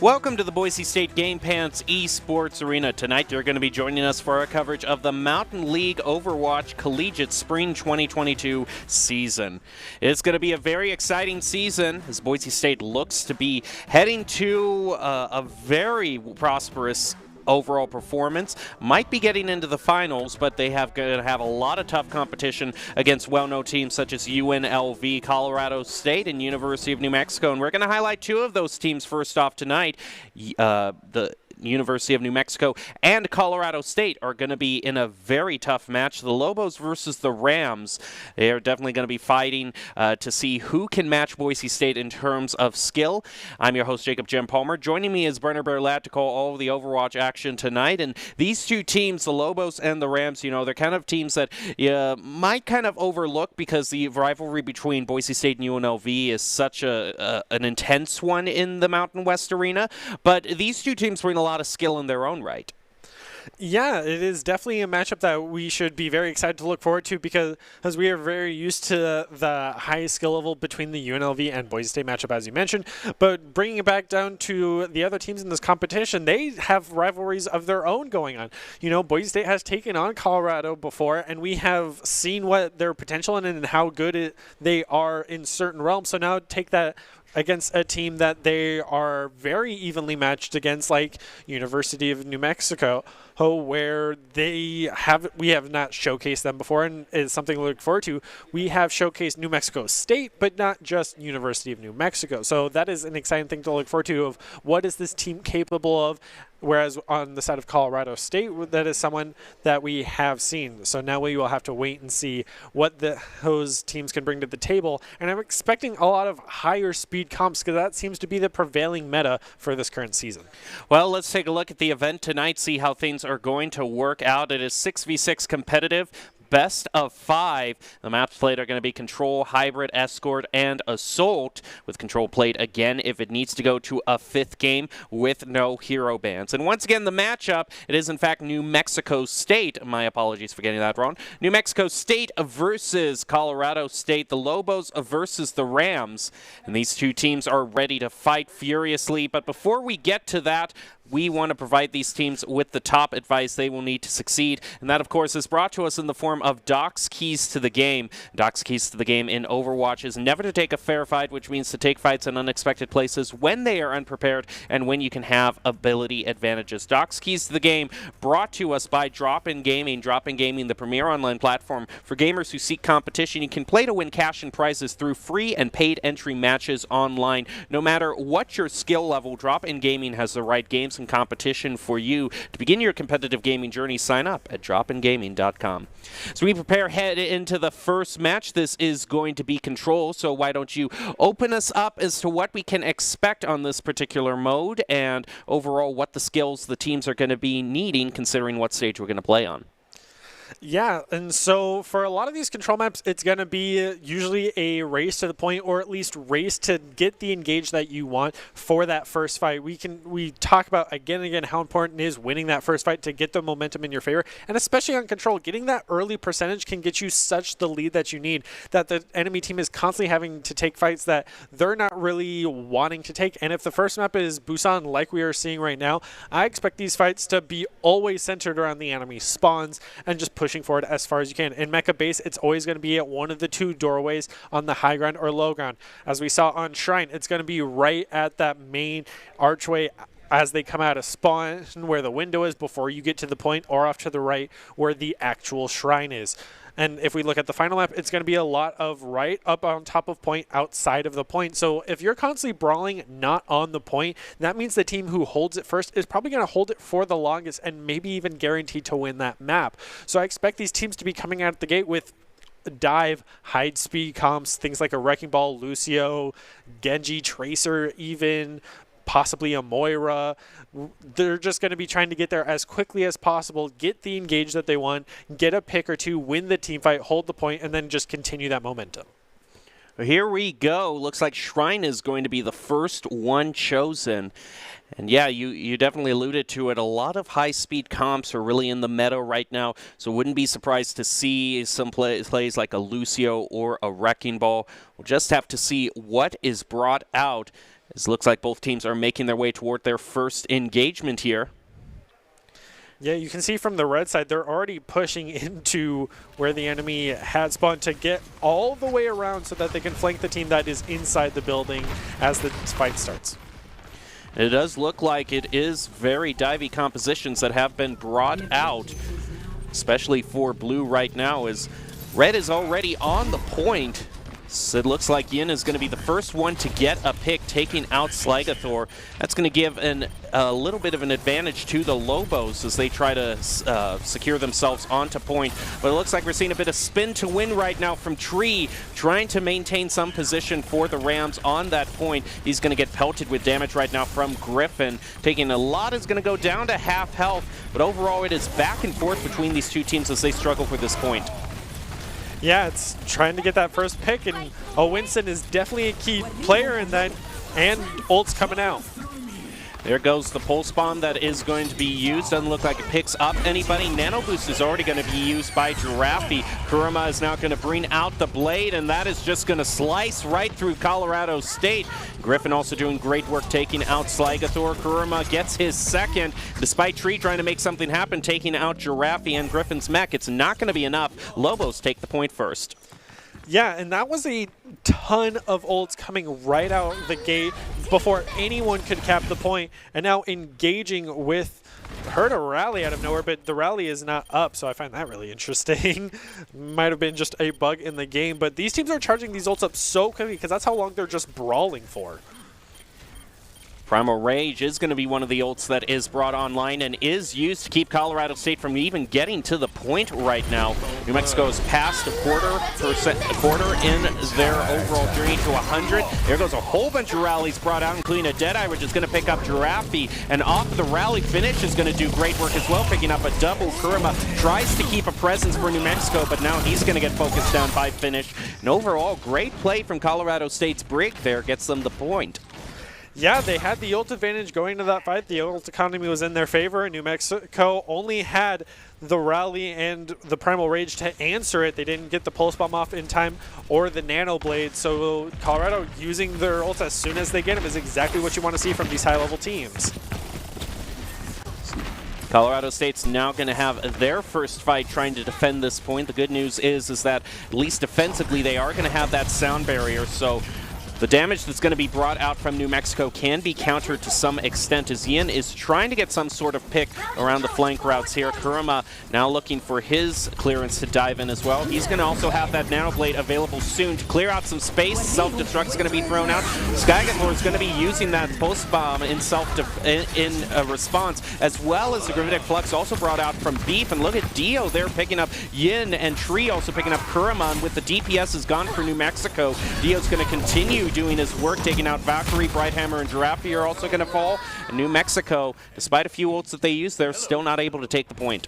Welcome to the Boise State Game Pants Esports Arena. Tonight you're going to be joining us for our coverage of the Mountain League Overwatch Collegiate Spring 2022 season. It's going to be a very exciting season as Boise State looks to be heading to a very prosperous overall performance. Might be getting into the finals, but they have going to have a lot of tough competition against well-known teams such as UNLV, Colorado State, and University of New Mexico. And we're going to highlight two of those teams first off tonight. The University of New Mexico and Colorado State are going to be in a very tough match. The Lobos versus the Rams. They are definitely going to be fighting to see who can match Boise State in terms of skill. I'm your host, Jacob Jim Palmer. Joining me is Brenner Berlat to call all of the Overwatch action tonight. And these two teams, the Lobos and the Rams, you know, they're kind of teams that you might kind of overlook because the rivalry between Boise State and UNLV is such an intense one in the Mountain West arena. But these two teams bring a lot of skill in their own right. Yeah, it is definitely a matchup that we should be very excited to look forward to because we are very used to the high skill level between the UNLV and Boise State matchup, as you mentioned. But bringing it back down to the other teams in this competition, they have rivalries of their own going on. You know, Boise State has taken on Colorado before, and we have seen what their potential and how good they are in certain realms. So now take that against a team that they are very evenly matched against, like University of New Mexico, where we have not showcased them before, and is something to look forward to. We have showcased New Mexico State, but not just University of New Mexico. So that is an exciting thing to look forward to of what is this team capable of. Whereas on the side of Colorado State, that is someone that we have seen. So now we will have to wait and see what those teams can bring to the table. And I'm expecting a lot of higher speed comps because that seems to be the prevailing meta for this current season. Well, let's take a look at the event tonight, see how things are going to work out. It is 6v6 competitive. Best of 5. The maps played are going to be Control, Hybrid, Escort, and Assault, with Control played again if it needs to go to a 5th game with no hero bans. And once again, the matchup, it is in fact New Mexico State. My apologies for getting that wrong. New Mexico State versus Colorado State. The Lobos versus the Rams. And these two teams are ready to fight furiously. But before we get to that, we want to provide these teams with the top advice they will need to succeed. And that, of course, is brought to us in the form of Doc's Keys to the Game. Doc's Keys to the Game in Overwatch is never to take a fair fight, which means to take fights in unexpected places when they are unprepared and when you can have ability advantages. Doc's Keys to the Game brought to us by Drop-In Gaming. Drop-In Gaming, the premier online platform for gamers who seek competition. You can play to win cash and prizes through free and paid entry matches online. No matter what your skill level, Drop-In Gaming has the right games and competition for you. To begin your competitive gaming journey, sign up at dropingaming.com. So we prepare head into the first match. This is going to be Control, so why don't you open us up as to what we can expect on this particular mode and overall what the skills the teams are going to be needing considering what stage we're going to play on. Yeah, and so for a lot of these control maps, it's going to be usually a race to the point, or at least race to get the engage that you want for that first fight. We talk about again and again how important it is winning that first fight to get the momentum in your favor, and especially on control, getting that early percentage can get you such the lead that you need, that the enemy team is constantly having to take fights that they're not really wanting to take. And if the first map is Busan, like we are seeing right now, I expect these fights to be always centered around the enemy spawns and just pushing forward as far as you can. In Mecha Base, it's always going to be at one of the two doorways on the high ground or low ground. As we saw on Shrine, it's going to be right at that main archway as they come out of spawn where the window is before you get to the point, or off to the right where the actual shrine is. And if we look at the final map, it's going to be a lot of right up on top of point, outside of the point. So if you're constantly brawling not on the point, that means the team who holds it first is probably going to hold it for the longest and maybe even guaranteed to win that map. So I expect these teams to be coming out the gate with dive, hide speed comps, things like a Wrecking Ball, Lucio, Genji, Tracer even, possibly a Moira. They're just going to be trying to get there as quickly as possible, get the engage that they want, get a pick or two, win the team fight, hold the point, and then just continue that momentum. Here we go. Looks like Shrine is going to be the first one chosen. And yeah, you definitely alluded to it. A lot of high-speed comps are really in the meta right now, so wouldn't be surprised to see some plays like a Lucio or a Wrecking Ball. We'll just have to see what is brought out It looks like both teams are making their way toward their first engagement here. Yeah, you can see from the red side, they're already pushing into where the enemy had spawned to get all the way around so that they can flank the team that is inside the building as the fight starts. It does look like it is very divey compositions that have been brought out, especially for blue right now, as red is already on the point. So it looks like Yin is going to be the first one to get a pick, taking out Sligathor. That's going to give a little bit of an advantage to the Lobos as they try to secure themselves onto point. But it looks like we're seeing a bit of spin to win right now from Tree, trying to maintain some position for the Rams on that point. He's going to get pelted with damage right now from Griffin. Taking a lot is going to go down to half health, but overall it is back and forth between these two teams as they struggle for this point. Yeah, it's trying to get that first pick, and Winston is definitely a key player in that, and ult's coming out. There goes the pulse bomb that is going to be used. Doesn't look like it picks up anybody. Nano Boost is already going to be used by Giraffe. Kurama is now going to bring out the blade, and that is just going to slice right through Colorado State. Griffin also doing great work taking out Sligathor. Kurama gets his second, despite Tree trying to make something happen, taking out Giraffe and Griffin's mech. It's not going to be enough. Lobos take the point first. Yeah, and that was a ton of ults coming right out the gate before anyone could cap the point, and now engaging with heard a rally out of nowhere, but the rally is not up, so I find that really interesting. Might have been just a bug in the game, but these teams are charging these ults up so quickly because that's how long they're just brawling for. Primal Rage is going to be one of the ults that is brought online and is used to keep Colorado State from even getting to the point right now. New Mexico is past a quarter in their overall journey to 100. There goes a whole bunch of rallies brought out, including a Deadeye, which is going to pick up Giraffe. And off of the rally finish is going to do great work as well, picking up a double. Kurama tries to keep a presence for New Mexico, but now he's going to get focused down by finish. And overall, great play from Colorado State's Brig there, gets them the point. Yeah, they had the ult advantage going into that fight. The ult economy was in their favor. New Mexico only had the rally and the Primal Rage to answer it. They didn't get the Pulse Bomb off in time or the Nano Blade. So Colorado using their ults as soon as they get them is exactly what you want to see from these high-level teams. Colorado State's now going to have their first fight trying to defend this point. The good news is that at least defensively they are going to have that sound barrier. So the damage that's going to be brought out from New Mexico can be countered to some extent as Yin is trying to get some sort of pick around the flank routes here. Kurama now looking for his clearance to dive in as well. He's going to also have that Nano Blade available soon to clear out some space. Self-destruct is going to be thrown out. Skygathor is going to be using that Pulse Bomb in response, as well as the Gravitic Flux also brought out from Beef. And look at Dio there picking up Yin, and Tree also picking up Kurama. And with the DPS is gone for New Mexico, Dio's going to continue doing his work, taking out Valkyrie, Brighthammer, and Giraffe are also going to fall. And New Mexico, despite a few ults that they use, they're still not able to take the point.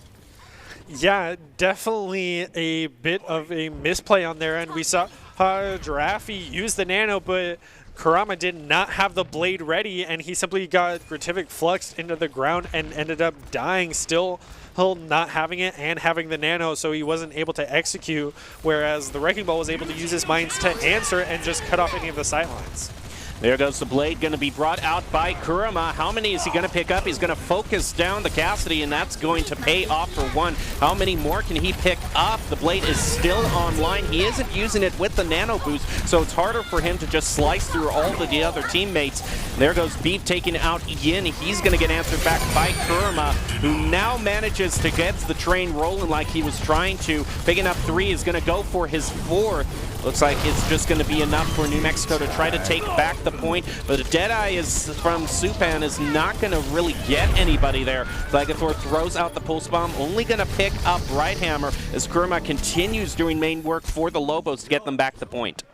Yeah, definitely a bit of a misplay on their end. We saw Giraffe use the Nano, but Kurama did not have the blade ready, and he simply got Gratific Fluxed into the ground and ended up dying still. Not having it and having the Nano, so he wasn't able to execute, whereas the Wrecking Ball was able to use his mines to answer and just cut off any of the sightlines. There goes the blade, going to be brought out by Kurama. How many is he going to pick up? He's going to focus down the Cassidy, and that's going to pay off for one. How many more can he pick up? The blade is still online. He isn't using it with the Nano Boost, so it's harder for him to just slice through all of the other teammates. There goes Beef taking out Yin. He's going to get answered back by Kurama, who now manages to get the train rolling like he was trying to. Picking up 3 is going to go for his 4th. Looks like it's just going to be enough for New Mexico to try to take back the point, but a Deadeye is from Supan is not going to really get anybody there. Sligathor throws out the Pulse Bomb, only going to pick up Brighthammer as Kurama continues doing main work for the Lobos to get them back the point.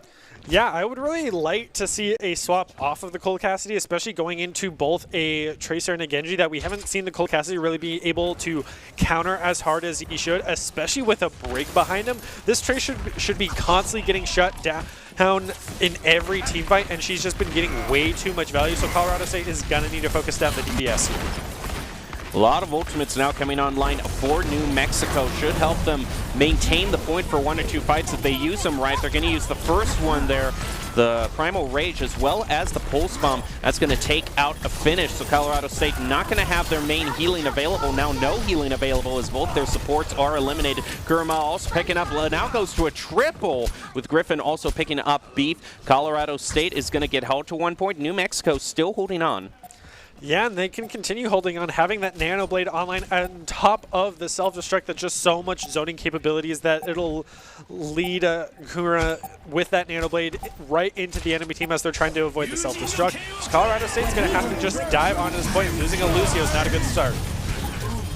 Yeah, I would really like to see a swap off of the Cole Cassidy, especially going into both a Tracer and a Genji, that we haven't seen the Cole Cassidy really be able to counter as hard as he should, especially with a break behind him. This Tracer should be constantly getting shut down in every team fight, and she's just been getting way too much value, so Colorado State is going to need to focus down the DPS here. A lot of ultimates now coming online for New Mexico. Should help them maintain the point for 1 or 2 fights if they use them right. They're going to use the first one there, the Primal Rage, as well as the Pulse Bomb. That's going to take out a finish. So Colorado State not going to have their main healing available. Now no healing available as both their supports are eliminated. Kurama also picking up, now goes to a triple with Griffin also picking up Beef. Colorado State is going to get held to 1 point. New Mexico still holding on. Yeah, and they can continue holding on, having that Nano Blade online on top of the self-destruct that just so much zoning capabilities that it'll lead Kura with that Nano Blade right into the enemy team as they're trying to avoid the self-destruct. So Colorado State's going to have to just dive onto this point. Losing a Lucio is not a good start.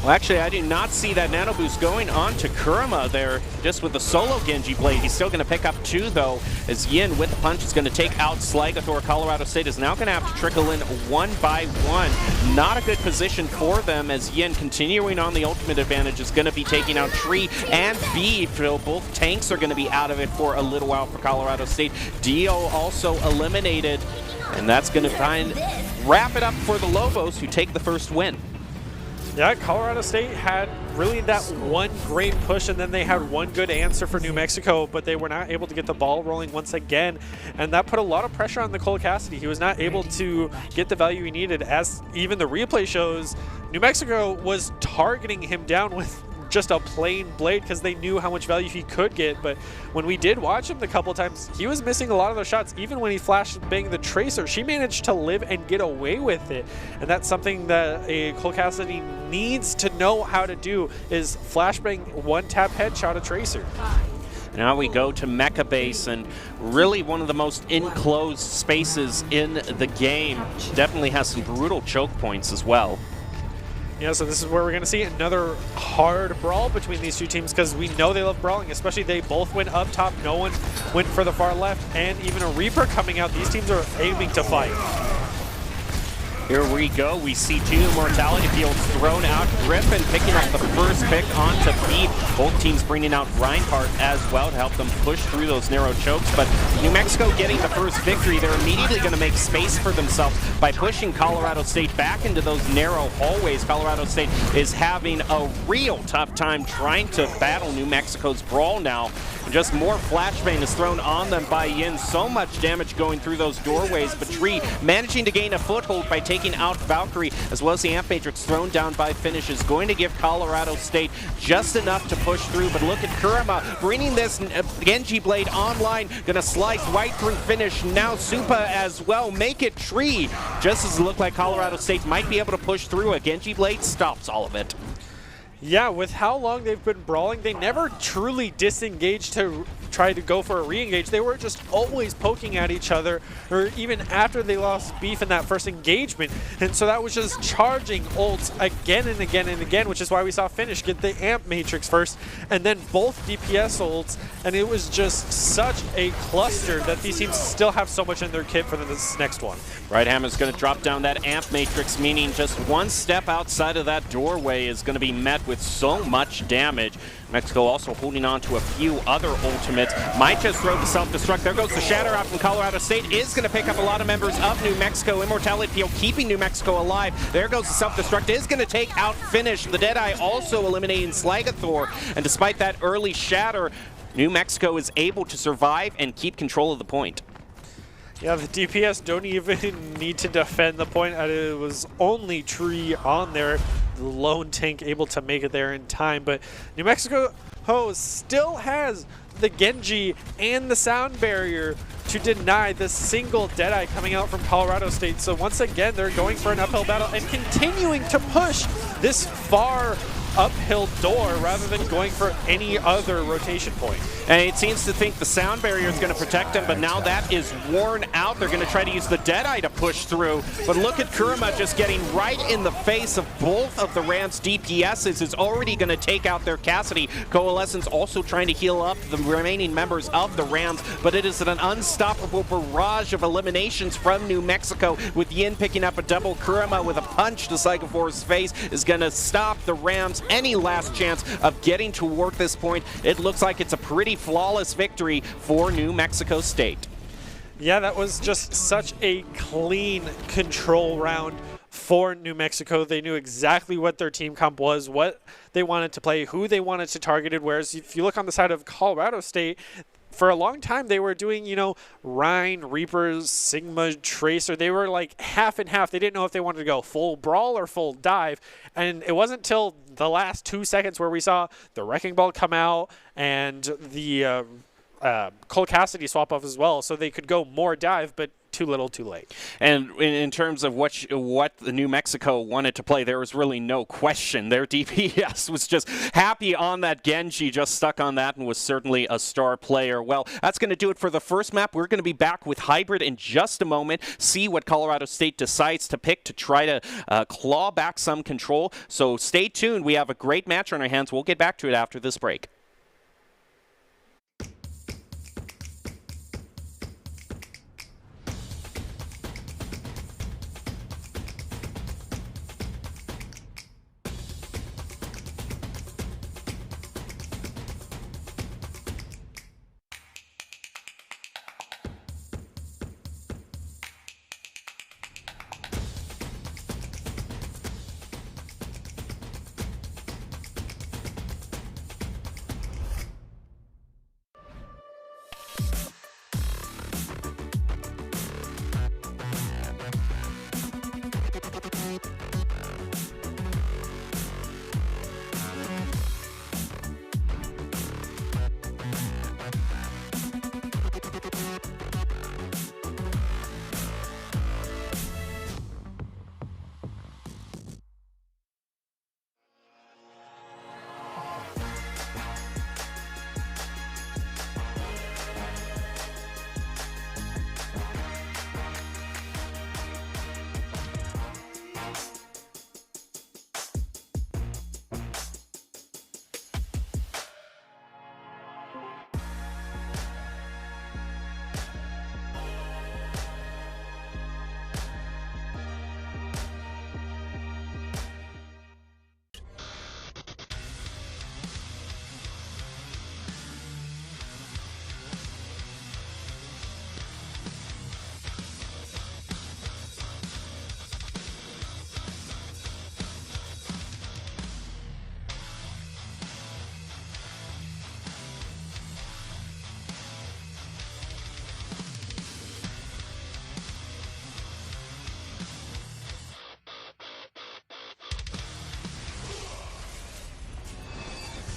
Well, actually, I do not see that Nano Boost going on to Kurama there, just with the solo Genji Blade. He's still going to pick up 2, though, as Yin with the punch is going to take out Slagathor. Colorado State is now going to have to trickle in 1 by 1. Not a good position for them, as Yin, continuing on the ultimate advantage, is going to be taking out Tree and Beef. So both tanks are going to be out of it for a little while for Colorado State. Dio also eliminated, and that's going to wrap it up for the Lobos, who take the first win. Yeah, Colorado State had really that one great push, and then they had one good answer for New Mexico, but they were not able to get the ball rolling once again, and that put a lot of pressure on Nicole Cassidy. He was not able to get the value he needed, as even the replay shows. New Mexico was targeting him down with just a plain blade because they knew how much value he could get, but when we did watch him the couple times, he was missing a lot of those shots. Even when he flash banged the Tracer, she managed to live and get away with it, and that's something that a Cole Cassidy needs to know how to do, is flashbang one-tap headshot a Tracer. Now we go to Mecha Base, and really one of the most enclosed spaces in the game. Definitely has some brutal choke points as well. Yeah, so this is where we're going to see another hard brawl between these two teams, because we know they love brawling, especially they both went up top, no one went for the far left, and even a Reaper coming out. These teams are aiming to fight. Here we go. We see 2 Mortality Fields thrown out. Griffin picking up the first pick onto Beef. Both teams bringing out Reinhardt as well to help them push through those narrow chokes. But New Mexico getting the first victory, they're immediately going to make space for themselves by pushing Colorado State back into those narrow hallways. Colorado State is having a real tough time trying to battle New Mexico's brawl now. Just more flashbang is thrown on them by Yin. So much damage going through those doorways, but Tree managing to gain a foothold by taking out Valkyrie, as well as the Amp Matrix thrown down by Finish, is going to give Colorado State just enough to push through. But look at Kurama bringing this Genji Blade online, gonna slice right through Finish. Now Supa as well, make it Tree. Just as it looked like Colorado State might be able to push through, a Genji Blade stops all of it. Yeah, with how long they've been brawling, they never truly disengaged to try to go for a re-engage. They were just always poking at each other, or even after they lost Beef in that first engagement. And so that was just charging ults again and again and again, which is why we saw Finish get the Amp Matrix first, and then both DPS ults, and it was just such a cluster that these teams still have so much in their kit for this next one. Right Hammer's going to drop down that Amp Matrix, meaning just one step outside of that doorway is going to be met with so much damage. Mexico also holding on to a few other ultimates. Might just throw the self-destruct. There goes the Shatter out from Colorado State. Is going to pick up a lot of members of New Mexico. Immortality Field keeping New Mexico alive. There goes the self-destruct. Is going to take out Finish. The Deadeye also eliminating Slagathor. And despite that early Shatter, New Mexico is able to survive and keep control of the point. Yeah, the DPS don't even need to defend the point. It was only Tree on there. The lone tank able to make it there in time. But New Mexico still has the Genji and the sound barrier to deny the single Deadeye coming out from Colorado State. So once again, they're going for an uphill battle and continuing to push this far uphill door rather than going for any other rotation point. And it seems to think the sound barrier is going to protect them, but now that is worn out. They're going to try to use the Deadeye to push through. But look at Kurama just getting right in the face of both of the Rams' DPSs. Is already going to take out their Cassidy. Coalescence also trying to heal up the remaining members of the Rams, but it is an unstoppable barrage of eliminations from New Mexico, with Yin picking up a double. Kurama with a punch to Psychoforce's face is going to stop the Rams' any last chance of getting toward this point. It looks like it's a pretty flawless victory for New Mexico State. Yeah, that was just such a clean control round for New Mexico. They knew exactly what their team comp was, what they wanted to play, who they wanted to target. Whereas if you look on the side of Colorado State, for a long time they were doing, Rhine, Reapers, Sigma, Tracer. They were like half and half. They didn't know if they wanted to go full brawl or full dive. And it wasn't till the last 2 seconds where we saw the Wrecking Ball come out and the Cole Cassidy swap off as well. So they could go more dive, but too little, too late. And in terms of what the New Mexico wanted to play, there was really no question. Their DPS was just happy on that Genji, just stuck on that, and was certainly a star player. Well, that's going to do it for the first map. We're going to be back with Hybrid in just a moment, see what Colorado State decides to pick to try to claw back some control. So stay tuned. We have a great match on our hands. We'll get back to it after this break.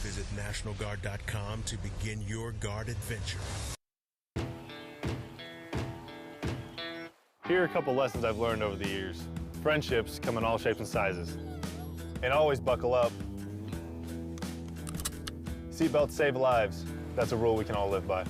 Visit NationalGuard.com to begin your Guard adventure. Here are a couple lessons I've learned over the years. Friendships come in all shapes and sizes. And always buckle up. Seatbelts save lives. That's a rule we can all live by.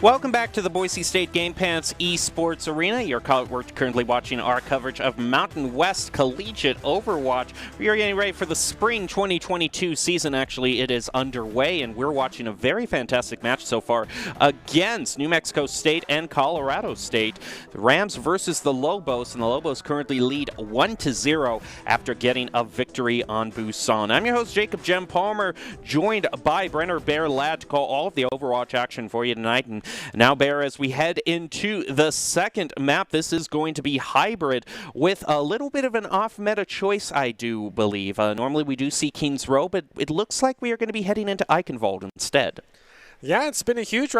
Welcome back to the Boise State Game Pants Esports Arena. We're currently watching our coverage of Mountain West Collegiate Overwatch. We are getting ready for the spring 2022 season. Actually, it is underway, and we're watching a very fantastic match so far against New Mexico State and Colorado State. The Rams versus the Lobos, and the Lobos currently lead 1-0 after getting a victory on Busan. I'm your host, Jacob Jem Palmer, joined by Brenner Bear Ladd to call all of the Overwatch action for you tonight. And now, Bear, as we head into the second map, this is going to be hybrid with a little bit of an off-meta choice, I do believe. Normally we do see King's Row, but it looks like we are going to be heading into Eichenwald instead. Yeah, it's been a huge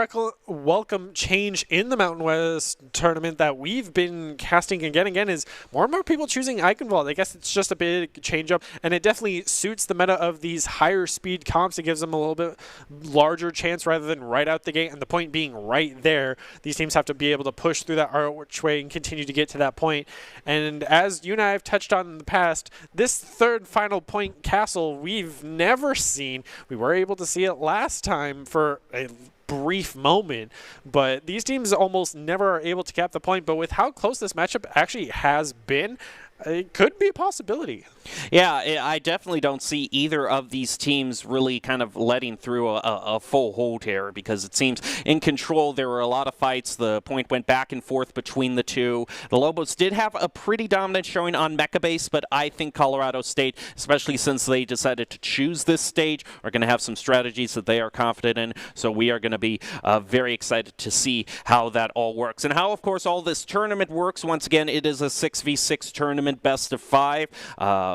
welcome change in the Mountain West tournament that we've been casting again is more and more people choosing Eichenwald. I guess it's just a big change up, and it definitely suits the meta of these higher speed comps. It gives them a little bit larger chance rather than right out the gate, and the point being right there. These teams have to be able to push through that archway and continue to get to that point. And as you and I have touched on in the past, this third final point castle we've never seen. We were able to see it last time for a brief moment, but these teams almost never are able to cap the point. But with how close this matchup actually has been, it could be a possibility. Yeah, I definitely don't see either of these teams really kind of letting through a full hold here, because it seems in control. There were a lot of fights. The point went back and forth between the two. The Lobos did have a pretty dominant showing on Mecha Base, but I think Colorado State, especially since they decided to choose this stage, are going to have some strategies that they are confident in. So we are going to be very excited to see how that all works. And how, of course, all this tournament works. Once again, it is a 6v6 tournament, best of 5.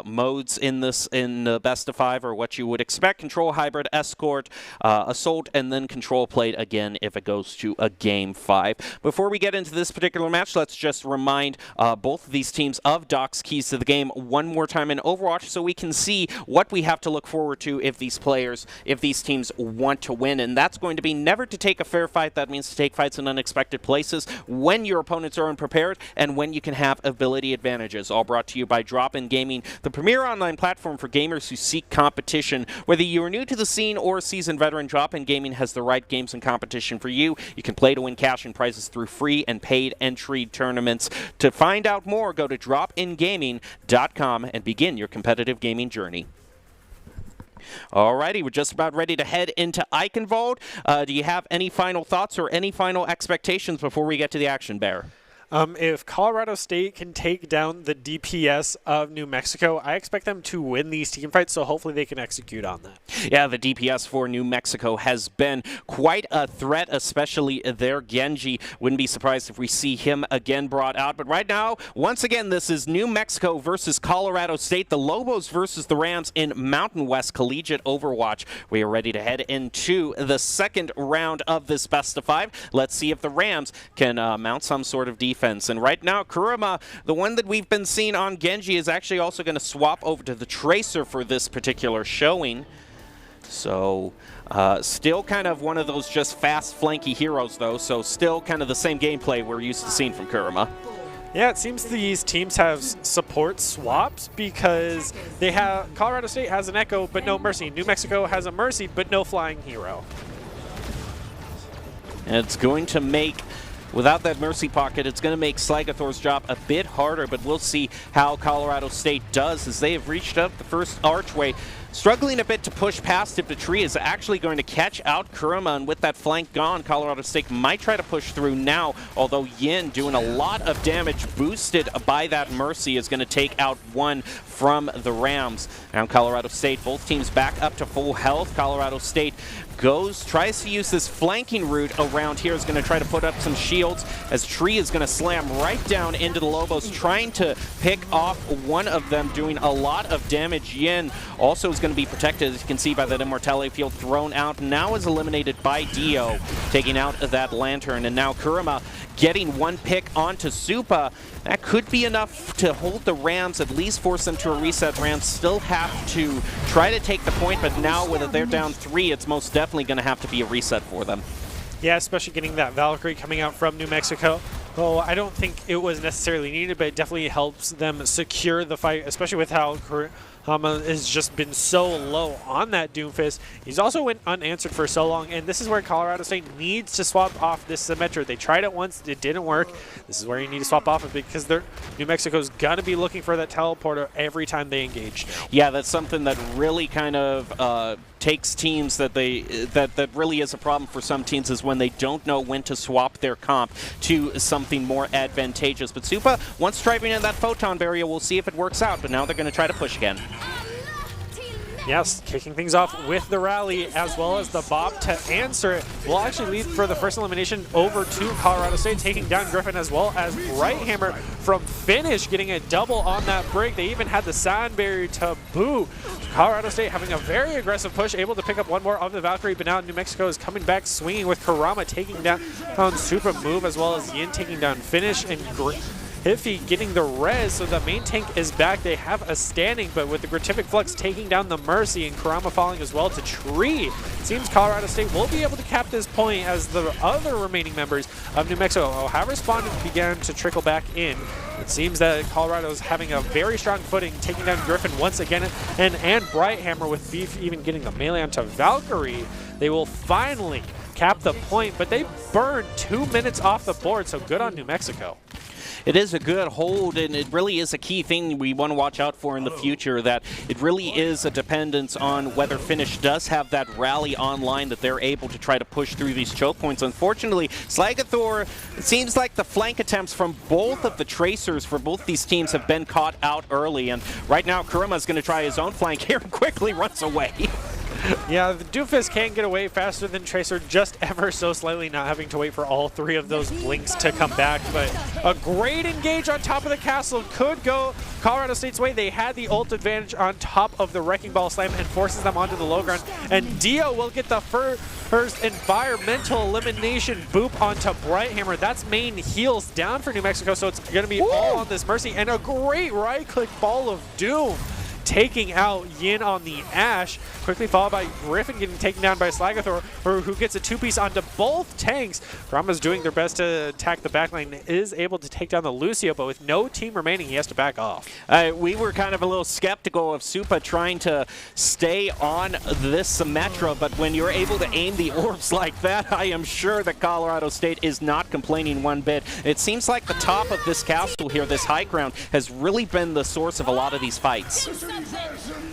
Modes in the best of 5 are what you would expect: control, hybrid, escort, assault, and then control played again if it goes to a game 5. Before we get into this particular match, let's just remind both of these teams of Doc's keys to the game one more time in Overwatch, so we can see what we have to look forward to if these teams want to win. And that's going to be never to take a fair fight. That means to take fights in unexpected places, when your opponents are unprepared, and when you can have ability advantages. All brought to you by Drop-In Gaming, the premier online platform for gamers who seek competition. Whether you are new to the scene or a seasoned veteran, Drop-In Gaming has the right games and competition for you. You can play to win cash and prizes through free and paid entry tournaments. To find out more, go to dropingaming.com and begin your competitive gaming journey. Alrighty, we're just about ready to head into Eichenwald. Do you have any final thoughts or any final expectations before we get to the action, Bear? If Colorado State can take down the DPS of New Mexico, I expect them to win these team fights, so hopefully they can execute on that. Yeah, the DPS for New Mexico has been quite a threat, especially their Genji. Wouldn't be surprised if we see him again brought out. But right now, once again, this is New Mexico versus Colorado State, the Lobos versus the Rams in Mountain West Collegiate Overwatch. We are ready to head into the second round of this best of 5. Let's see if the Rams can mount some sort of defense. And right now, Kurama, the one that we've been seeing on Genji, is actually also going to swap over to the Tracer for this particular showing. So still kind of one of those just fast flanky heroes, though, so still kind of the same gameplay we're used to seeing from Kurama. Yeah, it seems these teams have support swaps, because they have Colorado State has an Echo but no Mercy. New Mexico has a Mercy but no flying hero. And it's going to make, without that Mercy pocket, it's going to make Sligathor's job a bit harder, but we'll see how Colorado State does as they have reached up the first archway. Struggling a bit to push past if the tree is actually going to catch out Kurama, and with that flank gone, Colorado State might try to push through now, although Yin, doing a lot of damage boosted by that Mercy, is going to take out one from the Rams. Now Colorado State, both teams back up to full health. Colorado State tries to use this flanking route around here, is going to try to put up some shields, as Tree is going to slam right down into the Lobos, trying to pick off one of them, doing a lot of damage. Yin also is going to be protected, as you can see, by that Immortality Field thrown out. Now is eliminated by Dio, taking out that Lantern. And now Kurama getting one pick onto Supa. That could be enough to hold the Rams, at least force them to a reset. Rams still have to try to take the point, but now with they're down 3, it's most definitely going to have to be a reset for them. Yeah, especially getting that Valkyrie coming out from New Mexico. Oh, I don't think it was necessarily needed, but it definitely helps them secure the fight, especially with how has just been so low on that Doomfist. He's also went unanswered for so long, and this is where Colorado State needs to swap off this Symmetra. They tried it once, it didn't work. This is where you need to swap off it because New Mexico's gonna be looking for that teleporter every time they engage now. Yeah, that's something that really kind of takes teams that really is a problem for some teams, is when they don't know when to swap their comp to something more advantageous. But Supa, once driving in that photon barrier, we'll see if it works out, but now they're going to try to push again. Yes, kicking things off with the rally as well as the Bob to answer it will actually lead for the first elimination over to Colorado State, taking down Griffin as well as Brighthammer from Finish, getting a double on that break. They even had the sound barrier to boot. Colorado State having a very aggressive push, able to pick up one more of the Valkyrie, but now New Mexico is coming back swinging with Karama taking down Super Move as well as Yin taking down Finish, and Hiffy getting the res, so the main tank is back. They have a standing, but with the Gratific Flux taking down the Mercy and Karama falling as well to Tree, it seems Colorado State will be able to cap this point as the other remaining members of New Mexico have responded and began to trickle back in. It seems that Colorado is having a very strong footing, taking down Griffin once again, and Brighthammer with Beef even getting the melee onto Valkyrie. They will finally cap the point, but they burned 2 minutes off the board, so good on New Mexico. It is a good hold, and it really is a key thing we want to watch out for in the future, that it really is a dependence on whether Finish does have that rally online, that they're able to try to push through these choke points. Unfortunately, Slagathor, it seems like the flank attempts from both of the Tracers for both these teams have been caught out early, and right now Kuruma is going to try his own flank here and quickly runs away. Yeah, the Doofus can get away faster than Tracer, just ever so slightly, not having to wait for all three of those blinks to come back. But a great engage on top of the castle could go Colorado State's way. They had the ult advantage on top of the Wrecking Ball Slam and forces them onto the low ground. And Dio will get the first environmental elimination boop onto Brighthammer. That's main heals down for New Mexico, so it's going to be all on this Mercy. And a great right-click Ball of Doom, taking out Yin on the Ashe, quickly followed by Griffin getting taken down by Slagathor, who gets a two-piece onto both tanks. Rama's doing their best to attack the backline, is able to take down the Lucio, but with no team remaining, he has to back off. We were kind of a little skeptical of Supa trying to stay on this Symmetra, but when you're able to aim the orbs like that, I am sure that Colorado State is not complaining one bit. It seems like the top of this castle here, this high ground, has really been the source of a lot of these fights.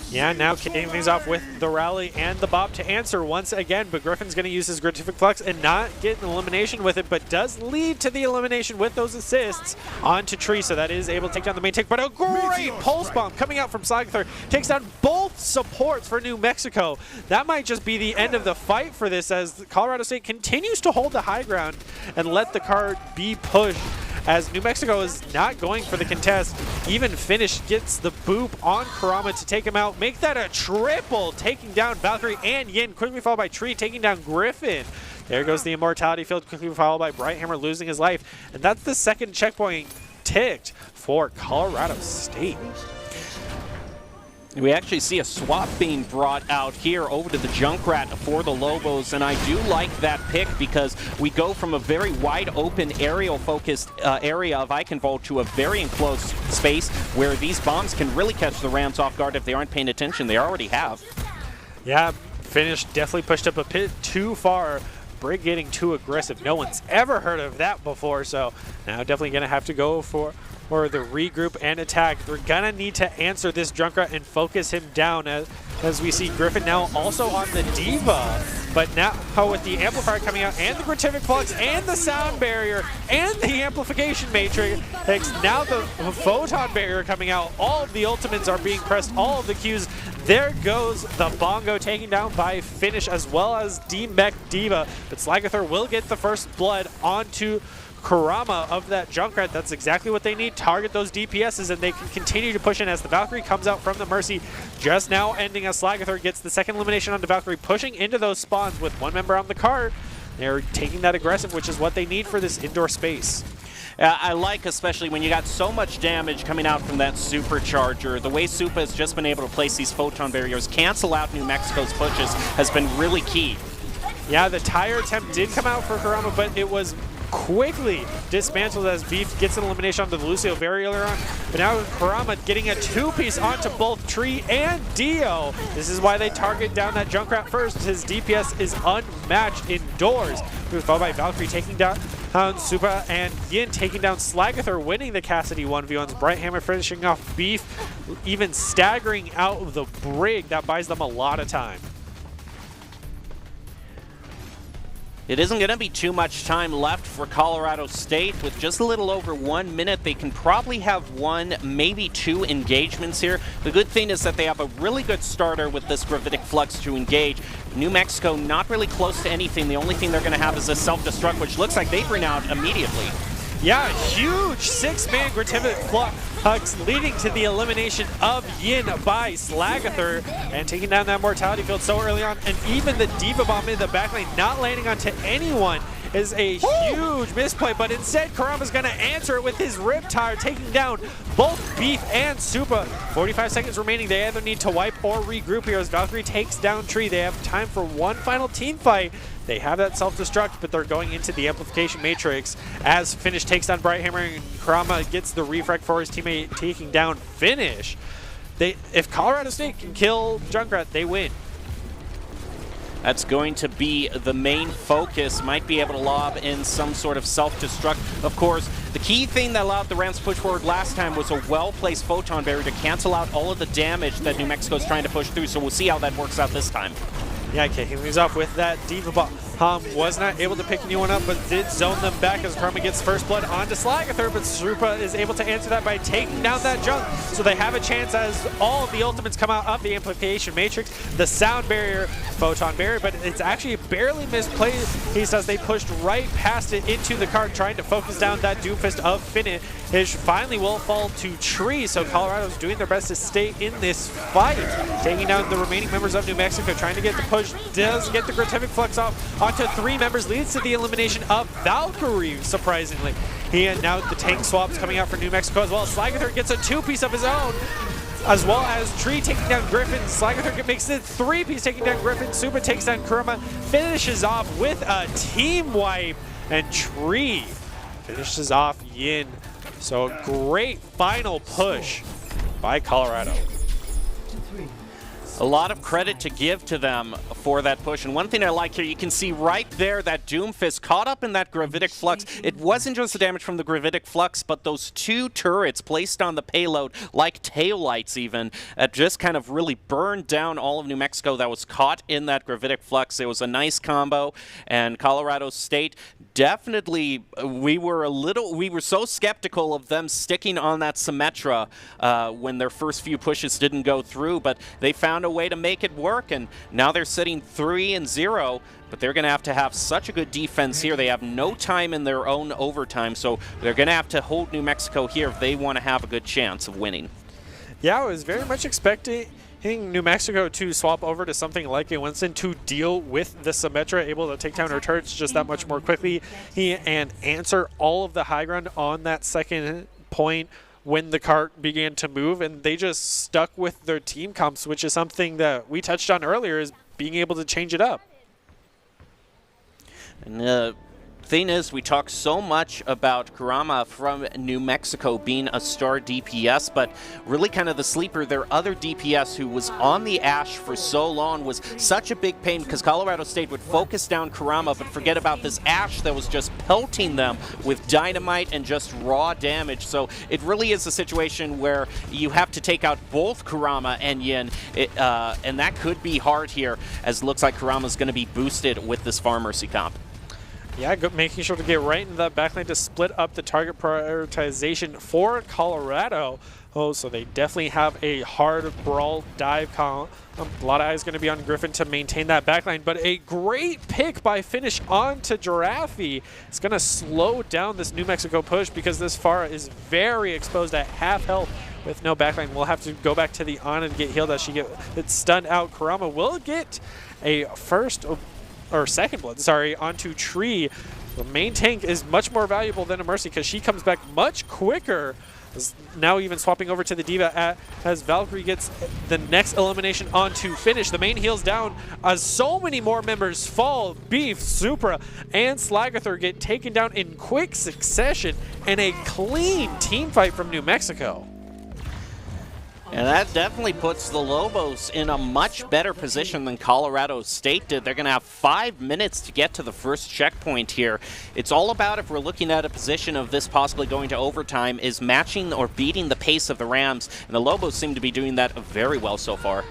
Yeah, now kicking things off with the rally and the Bob to answer once again, but Griffin's going to use his Gratific Flux and not get an elimination with it, but does lead to the elimination with those assists onto Tree, so that is able to take down the main tank. But a great Pulse Bomb coming out from Slagathor takes down both supports for New Mexico. That might just be the end of the fight for this, as Colorado State continues to hold the high ground and let the card be pushed, as New Mexico is not going for the contest. Even Finish gets the boop on Karama to take him out. Make that a triple, taking down Valkyrie and Yin, quickly followed by Tree taking down Griffin. There goes the Immortality Field, quickly followed by Brighthammer losing his life. And that's the second checkpoint ticked for Colorado State. We actually see a swap being brought out here over to the Junkrat for the Lobos, and I do like that pick because we go from a very wide open aerial focused area of Eichenwald to a very enclosed space where these bombs can really catch the Rams off guard if they aren't paying attention. They already have. Yeah, Finish definitely pushed up a bit too far. Brig getting too aggressive. No one's ever heard of that before, so now definitely going to have to go for the regroup and attack. They're going to need to answer this Junkrat and focus him down, as we see Griffin now also on the Diva. But now with the Amplifier coming out and the Gratific Flux and the Sound Barrier and the Amplification Matrix, now the Photon Barrier coming out, all of the ultimates are being pressed, all of the Qs. There goes the Bongo, taken down by Finish as well as D-Mech Diva. But Slagathor will get the first blood onto Karama of that Junkrat. That's exactly what they need. Target those DPSs and they can continue to push in as the Valkyrie comes out from the Mercy. Just now ending as Slagathor gets the second elimination on the Valkyrie, pushing into those spawns with one member on the cart. They're taking that aggressive, which is what they need for this indoor space. I like, especially when you got so much damage coming out from that supercharger, the way Supa has just been able to place these photon barriers, cancel out New Mexico's pushes, has been really key. Yeah, the tire attempt did come out for Karama, but it was quickly dismantled as Beef gets an elimination onto the Lucio very early on. But now Kurama getting a two-piece onto both Tree and Dio. This is why they target down that Junkrat first. His DPS is unmatched indoors. He was followed by Valkyrie taking down Supa, and Yin taking down Slagather, winning the Cassidy 1v1s. Brighthammer finishing off Beef, even staggering out of the brig. That buys them a lot of time. It isn't going to be too much time left for Colorado State. With just a little over 1 minute, they can probably have one, maybe two engagements here. The good thing is that they have a really good starter with this Gravitic Flux to engage. New Mexico not really close to anything. The only thing they're going to have is a self-destruct, which looks like they bring out immediately. Yeah, huge six-man Gravitic Flux leading to the elimination of Yin by Slagather and taking down that Mortality Field so early on. And even the Diva Bomb in the backline not landing onto anyone is a huge misplay, but instead Kurama's going to answer it with his Riptire, taking down both Beef and Supa. 45 seconds remaining. They either need to wipe or regroup here as Valkyrie takes down Tree. They have time for one final team fight. They have that self-destruct, but they're going into the Amplification Matrix as Finish takes down Brighthammer, and Kurama gets the refrag for his teammate taking down Finish. If Colorado State can kill Junkrat, they win. That's going to be the main focus. Might be able to lob in some sort of self-destruct. Of course, the key thing that allowed the Rams to push forward last time was a well-placed Photon Barrier to cancel out all of the damage that New Mexico's trying to push through, so we'll see how that works out this time. Yeah, kicking things off with that Diva Bomb. Was not able to pick anyone up, but did zone them back as Karma gets first blood onto Slagather, but Supa is able to answer that by taking down that junk. So they have a chance as all of the ultimates come out of the Amplification Matrix. The Sound Barrier, Photon Barrier, but it's actually barely misplaced as they pushed right past it into the cart, trying to focus down that Doomfist of Finish. Finally will fall to Tree, so Colorado's doing their best to stay in this fight. Taking down the remaining members of New Mexico, trying to get the push, does get the Gravitic Flux off onto three members, leads to the elimination of Valkyrie, surprisingly. And now the tank swaps coming out for New Mexico as well. Slagather gets a two-piece of his own, as well as Tree taking down Griffin. Slagather makes it three-piece, taking down Griffin. Supa takes down Kurama, finishes off with a team wipe, and Tree finishes off Yin. So a great final push by Colorado. A lot of credit to give to them for that push. And one thing I like here, you can see right there that Doomfist caught up in that Gravitic Flux. It wasn't just the damage from the Gravitic Flux, but those two turrets placed on the payload, like taillights even, just kind of really burned down all of New Mexico that was caught in that Gravitic Flux. It was a nice combo, and Colorado State definitely, we were so skeptical of them sticking on that Symmetra when their first few pushes didn't go through, but they found a way to make it work, and now they're sitting 3-0, but they're going to have such a good defense here. They have no time in their own overtime, so they're going to have to hold New Mexico here if they want to have a good chance of winning. Yeah, I was very much expecting New Mexico to swap over to something like a Winston to deal with the Symmetra, able to take down her turrets just that much more quickly and answer all of the high ground on that second point when the cart began to move, and they just stuck with their team comps, which is something that we touched on earlier, is being able to change it up. And the thing is, we talk so much about Kurama from New Mexico being a star DPS, but really kind of the sleeper, their other DPS who was on the Ash for so long, was such a big pain because Colorado State would focus down Kurama but forget about this Ash that was just pelting them with dynamite and just raw damage. So it really is a situation where you have to take out both Kurama and Yin, and that could be hard here, as it looks like Kurama's going to be boosted with this Far Mercy comp. Yeah, making sure to get right in the backline to split up the target prioritization for Colorado. Oh, so they definitely have a hard brawl dive comp. A lot of eyes going to be on Griffin to maintain that backline, but a great pick by Finish onto Giraffe. It's going to slow down this New Mexico push because this Pharah is very exposed at half health with no backline. We'll have to go back to the Ana and get healed as she gets stunned out. Kurama will get a second blood, onto Tree. The main tank is much more valuable than a Mercy because she comes back much quicker Now even swapping over to the D.Va as Valkyrie gets the next elimination on to finish. The main heals down as so many more members fall. Beef, Supra, and Slagathor get taken down in quick succession in a clean team fight from New Mexico. And that definitely puts the Lobos in a much better position than Colorado State did. They're going to have 5 minutes to get to the first checkpoint here. It's all about, if we're looking at a position of this possibly going to overtime, is matching or beating the pace of the Rams. And the Lobos seem to be doing that very well so far.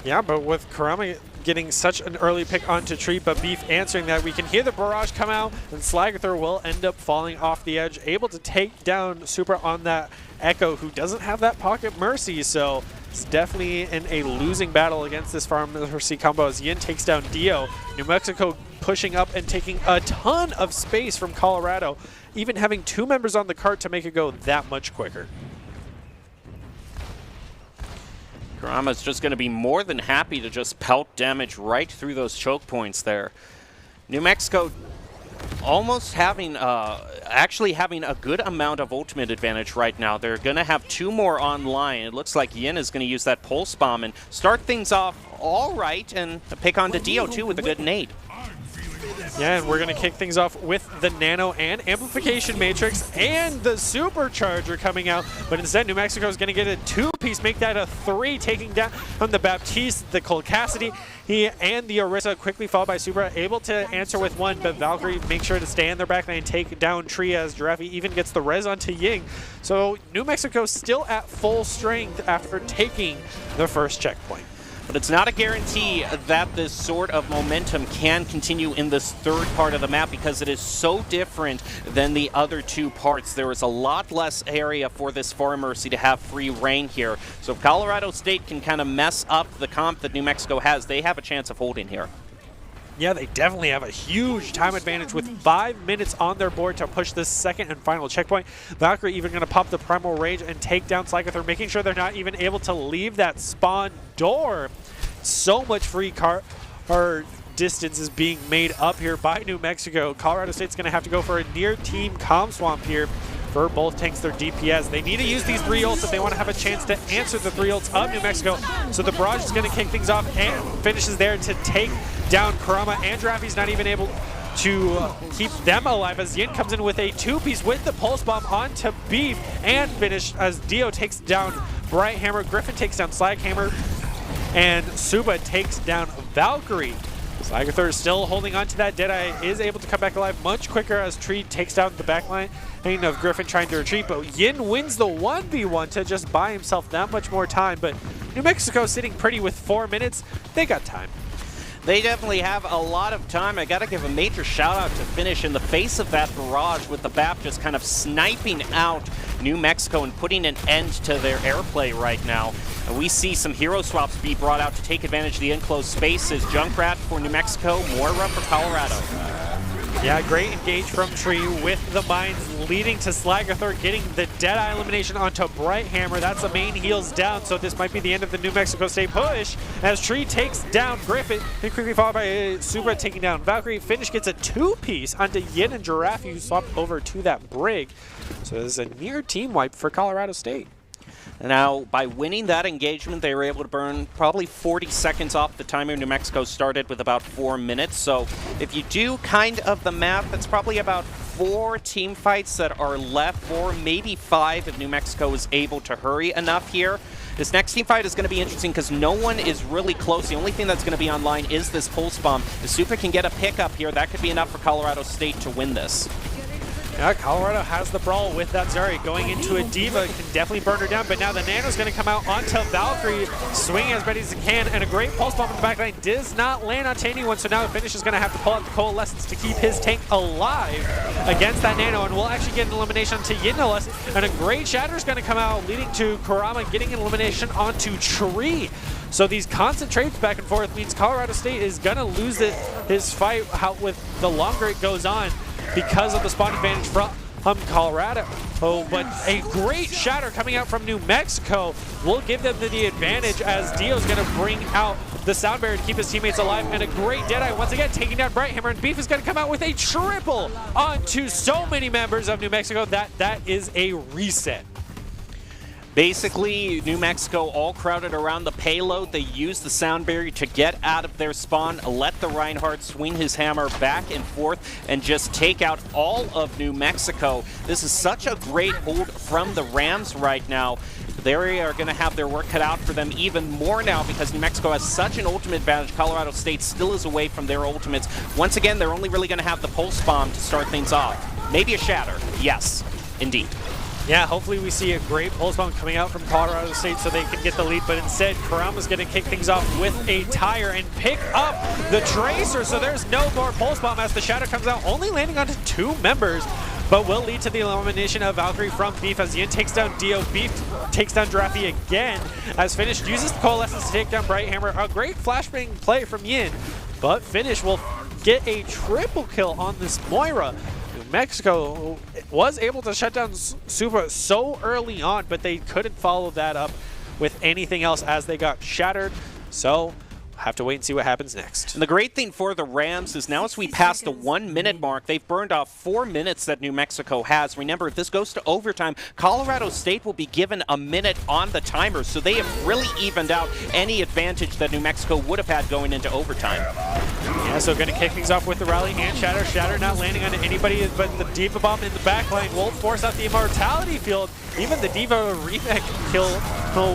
Yeah, but with Kurama getting such an early pick onto Tree, but Beef answering that, we can hear the barrage come out, and Slagathor will end up falling off the edge, able to take down Supra on that Echo, who doesn't have that pocket mercy, so it's definitely in a losing battle against this farm mercy combo as Yin takes down Dio. New Mexico pushing up and taking a ton of space from Colorado, even having 2 members on the cart to make it go that much quicker. Kurama's just going to be more than happy to just pelt damage right through those choke points there. New Mexico almost having, actually having a good amount of ultimate advantage right now. They're going to have 2 more online. It looks like Yin is going to use that pulse bomb and start things off all right, and pick on to Dio too with a good nade. Yeah, and we're going to kick things off with the Nano and Amplification Matrix and the Supercharger coming out. But instead, New Mexico is going to get a 2-piece, make that a 3, taking down from the Baptiste, the Cole Cassidy, and the Orisa, quickly followed by Supra, able to answer with 1, but Valkyrie makes sure to stay in their backline and take down Tree as Giraffe even gets the res onto Ying. So New Mexico still at full strength after taking the first checkpoint. But it's not a guarantee that this sort of momentum can continue in this third part of the map because it is so different than the other 2 parts. There is a lot less area for this Farm Mercy to have free reign here. So if Colorado State can kind of mess up the comp that New Mexico has, they have a chance of holding here. Yeah, they definitely have a huge time advantage with 5 minutes on their board to push this second and final checkpoint. Valkyrie even going to pop the Primal Rage and take down Slagathor, making sure they're not even able to leave that spawn door. So much free distance is being made up here by New Mexico. Colorado State's going to have to go for a near team comm swamp here for both tanks, their DPS. They need to use these 3 ults if they want to have a chance to answer the 3 ults of New Mexico. So the barrage is going to kick things off and finishes there to take down Kurama, and Giraffi's not even able to keep them alive as Yin comes in with a 2-piece with the Pulse Bomb onto Beef and finish as Dio takes down Bright Hammer, Griffin takes down Slag Hammer, and Suba takes down Valkyrie. Slagathor is still holding on to that. Deadeye is able to come back alive much quicker as Tree takes down the backline of Griffin trying to retreat, but Yin wins the 1v1 to just buy himself that much more time. But New Mexico sitting pretty with 4 minutes. They got time. They definitely have a lot of time. I got to give a major shout out to Finish in the face of that barrage with the BAP just kind of sniping out New Mexico and putting an end to their airplay right now. And we see some hero swaps be brought out to take advantage of the enclosed spaces. Junkrat for New Mexico, Moira for Colorado. Yeah, great engage from Tree with the mines leading to Slagathor getting the Deadeye elimination onto Bright Hammer. That's the main heals down, so this might be the end of the New Mexico State push as Tree takes down Griffin and quickly followed by Supra taking down Valkyrie. Finish gets a 2-piece onto Yin and Giraffe, who swapped over to that Brig. So this is a near team wipe for Colorado State. Now, by winning that engagement, they were able to burn probably 40 seconds off the timer. New Mexico started with about 4 minutes. So if you do kind of the math, that's probably about 4 team fights that are left, 4, maybe 5 if New Mexico is able to hurry enough here. This next team fight is going to be interesting because no one is really close. The only thing that's going to be online is this Pulse Bomb. If Super can get a pickup here, that could be enough for Colorado State to win this. Yeah, Colorado has the brawl with that Zari. Going into a D.Va, can definitely burn her down, but now the Nano's going to come out onto Valkyrie, swinging as ready as it can, and a great Pulse Bomb in the backline does not land onto anyone, so now the Finish is going to have to pull out the Coalescence to keep his tank alive against that Nano, and we'll actually get an elimination onto Yindalis, and a great Shatter is going to come out, leading to Kurama getting an elimination onto Tree. So these constant trades back and forth means Colorado State is going to lose his fight with the longer it goes on, because of the spawn advantage from Colorado. Oh, but a great shatter coming out from New Mexico will give them the advantage as Dio's going to bring out the sound barrier to keep his teammates alive, and a great Deadeye once again taking down Brighthammer, and Beef is going to come out with a triple onto so many members of New Mexico that is a reset. Basically, New Mexico all crowded around the payload. They used the sound barrier to get out of their spawn, let the Reinhardt swing his hammer back and forth, and just take out all of New Mexico. This is such a great hold from the Rams right now. They are going to have their work cut out for them even more now because New Mexico has such an ultimate advantage. Colorado State still is away from their ultimates. Once again, they're only really going to have the pulse bomb to start things off. Maybe a shatter. Yes, indeed. Yeah, hopefully we see a great pulse bomb coming out from Colorado State so they can get the lead, but instead Karama's going to kick things off with a tire and pick up the Tracer, so there's no more pulse bomb as the shatter comes out, only landing onto 2 members, but will lead to the elimination of Valkyrie from Beef as Yin takes down Dio. Beef takes down Jirafi again as Finish uses the Coalescence to take down Brighthammer. A great flashbang play from Yin, but Finish will get a triple kill on this Moira. Mexico was able to shut down Super so early on, but they couldn't follow that up with anything else as they got shattered. So have to wait and see what happens next. And the great thing for the Rams is now as we pass the 1 minute mark, they've burned off 4 minutes that New Mexico has. Remember, if this goes to overtime, Colorado State will be given a minute on the timer, so they have really evened out any advantage that New Mexico would have had going into overtime. Yeah, so going to kick things off with the rally and Shatter. Shatter not landing on anybody, but the Diva Bomb in the backline will force out the Immortality Field. Even the Diva remake kill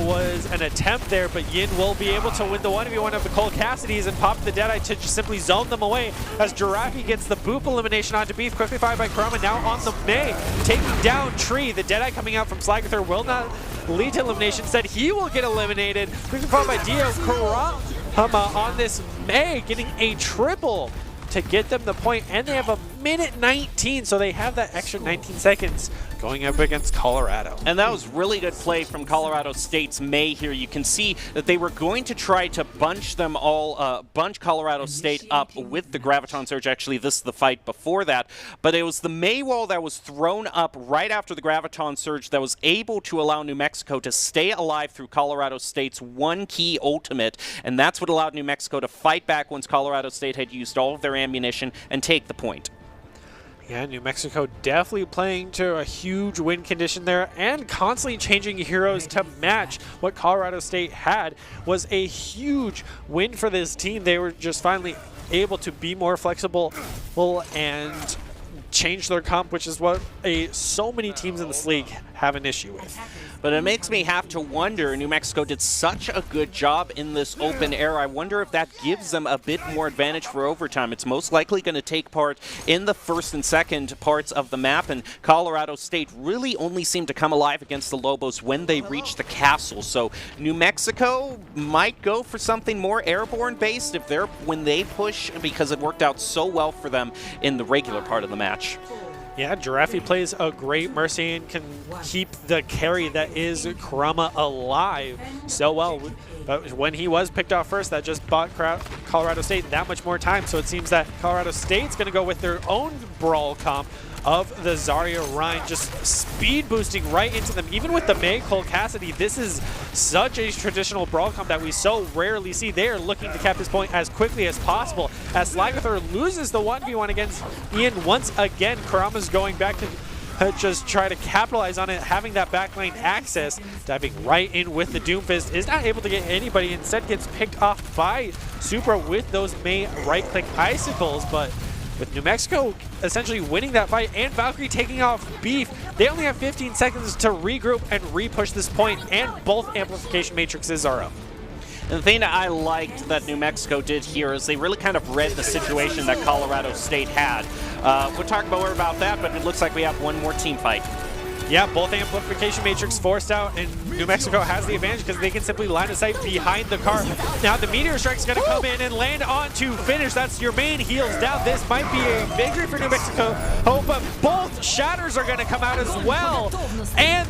was an attempt there, but Yin will be able to win the 1v1 of the Cole Cassidy's and pop the Deadeye to just simply zone them away as Jirafi gets the boop elimination onto Beef, quickly followed by Karama now on the May, taking down Tree. The Deadeye coming out from Slagathor will not lead to elimination, instead he will get eliminated, quickly followed by Dio. Karama on this May getting a triple to get them the point, and they have a minute 19, so they have that extra 19 seconds going up against Colorado. And that was really good play from Colorado State's May here. You can see that they were going to try to bunch them all, bunch Colorado State up with the Graviton Surge. Actually, this is the fight before that, but it was the May wall that was thrown up right after the Graviton Surge that was able to allow New Mexico to stay alive through Colorado State's one key ultimate, and that's what allowed New Mexico to fight back once Colorado State had used all of their ammunition and take the point. Yeah, New Mexico definitely playing to a huge win condition there and constantly changing heroes to match what Colorado State had was a huge win for this team. They were just finally able to be more flexible and change their comp, which is what so many teams in this league have an issue with. But it makes me have to wonder, New Mexico did such a good job in this open air. I wonder if that gives them a bit more advantage for overtime. It's most likely going to take part in the first and second parts of the map, and Colorado State really only seemed to come alive against the Lobos when they reached the castle. So New Mexico might go for something more airborne based when they push, because it worked out so well for them in the regular part of the match. Yeah, Jirafi plays a great Mercy and can keep the carry that is Karama alive so well. But when he was picked off first, that just bought Colorado State that much more time. So it seems that Colorado State's going to go with their own brawl comp of the Zarya Rhine, just speed boosting right into them. Even with the May Cole Cassidy, this is such a traditional brawl comp that we so rarely see. They are looking to cap this point as quickly as possible. As Slagathor loses the 1v1 against Ian once again, Karama's going back to just try to capitalize on it, having that backline access, diving right in with the Doomfist, is not able to get anybody, instead gets picked off by Supra with those May right-click icicles, but with New Mexico essentially winning that fight and Valkyrie taking off Beef, they only have 15 seconds to regroup and re-push this point, and both amplification matrices are up. And the thing that I liked that New Mexico did here is they really kind of read the situation that Colorado State had. We'll talk more about that, but it looks like we have one more team fight. Yeah, both amplification matrix forced out, and New Mexico has the advantage because they can simply line of sight behind the car. Now the Meteor Strike's going to come in and land onto Finish. That's your main heals down. This might be a victory for New Mexico. Oh, but both Shatters are going to come out as well. And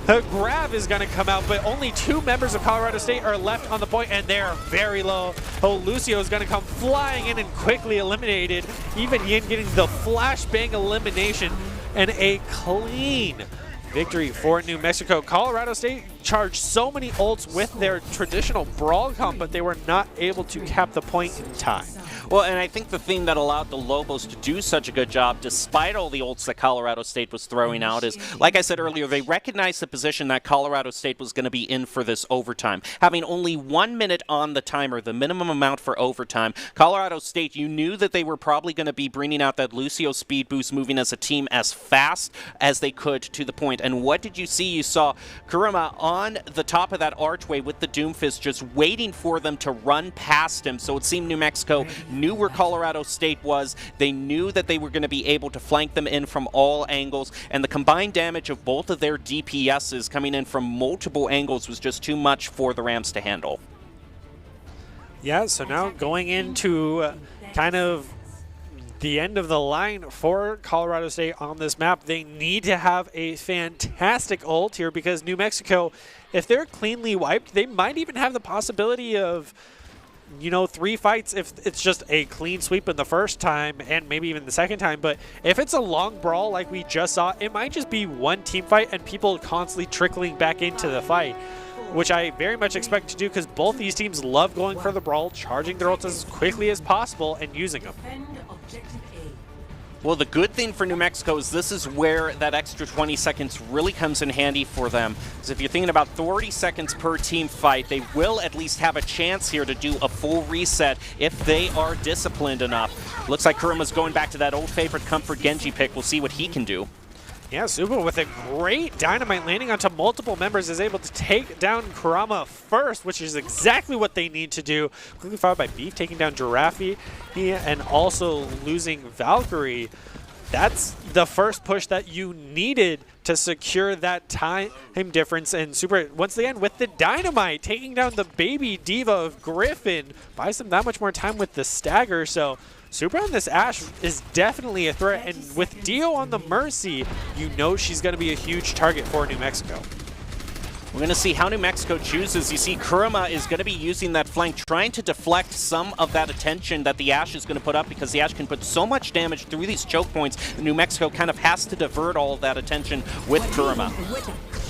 the grab is going to come out, but only 2 members of Colorado State are left on the point, and they're very low. Oh, Lucio is going to come flying in and quickly eliminated. Even Yin getting the flashbang elimination and a clean victory for New Mexico. Colorado State charged so many ults with their traditional brawl comp, but they were not able to cap the point in time. Well, and I think the thing that allowed the Lobos to do such a good job, despite all the ults that Colorado State was throwing out, is, like I said earlier, they recognized the position that Colorado State was going to be in for this overtime. Having only 1 minute on the timer, the minimum amount for overtime, Colorado State, you knew that they were probably going to be bringing out that Lucio speed boost, moving as a team as fast as they could to the point. And what did you see? You saw Kuruma on the top of that archway with the Doomfist just waiting for them to run past him. So it seemed New Mexico knew where Colorado State was. They knew that they were going to be able to flank them in from all angles, and the combined damage of both of their DPSs coming in from multiple angles was just too much for the Rams to handle. Yeah, so now going into kind of the end of the line for Colorado State on this map, they need to have a fantastic ult here, because New Mexico, if they're cleanly wiped, they might even have the possibility of, you know, 3 fights if it's just a clean sweep in the first time and maybe even the second time. But if it's a long brawl like we just saw, it might just be one team fight and people constantly trickling back into the fight, which I very much expect to do, because both these teams love going for the brawl, charging their ults as quickly as possible and using them. Well, the good thing for New Mexico is this is where that extra 20 seconds really comes in handy for them. Because if you're thinking about 30 seconds per team fight, they will at least have a chance here to do a full reset if they are disciplined enough. Looks like Kuruma's going back to that old favorite comfort Genji pick. We'll see what he can do. Yeah, Suba with a great dynamite landing onto multiple members is able to take down Kurama first, which is exactly what they need to do. Quickly followed by Beef taking down Giraffe and also losing Valkyrie. That's the first push that you needed to secure that time difference. And Super, once again, with the dynamite, taking down the baby diva of Griffin, buys them that much more time with the stagger. So Super on this Ashe is definitely a threat, and with Dio on the Mercy, you know she's going to be a huge target for New Mexico. We're going to see how New Mexico chooses. You see Kuruma is going to be using that flank, trying to deflect some of that attention that the Ashe is going to put up, because the Ashe can put so much damage through these choke points. New Mexico kind of has to divert all of that attention with Kuruma.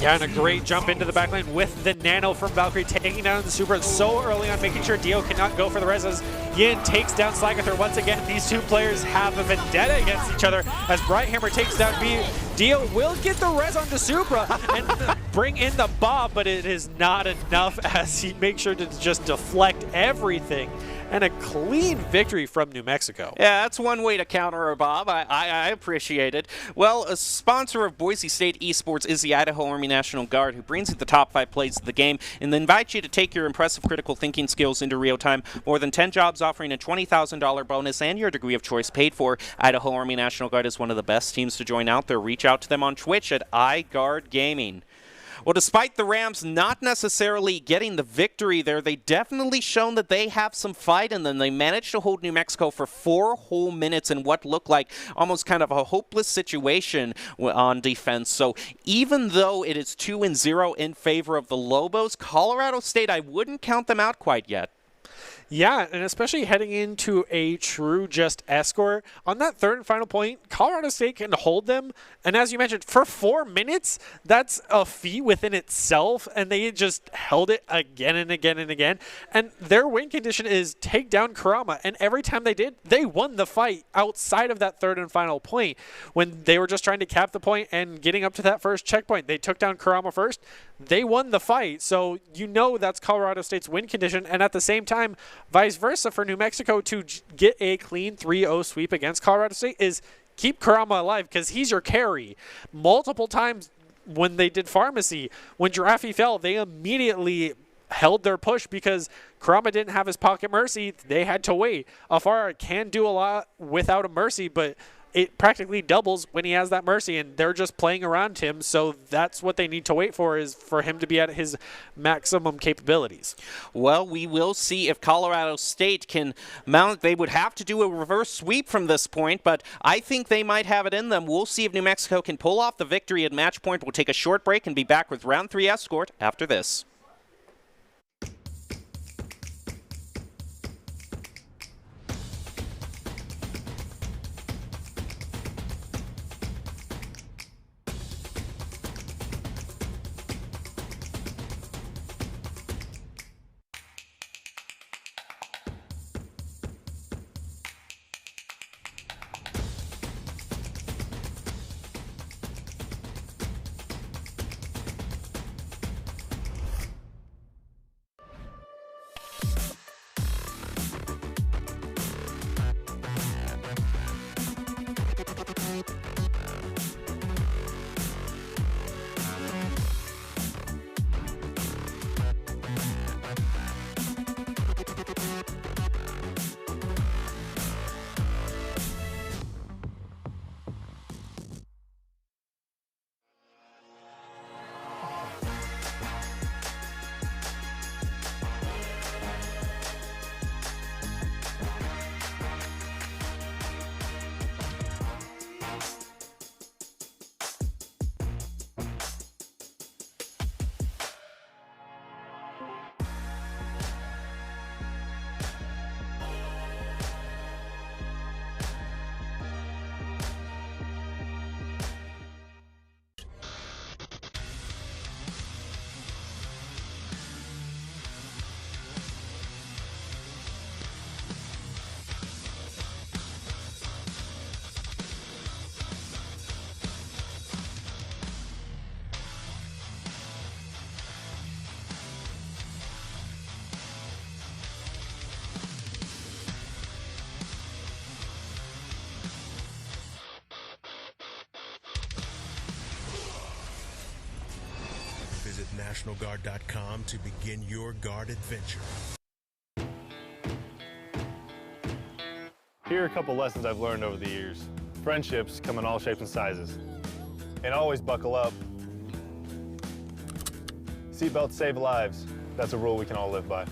Yeah, and a great jump into the backline with the nano from Valkyrie, taking down the Super so early on, making sure Dio cannot go for the res as Yin takes down Slagather. Once again, these two players have a vendetta against each other as Brighthammer takes down B. Dio will get the res onto Supra and bring in the Bob, but it is not enough as he makes sure to just deflect everything. And a clean victory from New Mexico. Yeah, that's one way to counter a Bob. I appreciate it. Well, a sponsor of Boise State Esports is the Idaho Army National Guard, who brings you the top 5 plays of the game and invites you to take your impressive critical thinking skills into real time. More than 10 jobs offering a $20,000 bonus and your degree of choice paid for. Idaho Army National Guard is one of the best teams to join out there. Reach out to them on Twitch at iGuard Gaming. Well, despite the Rams not necessarily getting the victory there, they definitely shown that they have some fight in them. They managed to hold New Mexico for 4 whole minutes in what looked like almost kind of a hopeless situation on defense. So even though it is 2-0 in favor of the Lobos, Colorado State, I wouldn't count them out quite yet. Yeah, and especially heading into a true just escort. On that third and final point, Colorado State can hold them. And as you mentioned, for 4 minutes, that's a feat within itself. And they just held it again and again and again. And their win condition is take down Kurama. And every time they did, they won the fight outside of that third and final point. When they were just trying to cap the point and getting up to that first checkpoint, they took down Kurama first. They won the fight. So you know that's Colorado State's win condition. And at the same time, vice versa for New Mexico to get a clean 3-0 sweep against Colorado State is keep Kurama alive, because he's your carry. Multiple times when they did Pharmacy, when Giraffe fell, they immediately held their push because Kurama didn't have his pocket Mercy. They had to wait. Afara can do a lot without a Mercy, but it practically doubles when he has that Mercy, and they're just playing around him. So that's what they need to wait for, is for him to be at his maximum capabilities. Well, we will see if Colorado State can mount. They would have to do a reverse sweep from this point, but I think they might have it in them. We'll see if New Mexico can pull off the victory at match point. We'll take a short break and be back with round 3 escort after this. NationalGuard.com to begin your guard adventure. Here are a couple lessons I've learned over the years. Friendships come in all shapes and sizes. And always buckle up. Seatbelts save lives. That's a rule we can all live by.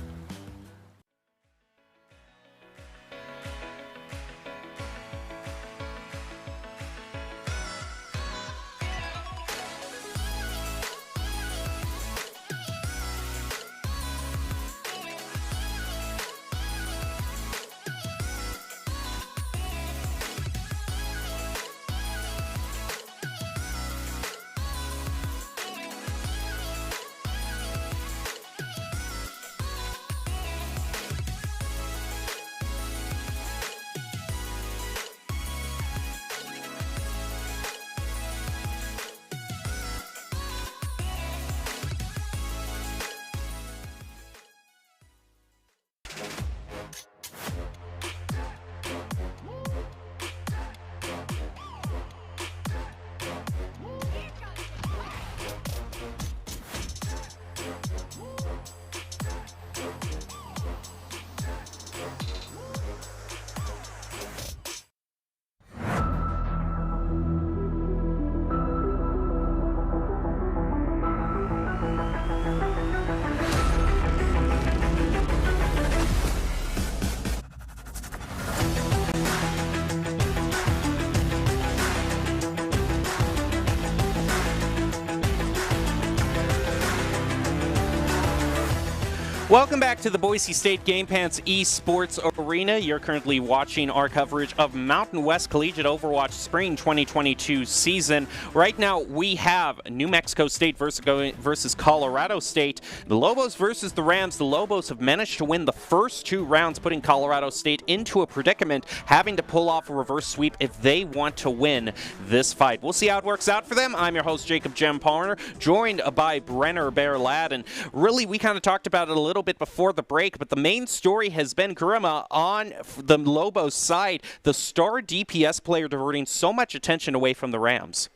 Welcome back to the Boise State Game Pants Esports Arena. You're currently watching our coverage of Mountain West Collegiate Overwatch Spring 2022 season. Right now, we have New Mexico State versus Colorado State. The Lobos versus the Rams. The Lobos have managed to win the first two rounds, putting Colorado State into a predicament, having to pull off a reverse sweep if they want to win this fight. We'll see how it works out for them. I'm your host, Jacob Jem Palmer, joined by Brenner Bear Ladd. And really, we kind of talked about it a little bit before the break, but the main story has been Karima on the Lobos side, the star DPS player diverting so much attention away from the Rams.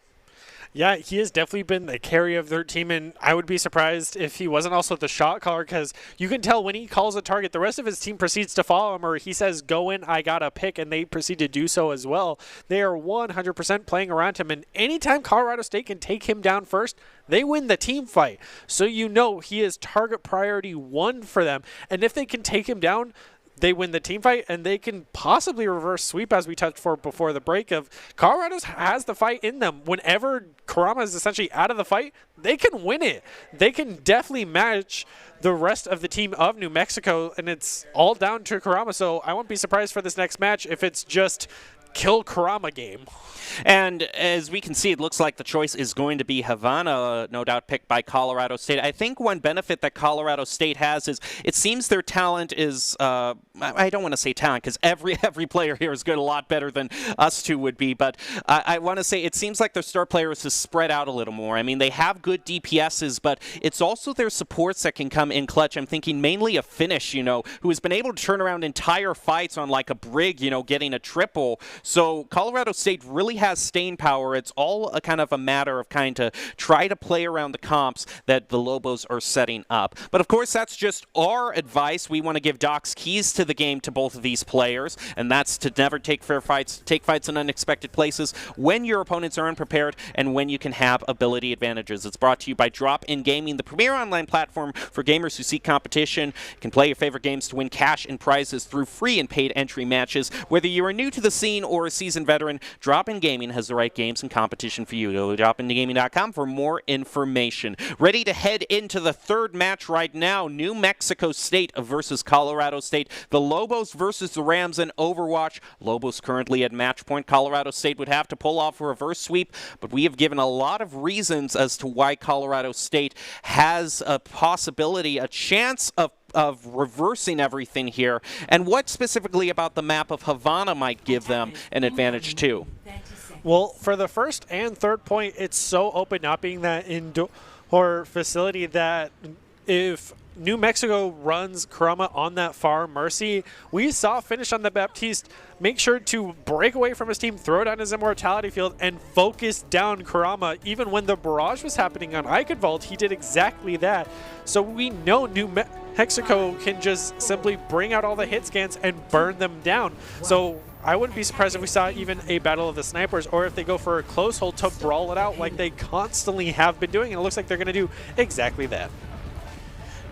Yeah, he has definitely been the carry of their team, and I would be surprised if he wasn't also the shot caller, because you can tell when he calls a target, the rest of his team proceeds to follow him, or he says, go in, I got a pick, and they proceed to do so as well. They are 100% playing around him, and anytime Colorado State can take him down first, they win the team fight. So you know he is target priority 1 for them, and if they can take him down, they win the team fight, and they can possibly reverse sweep, as we touched for before the break, of Colorado has the fight in them. Whenever Kurama is essentially out of the fight, they can win it. They can definitely match the rest of the team of New Mexico, and it's all down to Kurama. So I won't be surprised for this next match if it's just kill Kurama game. And as we can see, it looks like the choice is going to be Havana, no doubt picked by Colorado State. I think one benefit that Colorado State has is it seems their talent is, I don't want to say talent because every player here is good, a lot better than us two would be, but I want to say it seems like their star players is spread out a little more. I mean, they have good DPSs, but it's also their supports that can come in clutch. I'm thinking mainly of Finish, who has been able to turn around entire fights on like a Brig, getting a triple. So Colorado State really has staying power. It's all a kind of a matter of kind of try to play around the comps that the Lobos are setting up. But of course, that's just our advice. We want to give Doc's keys to the game to both of these players, and that's to never take fair fights, take fights in unexpected places when your opponents are unprepared and when you can have ability advantages. It's brought to you by Drop In Gaming, the premier online platform for gamers who seek competition. You can play your favorite games to win cash and prizes through free and paid entry matches. Whether you are new to the scene or a seasoned veteran, Drop In Gaming has the right games and competition for you. Go to dropingaming.com for more information. Ready to head into the third match right now. New Mexico State versus Colorado State. The Lobos versus the Rams in Overwatch. Lobos currently at match point. Colorado State would have to pull off a reverse sweep, but we have given a lot of reasons as to why Colorado State has a possibility, a chance of reversing everything here, and what specifically about the map of Havana might give them an advantage too. Well, for the first and third point, it's so open, not being that indoor facility, that if New Mexico runs Kurama on that far Mercy, we saw Finish on the Baptiste make sure to break away from his team, throw down his Immortality Field, and focus down Kurama. Even when the barrage was happening on Eichenwald, he did exactly that. So we know New Mexico can just simply bring out all the hit scans and burn them down. So I wouldn't be surprised if we saw even a battle of the snipers, or if they go for a close hold to brawl it out like they constantly have been doing. And it looks like they're going to do exactly that.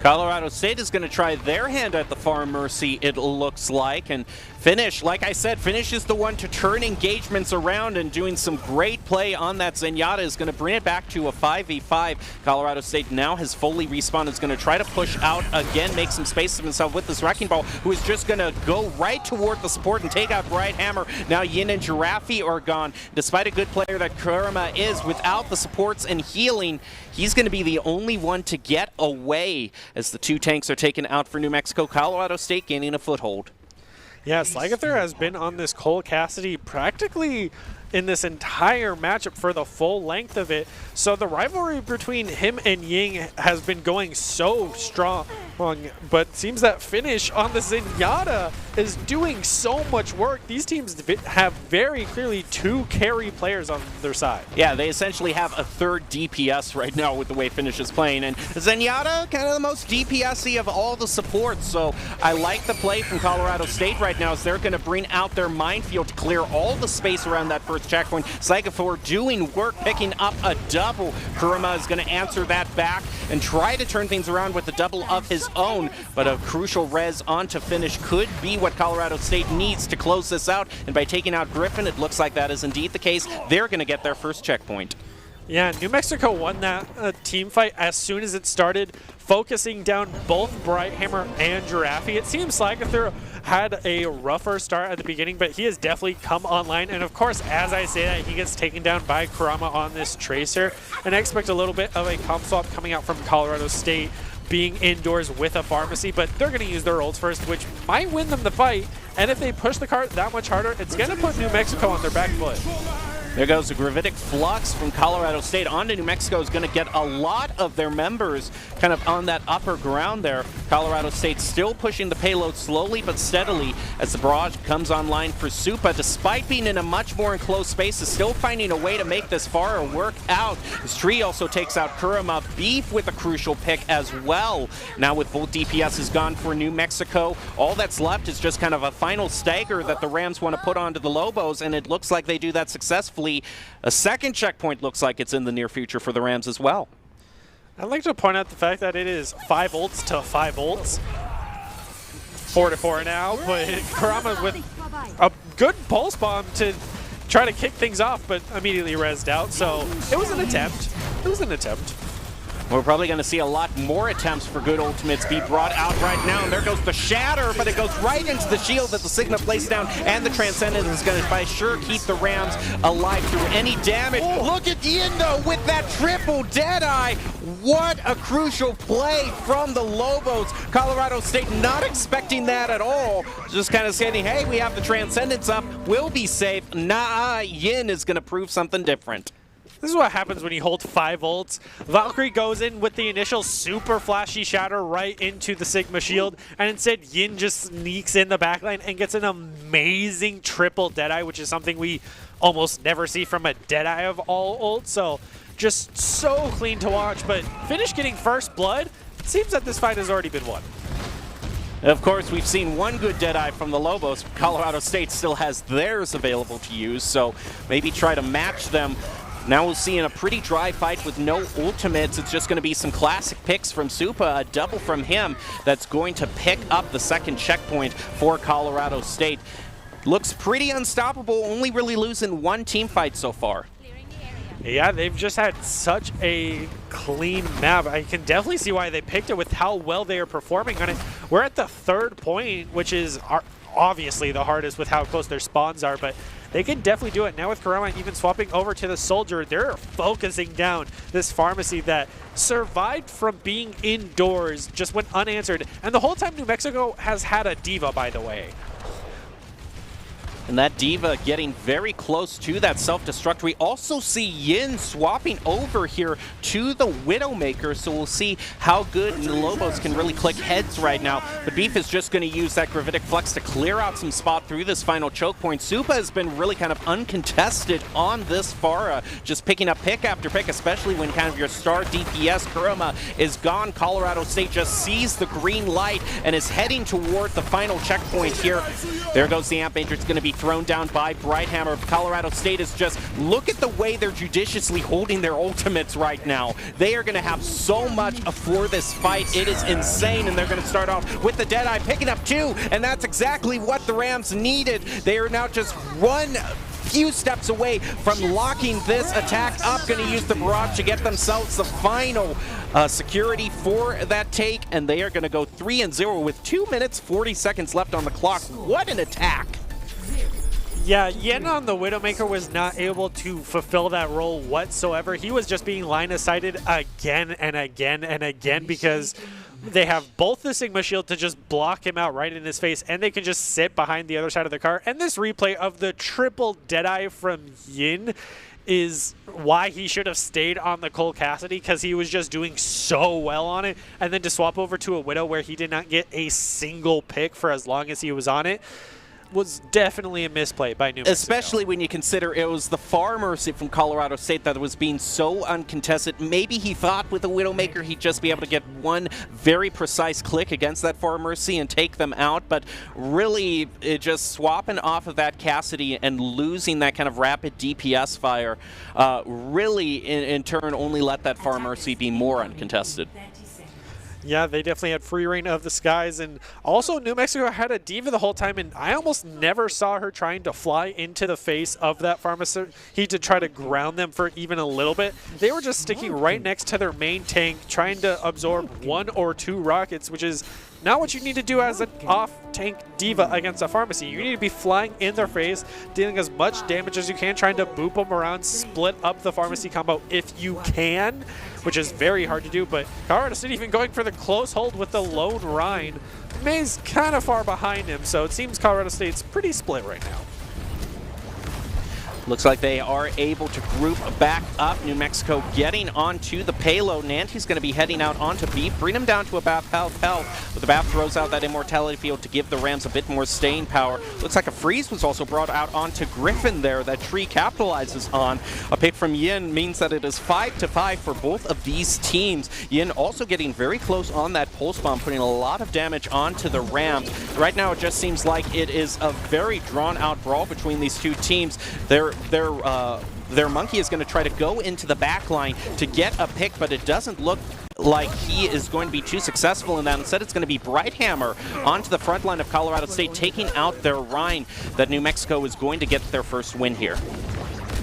Colorado State is going to try their hand at the far Mercy, it looks like. And Finish, like I said, Finish is the one to turn engagements around, and doing some great play on that Zenyatta is going to bring it back to a 5v5. Colorado State now has fully respawned. Is going to try to push out again, make some space of himself with this Wrecking Ball, who is just going to go right toward the support and take out Bright Hammer. Now Yin and Giraffe are gone. Despite a good player that Kurama is, without the supports and healing, he's going to be the only one to get away as the two tanks are taken out for New Mexico. Colorado State gaining a foothold. Yeah, Slagather has been on this Cole Cassidy practically in this entire matchup for the full length of it. So the rivalry between him and Ying has been going so strong, but seems that Finish on the Zenyatta is doing so much work. These teams have very clearly two carry players on their side. Yeah, they essentially have a third DPS right now with the way Finish is playing, and Zenyatta kind of the most DPS-y of all the supports. So I like the play from Colorado State right now, as they're going to bring out their minefield to clear all the space around that first checkpoint. Psychophore doing work, picking up a double. Kurama is going to answer that back and try to turn things around with a double of his own, but a crucial res onto Finish could be what Colorado State needs to close this out, and by taking out Griffin, it looks like that is indeed the case. They're going to get their first checkpoint. Yeah, New Mexico won that team fight as soon as it started, focusing down both Brighthammer and Giraffe. It seems like Slagather had a rougher start at the beginning, but he has definitely come online. And of course, as I say that, he gets taken down by Kurama on this Tracer. And I expect a little bit of a comp swap coming out from Colorado State, being indoors with a pharmacy, but they're going to use their ults first, which might win them the fight. And if they push the cart that much harder, it's going to put New Mexico on their back foot. There goes the Gravitic Flux from Colorado State onto New Mexico. Is going to get a lot of their members kind of on that upper ground there. Colorado State still pushing the payload slowly but steadily as the barrage comes online for Supa. Despite being in a much more enclosed space, is still finding a way to make this far work out. This tree also takes out Kurama. Beef with a crucial pick as well. Now with both DPSs gone for New Mexico, all that's left is just kind of a final stagger that the Rams want to put onto the Lobos, and it looks like they do that successfully. A second checkpoint looks like it's in the near future for the Rams as well. I'd like to point out the fact that it is 5 ults to 5 ults. 4-4 now, but Kurama with a good pulse bomb to try to kick things off, but immediately rezzed out. So it was an attempt. It was an attempt. We're probably going to see a lot more attempts for good ultimates be brought out right now. And there goes the Shatter, but it goes right into the shield that the Sigma placed down. And the Transcendence is going to, by sure, keep the Rams alive through any damage. Oh. Look at Ian, though, with that triple Deadeye. What a crucial play from the Lobos. Colorado State not expecting that at all. Just kind of saying, hey, we have the Transcendence up. We'll be safe. Nah, Yin is going to prove something different. This is what happens when you hold 5 ults. Valkyrie goes in with the initial super flashy Shatter right into the Sigma shield, and instead Yin just sneaks in the backline and gets an amazing triple Deadeye, which is something we almost never see from a Deadeye of all ults. So just so clean to watch, but Finish getting first blood. It seems that this fight has already been won. Of course, we've seen one good Deadeye from the Lobos. Colorado State still has theirs available to use, so maybe try to match them. Now we'll see in a pretty dry fight with no ultimates. It's just going to be some classic picks from Supa, a double from him that's going to pick up the second checkpoint for Colorado State. Looks pretty unstoppable, only really losing one team fight so far. Yeah, they've just had such a clean map. I can definitely see why they picked it with how well they are performing on it. We're at the third point, which is obviously the hardest with how close their spawns are, but they can definitely do it. Now with Kurama even swapping over to the Soldier, they're focusing down this pharmacy that survived from being indoors, just went unanswered. And the whole time New Mexico has had a diva, by the way. And that Diva getting very close to that self-destruct. We also see Yin swapping over here to the Widowmaker, so we'll see how good Lobos can really click heads right now. But Beef is just going to use that Gravitic Flux to clear out some spot through this final choke point. Supa has been really kind of uncontested on this Pharah, just picking up pick after pick, especially when kind of your star DPS Kurama is gone. Colorado State just sees the green light and is heading toward the final checkpoint here. There goes the Amp Major. It's going to be thrown down by Brighthammer. Colorado State is just, look at the way they're judiciously holding their ultimates right now. They are going to have so much for this fight. It is insane, and they're going to start off with the Deadeye picking up 2, and that's exactly what the Rams needed. They are now just one few steps away from locking this attack up. Going to use the Barrage to get themselves the final security for that take, and they are going to go 3-0 with 2 minutes 40 seconds left on the clock. What an attack! Yeah, Yin on the Widowmaker was not able to fulfill that role whatsoever. He was just being line-of-sighted again and again and again because they have both the Sigma Shield to just block him out right in his face, and they can just sit behind the other side of the car. And this replay of the triple Deadeye from Yin is why he should have stayed on the Cole Cassidy, because he was just doing so well on it. And then to swap over to a Widow where he did not get a single pick for as long as he was on it was definitely a misplay by New Mexico. Especially when you consider it was the Far Mercy from Colorado State that was being so uncontested. Maybe he thought with the Widowmaker he'd just be able to get one very precise click against that Far Mercy and take them out, but really it just swapping off of that Cassidy and losing that kind of rapid DPS fire really in turn only let that Far Mercy be more uncontested. Yeah, they definitely had free reign of the skies, and also New Mexico had a Diva the whole time, and I almost never saw her trying to fly into the face of that pharmacy to try to ground them for even a little bit. They were just sticking right next to their main tank, trying to absorb 1 or 2 rockets, which is not what you need to do as an off-tank Diva against a pharmacy. You need to be flying in their face, dealing as much damage as you can, trying to boop them around, split up the pharmacy combo if you can, which is very hard to do, but Colorado State even going for the close hold with the lone Rhine. May's kind of far behind him, so it seems Colorado State's pretty split right now. Looks like they are able to group back up. New Mexico getting onto the payload. Nante's going to be heading out onto Beef, bring him down to about health. But the Bath throws out that Immortality Field to give the Rams a bit more staying power. Looks like a freeze was also brought out onto Griffin there that Tree capitalizes on. A pick from Yin means that it is 5-5 for both of these teams. Yin also getting very close on that pulse bomb, putting a lot of damage onto the Rams. Right now it just seems like it is a very drawn out brawl between these two teams. Their Monkey is going to try to go into the back line to get a pick, but it doesn't look like he is going to be too successful in that. Instead, it's going to be Brighthammer onto the front line of Colorado State, taking out their Rhine, that New Mexico is going to get their first win here.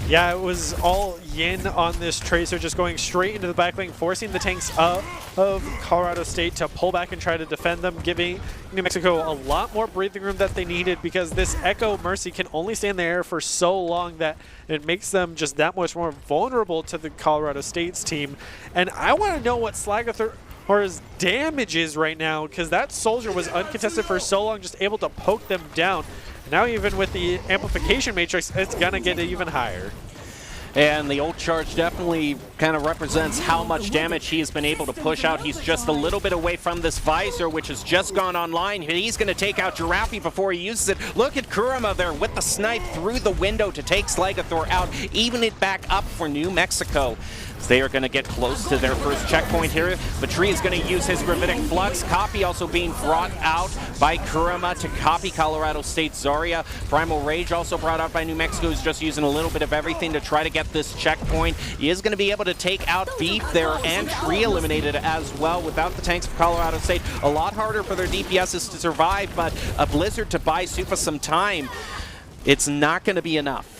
Yeah, it was all Yin on this Tracer, just going straight into the back lane, forcing the tanks of Colorado State to pull back and try to defend them, giving New Mexico a lot more breathing room that they needed, because this Echo Mercy can only stay in the air for so long that it makes them just that much more vulnerable to the Colorado State's team. And I want to know what Slagathor's damage is right now, because that Soldier was uncontested for so long, just able to poke them down. Now even with the amplification matrix, it's going to get even higher. And the ult charge definitely kind of represents how much damage he has been able to push out. He's just a little bit away from this visor, which has just gone online. He's going to take out Giraffe before he uses it. Look at Kurama there with the snipe through the window to take Slagathor out, even it back up for New Mexico. They are going to get close to their first checkpoint here. Batri is going to use his Gravitic Flux. Copy also being brought out by Kurama to copy Colorado State Zarya. Primal Rage also brought out by New Mexico, who's just using a little bit of everything to try to get this checkpoint. He is going to be able to take out Beef there and Tree eliminated as well. Without the tanks for Colorado State, a lot harder for their DPSs to survive, but a Blizzard to buy Supa some time, it's not going to be enough.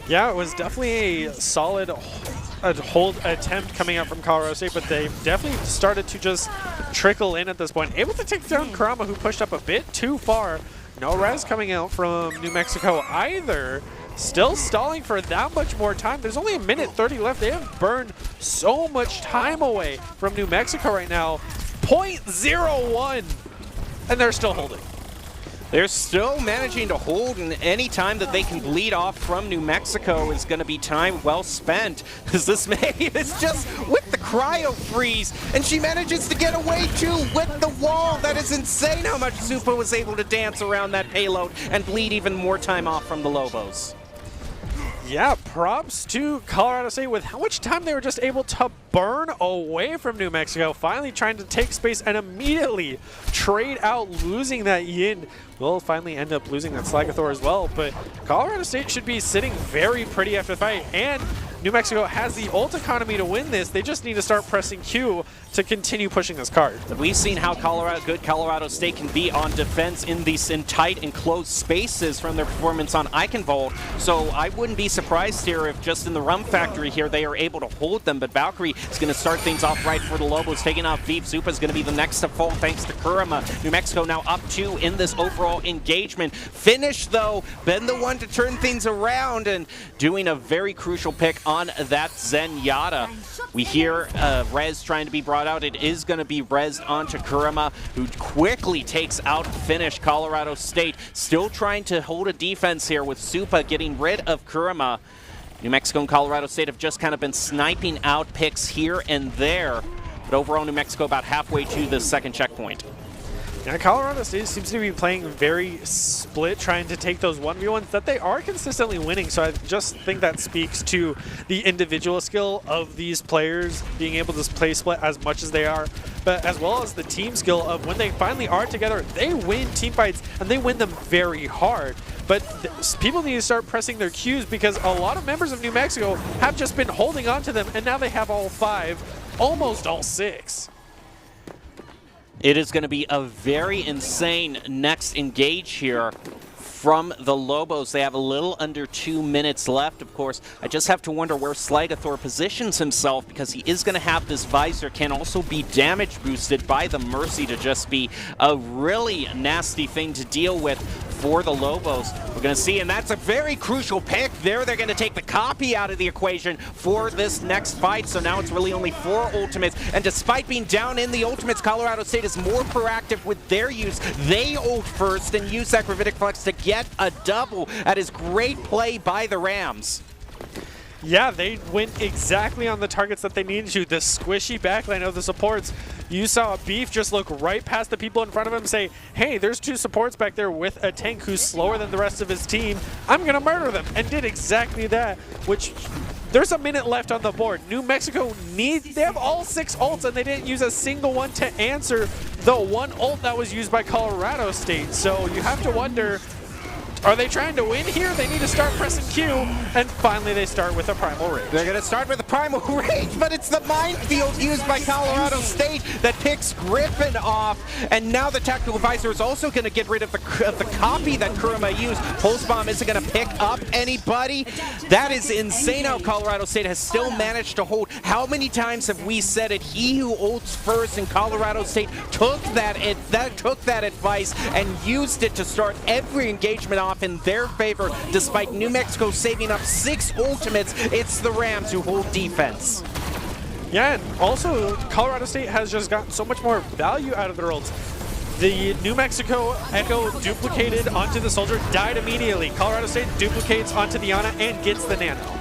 Yeah, it was definitely a solid hold attempt coming out from Colorado State, but they definitely started to just trickle in at this point. Able to take down Kurama, who pushed up a bit too far. No res coming out from New Mexico either. Still stalling for that much more time. There's only 1:30 left. They have burned so much time away from New Mexico right now. 0.01, and they're still holding. They're still managing to hold, and any time that they can bleed off from New Mexico is going to be time well spent. As this May is just with the cryo freeze, and she manages to get away too with the wall. That is insane how much Supa was able to dance around that payload and bleed even more time off from the Lobos. Yeah, props to Colorado State with how much time they were just able to burn away from New Mexico, finally trying to take space and immediately trade out, losing that Yin. Will finally end up losing that Slagathor as well, but Colorado State should be sitting very pretty after the fight, and New Mexico has the ult economy to win this. They just need to start pressing Q to continue pushing this card. We've seen how good Colorado State can be on defense in these tight and closed spaces from their performance on Eichenwald. So I wouldn't be surprised here if just in the Rum Factory here they are able to hold them. But Valkyrie is going to start things off right for the Lobos, taking off Veep. Supa is going to be the next to fall thanks to Kurama. New Mexico now up 2 in this overall engagement. Finish though, been the one to turn things around and doing a very crucial pick on that Zenyatta. We hear Rez trying to be brought out. It is going to be Rez onto Kurama, who quickly takes out Finish. Colorado State still trying to hold a defense here with Supa getting rid of Kurama. New Mexico and Colorado State have just kind of been sniping out picks here and there. But overall, New Mexico about halfway to the second checkpoint. Now, Colorado State seems to be playing very split, trying to take those 1v1s that they are consistently winning. So I just think that speaks to the individual skill of these players being able to play split as much as they are, but as well as the team skill of when they finally are together, they win team fights and they win them very hard. But people need to start pressing their cues because a lot of members of New Mexico have just been holding on to them, and now they have all 5, almost all 6. It is going to be a very insane next engage here from the Lobos. They have a little under 2 minutes left, of course. I just have to wonder where Slagathor positions himself because he is going to have this visor, can also be damage boosted by the Mercy to just be a really nasty thing to deal with for the Lobos. We're going to see, and that's a very crucial pick there. They're going to take the copy out of the equation for this next fight, so now it's really only 4 ultimates, and despite being down in the ultimates, Colorado State is more proactive with their use. They ult first and use that Gravitic Flex to get a double. That is great play by the Rams. Yeah, they went exactly on the targets that they needed to. The squishy backline of the supports. You saw Beef just look right past the people in front of him and say, hey, there's 2 supports back there with a tank who's slower than the rest of his team. I'm going to murder them. And did exactly that, which there's a minute left on the board. New Mexico needs, they have all 6 ults and they didn't use a single one to answer the one ult that was used by Colorado State. So you have to wonder, are they trying to win here? They need to start pressing Q, and finally they start with a Primal Rage. They're going to start with a Primal Rage, but it's the minefield used by Colorado State that picks Griffin off, and now the Tactical Visor is also going to get rid of the copy that Kurama used. Pulse Bomb isn't going to pick up anybody. That is insane how Colorado State has still managed to hold. How many times have we said it? He who ults first, and Colorado State took that advice and used it to start every engagement off in their favor. Despite New Mexico saving up 6 ultimates, it's the Rams who hold defense. Yeah, and also Colorado State has just gotten so much more value out of their ults. The New Mexico Echo duplicated onto the Soldier, died immediately. Colorado State duplicates onto the Ana and gets the Nano.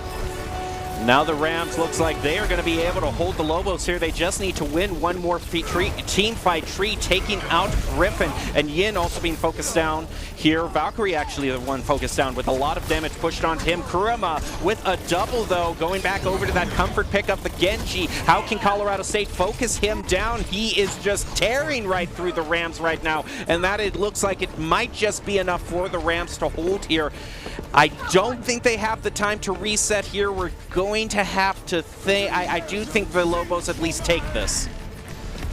Now the Rams looks like they are going to be able to hold the Lobos here. They just need to win one more team fight. Tree taking out Griffin, and Yin also being focused down here. Valkyrie actually the one focused down with a lot of damage pushed onto him. Kurama with a double though, going back over to that comfort pick up the Genji. How can Colorado State focus him down? He is just tearing right through the Rams right now, and that it looks like it might just be enough for the Rams to hold here. I don't think they have the time to reset here. We're going to have to think. I do think the Lobos at least take this.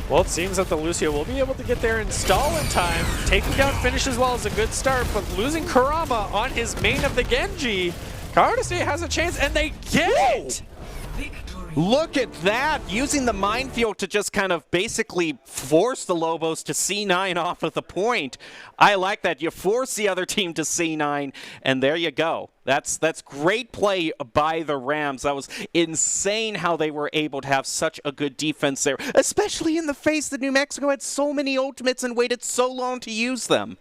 Well, it seems that the Lucio will be able to get there in stall in time. Taking down Finish as well is a good start, but losing Kurama on his main of the Genji, Colorado State has a chance, and they get it! Look at that, using the minefield to just kind of basically force the Lobos to C9 off of the point. I like that. You force the other team to C9, and there you go. That's great play by the Rams. That was insane how they were able to have such a good defense there, especially in the face that New Mexico had so many ultimates and waited so long to use them.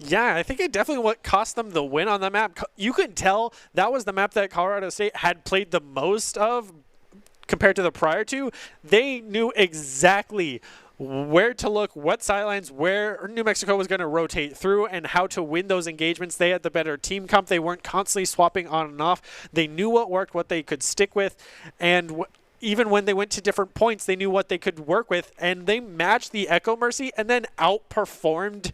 Yeah, I think it definitely what cost them the win on the map. You could tell that was the map that Colorado State had played the most of compared to the prior two. They knew exactly where to look, what sidelines, where New Mexico was going to rotate through, and how to win those engagements. They had the better team comp. They weren't constantly swapping on and off. They knew what worked, what they could stick with, and even when they went to different points, they knew what they could work with, and they matched the Echo Mercy and then outperformed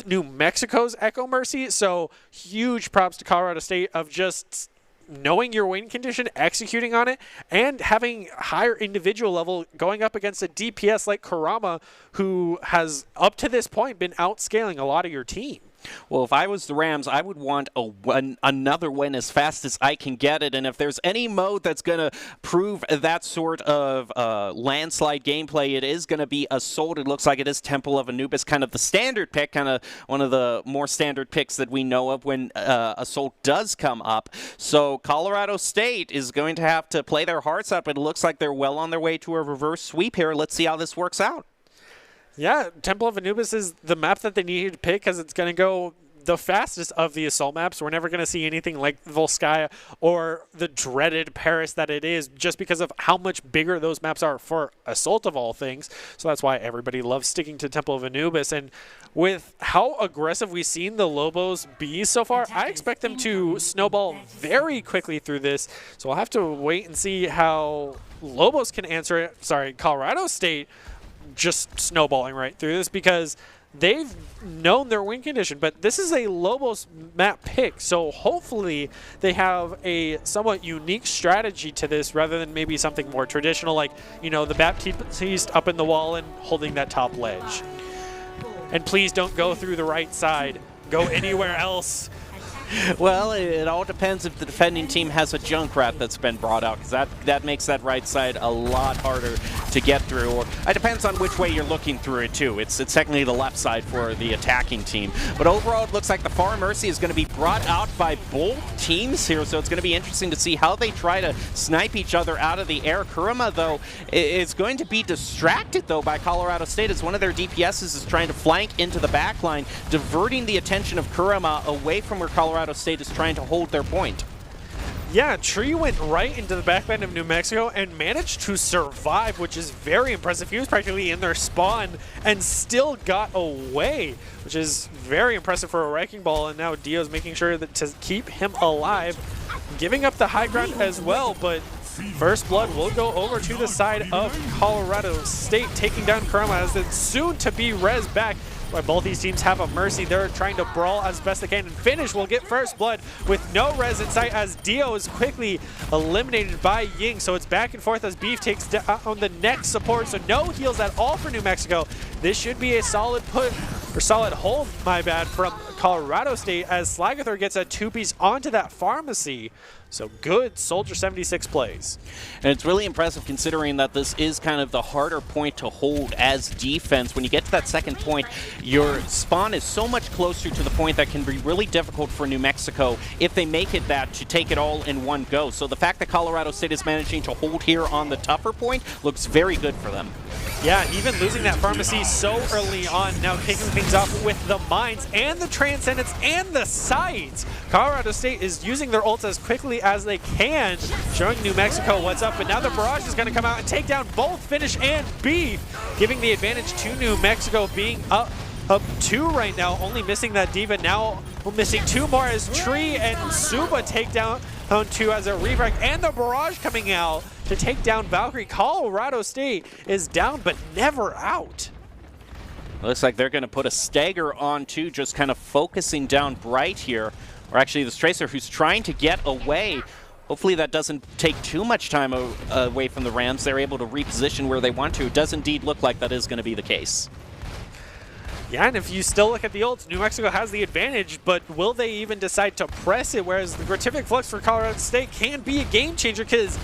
New Mexico's Echo Mercy. So huge props to Colorado State of just knowing your win condition, executing on it, and having higher individual level going up against a DPS like Kurama, who has up to this point been outscaling a lot of your team. Well, if I was the Rams, I would want another win as fast as I can get it. And if there's any mode that's going to prove that sort of landslide gameplay, it is going to be Assault. It looks like it is Temple of Anubis, kind of the standard pick, kind of one of the more standard picks that we know of when Assault does come up. So Colorado State is going to have to play their hearts out, but it looks like they're well on their way to a reverse sweep here. Let's see how this works out. Yeah, Temple of Anubis is the map that they needed to pick because it's going to go the fastest of the Assault maps. We're never going to see anything like Volskaya or the dreaded Paris that it is, just because of how much bigger those maps are for Assault of all things. So that's why everybody loves sticking to Temple of Anubis. And with how aggressive we've seen the Lobos be so far, I expect them to snowball very quickly through this. So we'll have to wait and see how Lobos can answer it. Sorry, Colorado State just snowballing right through this, because they've known their win condition, but this is a Lobos map pick, so hopefully they have a somewhat unique strategy to this rather than maybe something more traditional like, you know, the Baptiste up in the wall and holding that top ledge. And please don't go through the right side. Go anywhere else. Well, it all depends if the defending team has a Junkrat that's been brought out, because that makes that right side a lot harder to get through. Or it depends on which way you're looking through it, too. It's technically the left side for the attacking team. But overall, it looks like the Far Mercy is going to be brought out by both teams here, so it's going to be interesting to see how they try to snipe each other out of the air. Kurama, though, is going to be distracted, though, by Colorado State, as one of their DPSs is trying to flank into the backline, diverting the attention of Kurama away from where Colorado State is trying to hold their point. Yeah, Tree went right into the backline of New Mexico and managed to survive, which is very impressive. He was practically in their spawn and still got away, which is very impressive for a Wrecking Ball. And now Dio's making sure that to keep him alive, giving up the high ground as well. But First Blood will go over to the side of Colorado State, taking down Kurama as it's soon to be res back. Where both these teams have a Mercy. They're trying to brawl as best they can, and Finish will get First Blood with no res in sight as Dio is quickly eliminated by Ying. So it's back and forth as Beef takes down the next support, so no heals at all for New Mexico. This should be a solid put, or solid hold, my bad, from Colorado State as Slagathor gets a two-piece onto that Pharmacy. So good Soldier 76 plays. And it's really impressive considering that this is kind of the harder point to hold as defense. When you get to that second point, your spawn is so much closer to the point that can be really difficult for New Mexico if they make it that to take it all in one go. So the fact that Colorado State is managing to hold here on the tougher point looks very good for them. Yeah, even losing that Pharmacy so early on, now kicking things off with the Mines and the Transcendence and the Sights. Colorado State is using their ults as quickly as they can, showing New Mexico what's up, but now the Barrage is going to come out and take down both Finish and Beef, giving the advantage to New Mexico, being up 2 right now, only missing that Diva. Now we're missing 2 more as Tree and Suba take down 2 as a Revrek, and the Barrage coming out to take down Valkyrie. Colorado State is down but never out. Looks like they're going to put a stagger on too, just kind of focusing down Bright here. Or actually the Tracer, who's trying to get away. Hopefully that doesn't take too much time away from the Rams. They're able to reposition where they want to. It does indeed look like that is going to be the case. Yeah, and if you still look at the ults, New Mexico has the advantage, but will they even decide to press it? Whereas the Gratific Flux for Colorado State can be a game changer, because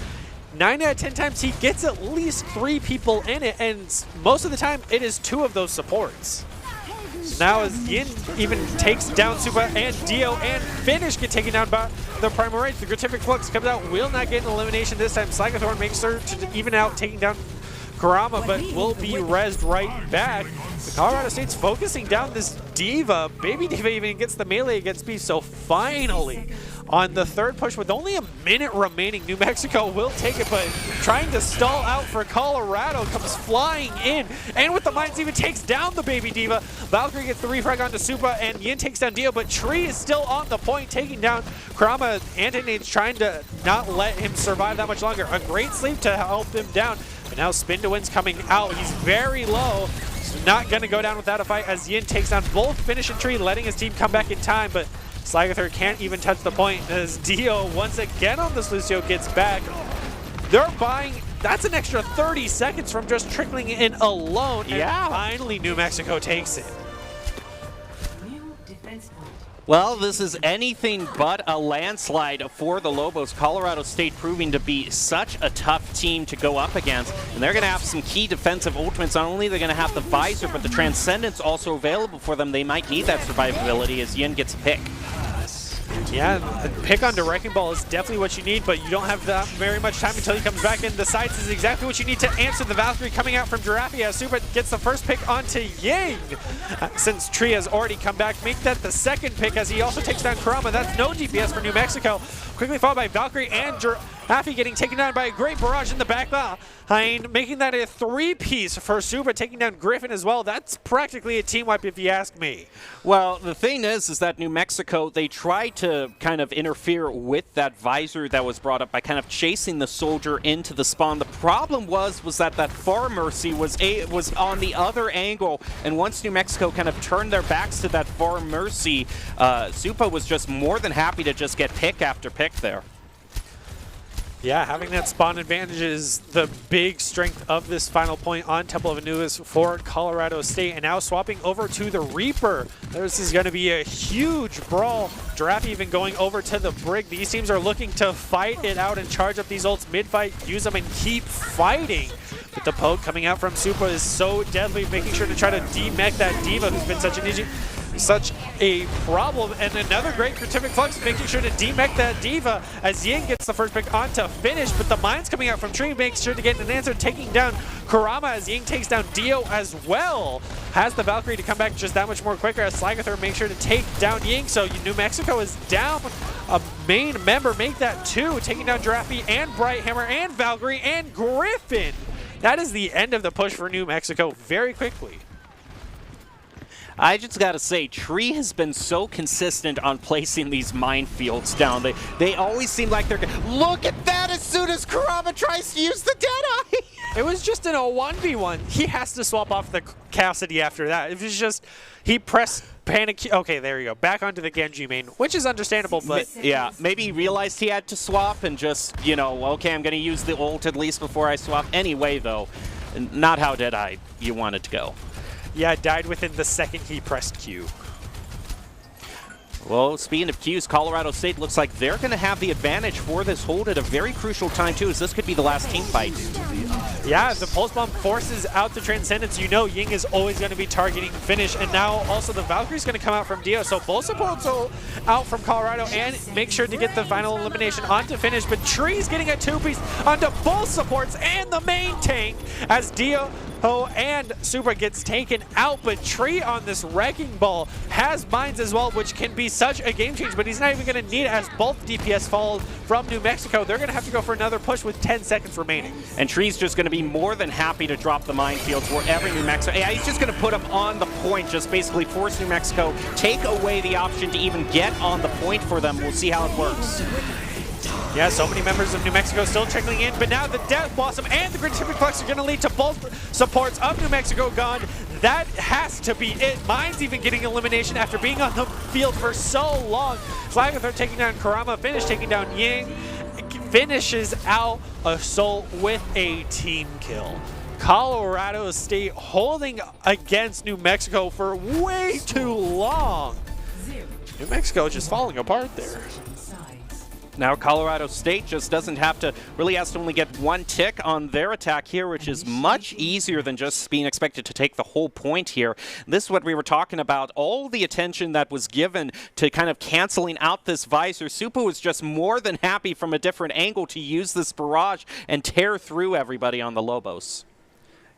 9 out of 10 times he gets at least 3 people in it, and most of the time it is 2 of those supports. So now as Yin even takes down Suba, and Dio and Finish get taken down by the Primal Rage, the Gratific Flux comes out, will not get an elimination this time. Slagathorn makes sure to even out, taking down Kurama, but will be rezzed right back. Colorado State's focusing down this D.Va. Baby D.Va even gets the melee against B, so finally, on the third push with only a minute remaining, New Mexico will take it, but trying to stall out for Colorado comes flying in, and with the mines even takes down the Baby D.Va. Valkyrie gets the refrag onto Supa, and Yin takes down Dio, but Tree is still on the point, taking down Kurama. Antonade's trying to not let him survive that much longer. A great sleep to help him down, but now Spin to Win's coming out. He's very low. Not going to go down without a fight as Yin takes down both Finish and Tree, letting his team come back in time, but Slagathor can't even touch the point as Dio once again on this Lucio gets back. They're buying, that's an extra 30 seconds from just trickling in alone, and finally New Mexico takes it. Well, this is anything but a landslide for the Lobos. Colorado State proving to be such a tough team to go up against, and they're going to have some key defensive ultimates. Not only are they going to have the Visor, but the Transcendence also available for them. They might need that survivability as Yin gets a pick. Yeah, the pick on Wrecking Ball is definitely what you need, but you don't have that very much time until he comes back in. The sides is exactly what you need to answer the Valkyrie coming out from Giraffe as Supa gets the first pick onto Ying. Since Tree has already come back, make that the second pick as he also takes down Kurama. That's no DPS for New Mexico. Quickly followed by Valkyrie and Giraffe getting taken down by a great barrage in the back behind, making that a three-piece for Supa, taking down Griffin as well. That's practically a team wipe if you ask me. Well, the thing is that New Mexico, they tried to kind of interfere with that Visor that was brought up by kind of chasing the soldier into the spawn. The problem was that Far Mercy was on the other angle, and once New Mexico kind of turned their backs to that Far Mercy, Supa was just more than happy to just get pick after pick there. Yeah, having that spawn advantage is the big strength of this final point on Temple of Anubis for Colorado State. And now swapping over to the Reaper. This is going to be a huge brawl. Giraffe even going over to the Brig. These teams are looking to fight it out and charge up these ults mid-fight, use them and keep fighting. But the poke coming out from Supa is so deadly, making sure to try to demech that D.Va who's been such a problem, and another great Cryptic Flux making sure to demech that D.Va as Ying gets the first pick onto Finish, but the mines coming out from Tree makes sure to get an answer, taking down Kurama as Ying takes down Dio as well. Has the Valkyrie to come back just that much more quicker as Slagathor makes sure to take down Ying, so New Mexico is down a main member, make that two, taking down Giraffe and Brighthammer and Valkyrie and Griffin. That is the end of the push for New Mexico very quickly. I just gotta say, Tree has been so consistent on placing these minefields down. They always seem like they're gonna look at that as soon as Kurama tries to use the Deadeye. It was just in a 1v1. He has to swap off the Cassidy after that. It was just, he pressed panic. Okay, there you go. Back onto the Genji main, which is understandable, but yeah, maybe he realized he had to swap and just, you know, okay, I'm gonna use the ult at least before I swap. Anyway, though, not how Deadeye you want it to go. Yeah, it died within the second he pressed Q. Well, speaking of Qs, Colorado State looks like they're going to have the advantage for this hold at a very crucial time, too, as this could be the last team fight. Yeah, if the Pulse Bomb forces out the Transcendence, you know Ying is always going to be targeting Finish, and now also the Valkyrie's going to come out from Dio, so both supports out from Colorado, and make sure to get the final elimination onto Finish, but Tree's getting a two-piece onto both supports and the main tank as Dio and Supa gets taken out, but Tree on this Wrecking Ball has mines as well, which can be such a game change, but he's not even going to need it as both DPS fall from New Mexico. They're going to have to go for another push with 10 seconds remaining. And Tree's just going to be more than happy to drop the minefields wherever New Mexico. Yeah, he's just going to put them on the point, just basically force New Mexico, take away the option to even get on the point for them. We'll see how it works. Yeah, so many members of New Mexico still trickling in, but now the Death Blossom and the Gratific Flux are going to lead to both supports of New Mexico gone. That has to be it. Mine's even getting elimination after being on the field for so long. Slagathor taking down Kurama, Finish taking down Ying, finishes out Assault with a team kill. Colorado State holding against New Mexico for way too long. New Mexico just falling apart there. Now Colorado State just doesn't have to, really has to only get one tick on their attack here, which is much easier than just being expected to take the whole point here. This is what we were talking about, all the attention that was given to kind of canceling out this Visor. Supa was just more than happy from a different angle to use this barrage and tear through everybody on the Lobos.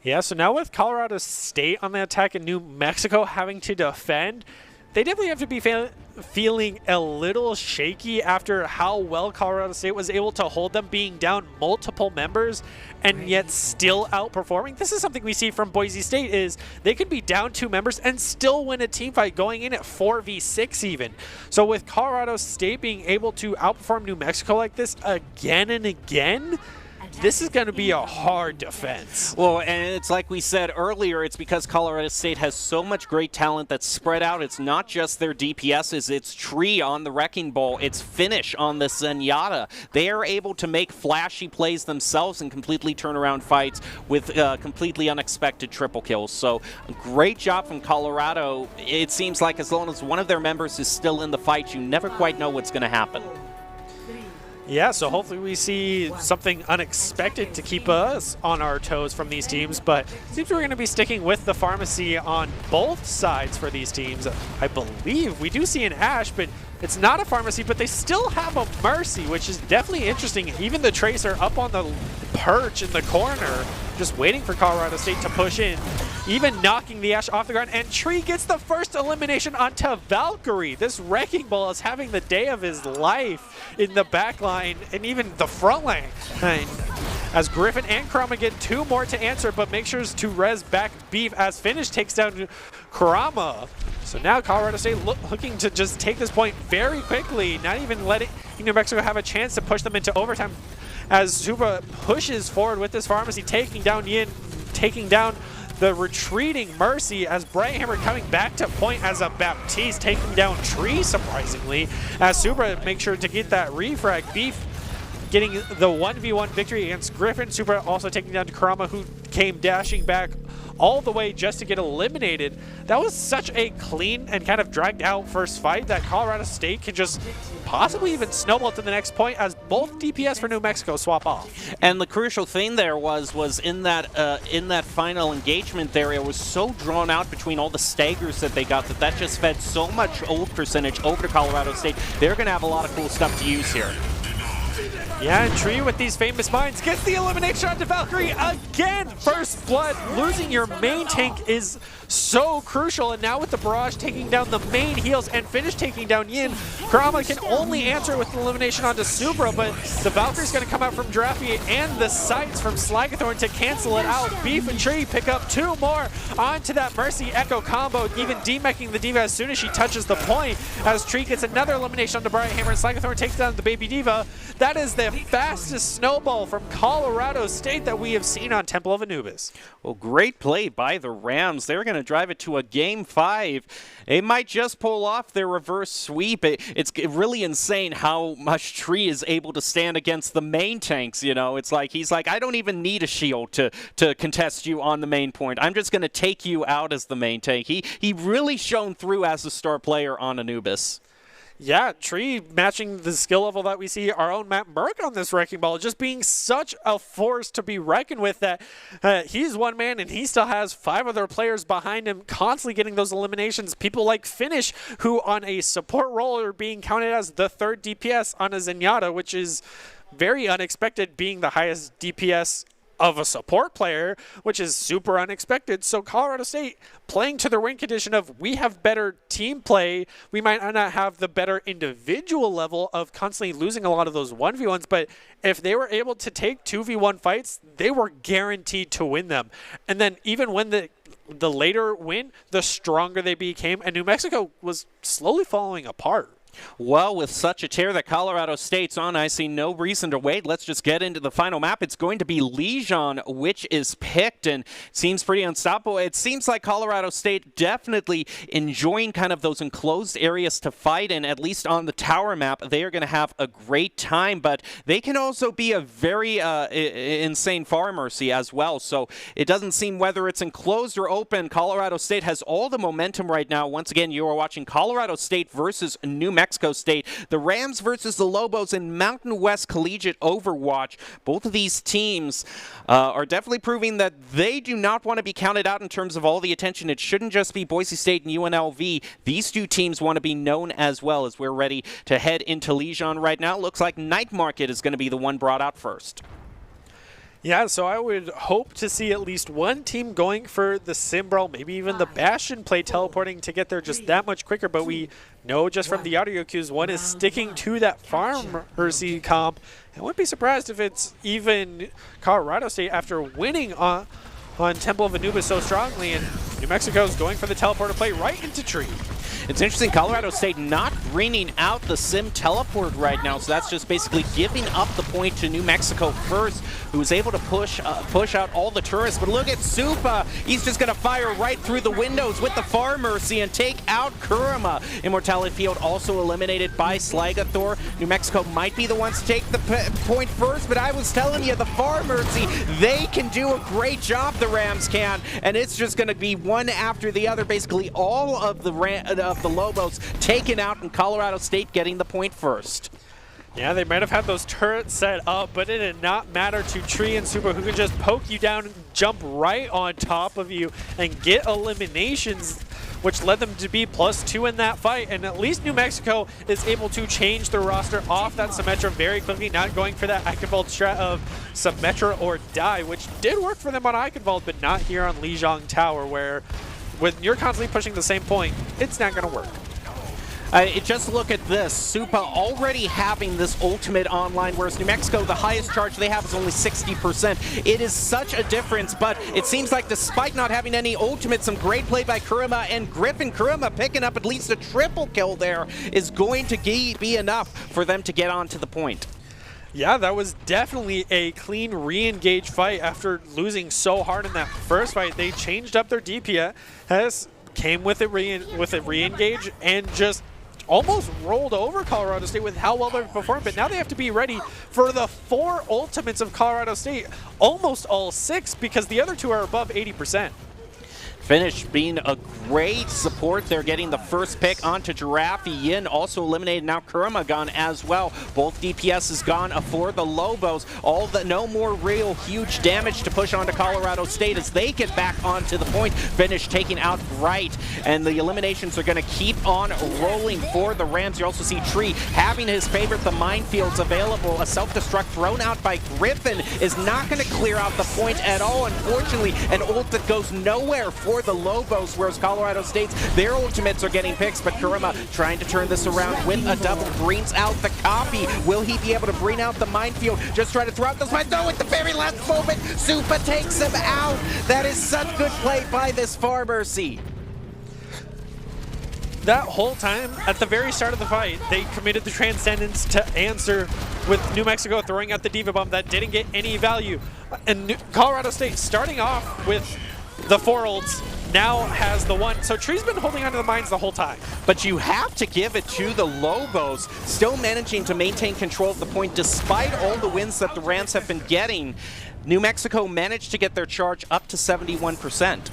Yeah, so now with Colorado State on the attack and New Mexico having to defend, they definitely have to be feeling a little shaky after how well Colorado State was able to hold them, being down multiple members and yet still outperforming. This is something we see from Boise State, is they could be down 2 members and still win a team fight, going in at 4v6 even. So with Colorado State being able to outperform New Mexico like this again and again, this is going to be a hard defense. Well, and it's like we said earlier, it's because Colorado State has so much great talent that's spread out. It's not just their DPSs, it's Tree on the Wrecking Ball, it's Finish on the Zenyatta. They are able to make flashy plays themselves and completely turn around fights with completely unexpected triple kills. So great job from Colorado. It seems like as long as one of their members is still in the fight, you never quite know what's going to happen. Yeah, so hopefully we see something unexpected to keep us on our toes from these teams, but it seems we're going to be sticking with the pharmacy on both sides for these teams. I believe we do see an Ashe, but it's not a pharmacy, but they still have a Mercy, which is definitely interesting. Even the Tracer up on the perch in the corner, just waiting for Colorado State to push in, even knocking the Ashe off the ground, and Tree gets the first elimination onto Valkyrie. This Wrecking Ball is having the day of his life in the back line and even the front line. As Griffin and Kurama get 2 more to answer, but make sure to res back Beef as Finish takes down Kurama. So now Colorado State looking to just take this point very quickly, not even letting New Mexico have a chance to push them into overtime, as Zuba pushes forward with this pharmacy, taking down Yin, taking down the retreating Mercy, as Brighthammer coming back to point as a Baptiste, taking down Tree, surprisingly, as Supra makes sure to get that refrag. Beef getting the 1v1 victory against Griffin. Supra also taking down Kurama, who came dashing back all the way just to get eliminated. That was such a clean and kind of dragged out first fight that Colorado State can just possibly even snowball to the next point, as both DPS for New Mexico swap off. And the crucial thing there was in that final engagement there, it was so drawn out between all the staggers that they got that just fed so much ult percentage over to Colorado State. They're going to have a lot of cool stuff to use here. Yeah, and Tree with these famous mines gets the elimination onto Valkyrie again. First blood, losing your main tank is so crucial, and now with the Barrage taking down the main heals and Finish taking down Yin, Kurama can only answer with the elimination onto Supra, but the Valkyrie's going to come out from Drafty and the Sights from Slagathorn to cancel it out. Beef and Tree pick up 2 more onto that Mercy Echo combo, even demeching the Diva as soon as she touches the point, as Tree gets another elimination onto Brighthammer, and Slagathorn takes down the Baby Diva. That is the fastest snowball from Colorado State that we have seen on Temple of Anubis. Well, great play by the Rams. They're going to drive it to a Game 5. They might just pull off their reverse sweep. It's really insane how much Tree is able to stand against the main tanks. You know, it's like he's like, I don't even need a shield to contest you on the main point. I'm just going to take you out as the main tank. He really shone through as a star player on Anubis. Yeah, Tree matching the skill level that we see our own Matt Burke on this Wrecking Ball, just being such a force to be reckoned with, that he's one man and he still has 5 other players behind him constantly getting those eliminations. People like Finish, who on a support role are being counted as the 3rd DPS on a Zenyatta, which is very unexpected, being the highest DPS of a support player, which is super unexpected. So Colorado State playing to their win condition of, we have better team play. We might not have the better individual level of constantly losing a lot of those 1v1s, but if they were able to take 2v1 fights, they were guaranteed to win them. And then even when the later win, the stronger they became, and New Mexico was slowly falling apart. Well, with such a tear that Colorado State's on, I see no reason to wait. Let's just get into the final map. It's going to be Lijon, which is picked, and seems pretty unstoppable. It seems like Colorado State definitely enjoying kind of those enclosed areas to fight in. At least on the tower map, they are going to have a great time, but they can also be a very insane far mercy as well. So it doesn't seem whether it's enclosed or open. Colorado State has all the momentum right now. Once again, you are watching Colorado State versus New Mexico State. The Rams versus the Lobos in Mountain West Collegiate Overwatch. Both of these teams are definitely proving that they do not want to be counted out in terms of all the attention. It shouldn't just be Boise State and UNLV. These 2 teams want to be known as well, as we're ready to head into Lijon right now. Looks like Night Market is going to be the one brought out first. Yeah, so I would hope to see at least one team going for the Simbrel, maybe even the Bastion play teleporting to get there just that much quicker, but we know just from the audio cues, one is sticking to that farm Mercy comp. I wouldn't be surprised if it's even Colorado State after winning on Temple of Anubis so strongly, and New Mexico is going for the teleporter play right into Tree. It's interesting, Colorado State not greening out the Sim teleport right now, so that's just basically giving up the point to New Mexico first, who was able to push out all the tourists. But look at Supa, he's just going to fire right through the windows with the Far Mercy and take out Kurama. Immortality Field also eliminated by Slagathor. New Mexico might be the ones to take the point first, but I was telling you, the Far Mercy, they can do a great job, the Rams can, and it's just going to be one after the other, basically all of the Lobos taken out and Colorado State getting the point first. Yeah, they might have had those turrets set up, but it did not matter to Tree and Super, who can just poke you down and jump right on top of you and get eliminations, which led them to be +2 in that fight. And at least New Mexico is able to change their roster off that Symmetra very quickly, not going for that Eichenwald strat of Symmetra or die, which did work for them on Eichenwald, but not here on Lijiang Tower, where when you're constantly pushing the same point, it's not going to work. Just look at this. Supa already having this ultimate online, whereas New Mexico, the highest charge they have is only 60%. It is such a difference, but it seems like despite not having any ultimate, some great play by Kurama and Griffin. Kurama picking up at least a triple kill there is going to be enough for them to get on to the point. Yeah, that was definitely a clean re-engage fight after losing so hard in that first fight. They changed up their DPS, came with it re-engage, and just almost rolled over Colorado State with how well they've performed. But now they have to be ready for the 4 ultimates of Colorado State, almost all 6, because the other 2 are above 80%. Finish being a great support. They're getting the first pick onto Giraffe. Yin also eliminated. Now Kurama gone as well. Both DPS is gone for the Lobos. No more real huge damage to push onto Colorado State as they get back onto the point. Finish taking out Bright, and the eliminations are going to keep on rolling for the Rams. You also see Tree having his favorite, the minefields available. A self-destruct thrown out by Griffin is not going to clear out the point at all. Unfortunately, an ult that goes nowhere for the Lobos, whereas Colorado State's, their ultimates are getting picks, but Kurama trying to turn this around with a double. Brings out the copy. Will he be able to bring out the minefield? Just try to throw out the spine. No, at the very last moment, Supa takes him out. That is such good play by this Far Mercy. That whole time, at the very start of the fight, they committed the Transcendence to answer with New Mexico throwing out the Diva Bomb that didn't get any value. And Colorado State starting off with the 4 ults, now has the 1. So Tree's been holding onto the mines the whole time. But you have to give it to the Lobos, still managing to maintain control of the point despite all the wins that the Rams have been getting. New Mexico managed to get their charge up to 71%.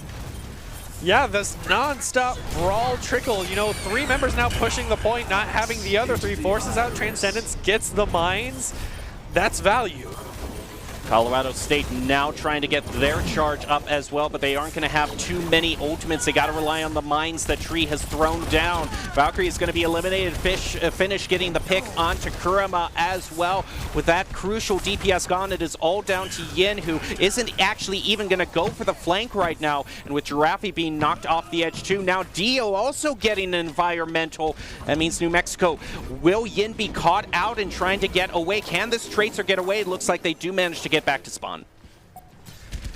Yeah, this non-stop brawl trickle. You know, 3 members now pushing the point, not having the other 3 forces out. Transcendence gets the mines. That's value. Colorado State now trying to get their charge up as well, but they aren't going to have too many ultimates. They got to rely on the mines that Tree has thrown down. Valkyrie is going to be eliminated. Finish getting the pick onto Kurama as well. With that crucial DPS gone, it is all down to Yin, who isn't actually even going to go for the flank right now. And with Giraffe being knocked off the edge too, now Dio also getting an environmental. That means New Mexico. Will Yin be caught out and trying to get away? Can this Tracer get away? It looks like they do manage to get back to spawn.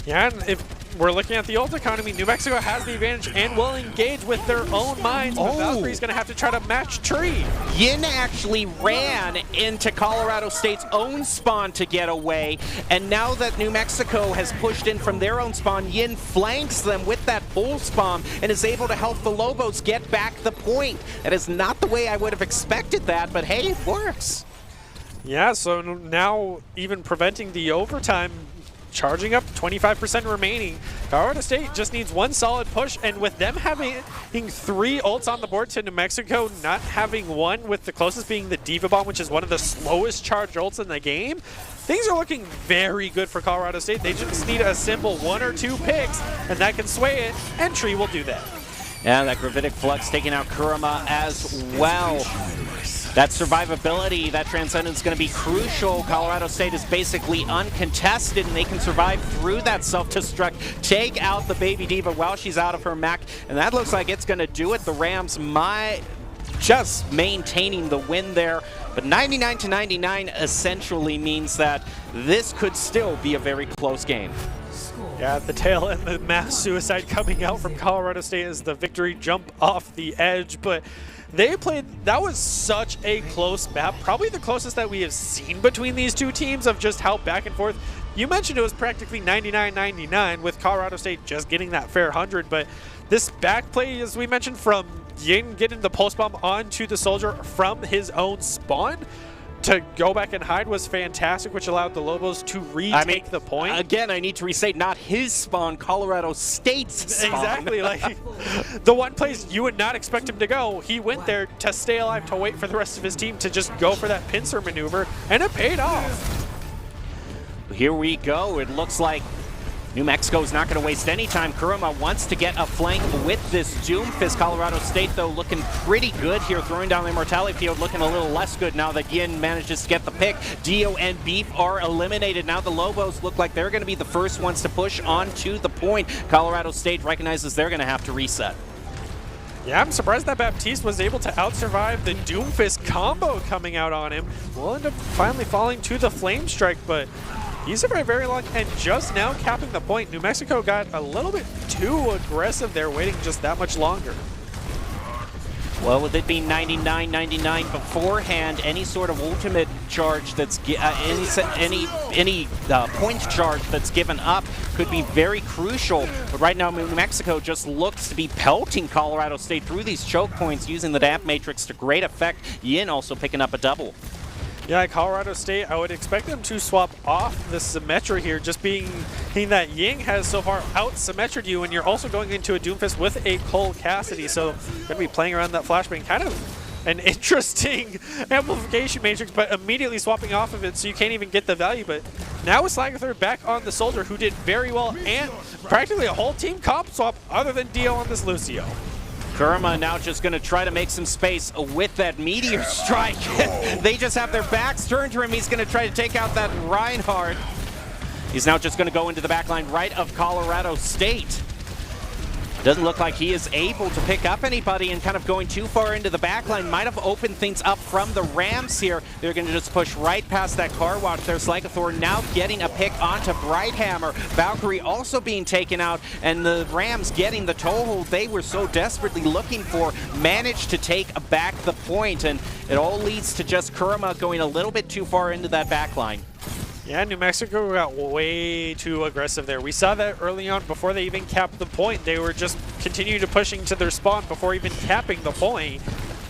Yeah, and if we're looking at the ult economy, New Mexico has the advantage and will engage with their own mines, but Valkyrie's going to have to try to match Tree. Yin actually ran into Colorado State's own spawn to get away, and now that New Mexico has pushed in from their own spawn, Yin flanks them with that pulse bomb and is able to help the Lobos get back the point. That is not the way I would have expected that, but hey, it works. Yeah, so now even preventing the overtime, charging up 25% remaining. Colorado State just needs 1 solid push, and with them having 3 ults on the board to New Mexico not having 1, with the closest being the Diva Bomb, which is one of the slowest charged ults in the game, things are looking very good for Colorado State. They just need a simple 1 or 2 picks, and that can sway it, and Tree will do that. Yeah, that Gravitic Flux taking out Kurama as well. That survivability, that transcendence is going to be crucial. Colorado State is basically uncontested, and they can survive through that self-destruct, take out the Baby Diva while she's out of her mech, and that looks like it's going to do it. The Rams might just maintaining the win there, but 99-99 essentially means that this could still be a very close game. Yeah, at the tail end, the mass suicide coming out from Colorado State as the victory jump off the edge, but they played, that was such a close map, probably the closest that we have seen between these two teams of just how back and forth. You mentioned it was practically 99-99 with Colorado State just getting that fair 100, but this back play, as we mentioned, from Yin getting the pulse bomb onto the soldier from his own spawn to go back and hide was fantastic, which allowed the Lobos to retake the point. Again, I need to restate, not his spawn, Colorado State's spawn. Exactly, like the one place you would not expect him to go, he went there to stay alive, to wait for the rest of his team to just go for that pincer maneuver, and it paid off. Here we go. It looks like New Mexico is not going to waste any time. Kurama wants to get a flank with this Doomfist. Colorado State, though, looking pretty good here, throwing down the Immortality Field, looking a little less good now that Yin manages to get the pick. Dio and Beef are eliminated. Now the Lobos look like they're going to be the first ones to push onto the point. Colorado State recognizes they're going to have to reset. Yeah, I'm surprised that Baptiste was able to out-survive the Doomfist combo coming out on him. We'll end up finally falling to the Flame Strike, but he survived very long, and just now capping the point. New Mexico got a little bit too aggressive there, waiting just that much longer. Well, with it being 99-99 beforehand, any sort of ultimate charge that's any point charge that's given up could be very crucial. But right now, New Mexico just looks to be pelting Colorado State through these choke points, using the damp matrix to great effect. Yin also picking up a double. Yeah, Colorado State, I would expect them to swap off the Symmetra here, just being that Ying has so far out-Symmetried you, and you're also going into a Doomfist with a Cole Cassidy, so going to be playing around that flashbang. Kind of an interesting amplification matrix, but immediately swapping off of it so you can't even get the value. But now with Slagathor back on the Soldier, who did very well, and practically a whole team comp swap other than Dio on this Lucio. Kurama now just going to try to make some space with that Meteor Strike. They just have their backs turned to him. He's going to try to take out that Reinhardt. He's now just going to go into the backline right of Colorado State. Doesn't look like he is able to pick up anybody, and kind of going too far into the backline might have opened things up from the Rams here. They're going to just push right past that car wash. There's Slagathor now getting a pick onto Brighthammer. Valkyrie also being taken out, and the Rams getting the toehold they were so desperately looking for, managed to take back the point, and it all leads to just Kurama going a little bit too far into that backline. Yeah, New Mexico got way too aggressive there. We saw that early on before they even capped the point. They were just continuing to pushing to their spawn before even capping the point.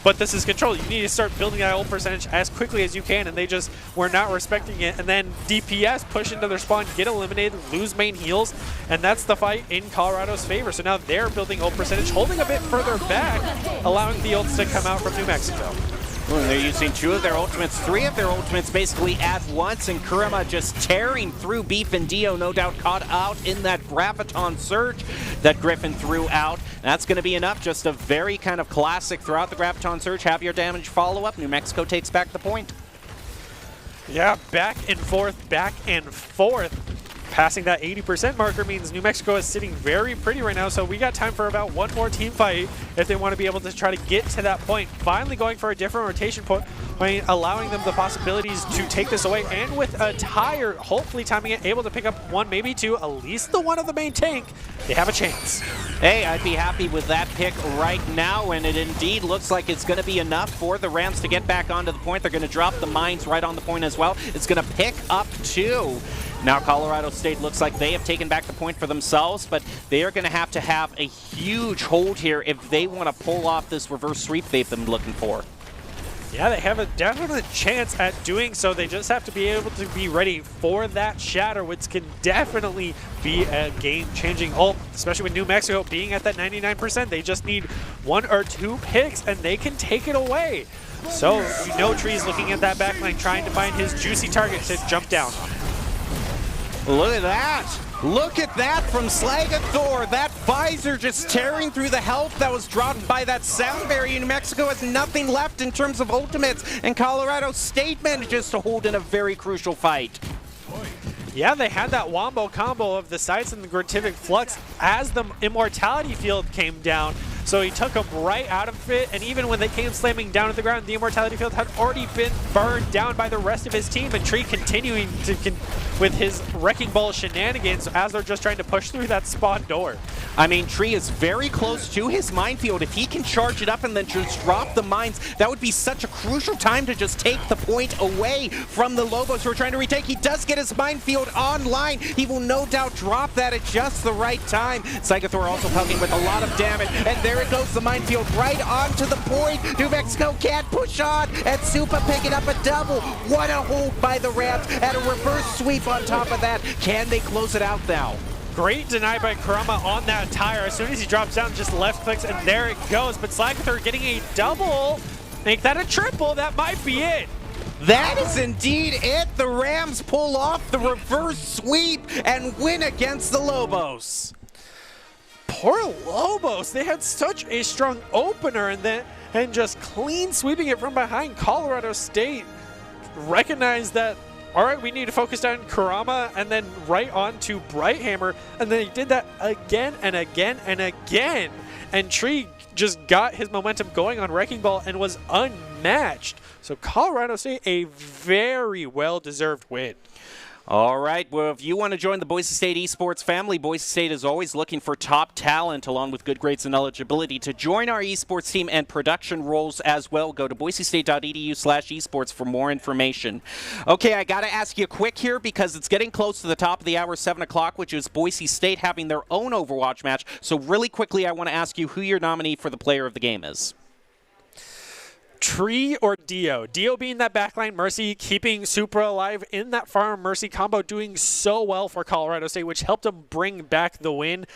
But this is control. You need to start building that ult percentage as quickly as you can, and they just were not respecting it. And then DPS push into their spawn, get eliminated, lose main heals, and that's the fight in Colorado's favor. So now they're building ult percentage, holding a bit further back, allowing the ults to come out from New Mexico. Well, they're using 2 of their ultimates, 3 of their ultimates basically at once, and Kurama just tearing through Beef and Dio, no doubt caught out in that Graviton surge that Griffin threw out. That's going to be enough, just a very kind of classic throughout the Graviton surge. Have your damage follow-up. New Mexico takes back the point. Yeah, back and forth, back and forth. Passing that 80% marker means New Mexico is sitting very pretty right now, so we got time for about one more team fight if they want to be able to try to get to that point. Finally going for a different rotation point, allowing them the possibilities to take this away, and with a tire, hopefully timing it, able to pick up 1, maybe 2, at least the one of the main tank, they have a chance. Hey, I'd be happy with that pick right now, and it indeed looks like it's going to be enough for the Rams to get back onto the point. They're going to drop the mines right on the point as well. It's going to pick up 2. Now Colorado State looks like they have taken back the point for themselves, but they are going to have a huge hold here if they want to pull off this reverse sweep they've been looking for. Yeah, they have a definite chance at doing so. They just have to be able to be ready for that Shatter, which can definitely be a game-changing ult, especially with New Mexico being at that 99%. They just need 1 or 2 picks, and they can take it away. So, you know Tree's looking at that backline, trying to find his juicy target to jump down. Look at that. Look at that from Slagathor. That visor just tearing through the health that was dropped by that sound barrier. New Mexico has nothing left in terms of ultimates, and Colorado State manages to hold in a very crucial fight. Yeah, they had that wombo combo of the sights and the gratific flux as the immortality field came down. So he took them right out of it, and even when they came slamming down to the ground, the immortality field had already been burned down by the rest of his team, and Tree continuing to with his wrecking ball shenanigans as they're just trying to push through that spawn door. I mean, Tree is very close to his minefield. If he can charge it up and then just drop the mines, that would be such a crucial time to just take the point away from the Lobos who are trying to retake. He does get his minefield online. He will no doubt drop that at just the right time. Slagathor also poking with a lot of damage, and there it goes, the minefield right onto the point. New Mexico can't push on, and Supa picking up a double. What a hold by the Rams, and a reverse sweep on top of that. Can they close it out now? Great deny by Kurama on that tire. As soon as he drops down, just left clicks, and there it goes. But Slagathor getting a double. Make that a triple. That might be it. That is indeed it. The Rams pull off the reverse sweep and win against the Lobos. Poor Lobos. They had such a strong opener, and just clean sweeping it from behind. Colorado State recognized that, all right, we need to focus on Kurama and then right on to Brighthammer. And then he did that again and again and again. And Tree just got his momentum going on Wrecking Ball and was unmatched. So Colorado State, a very well-deserved win. All right, well, if you want to join the Boise State esports family, Boise State is always looking for top talent along with good grades and eligibility to join our esports team and production roles as well. Go to boisestate.edu/esports for more information. Okay, I got to ask you quick here because it's getting close to the top of the hour, 7 o'clock, which is Boise State having their own Overwatch match. So really quickly, I want to ask you who your nominee for the player of the game is. Tree or Dio? Dio being that backline Mercy, keeping Supra alive in that farm Mercy combo, doing so well for Colorado State, which helped them bring back the win.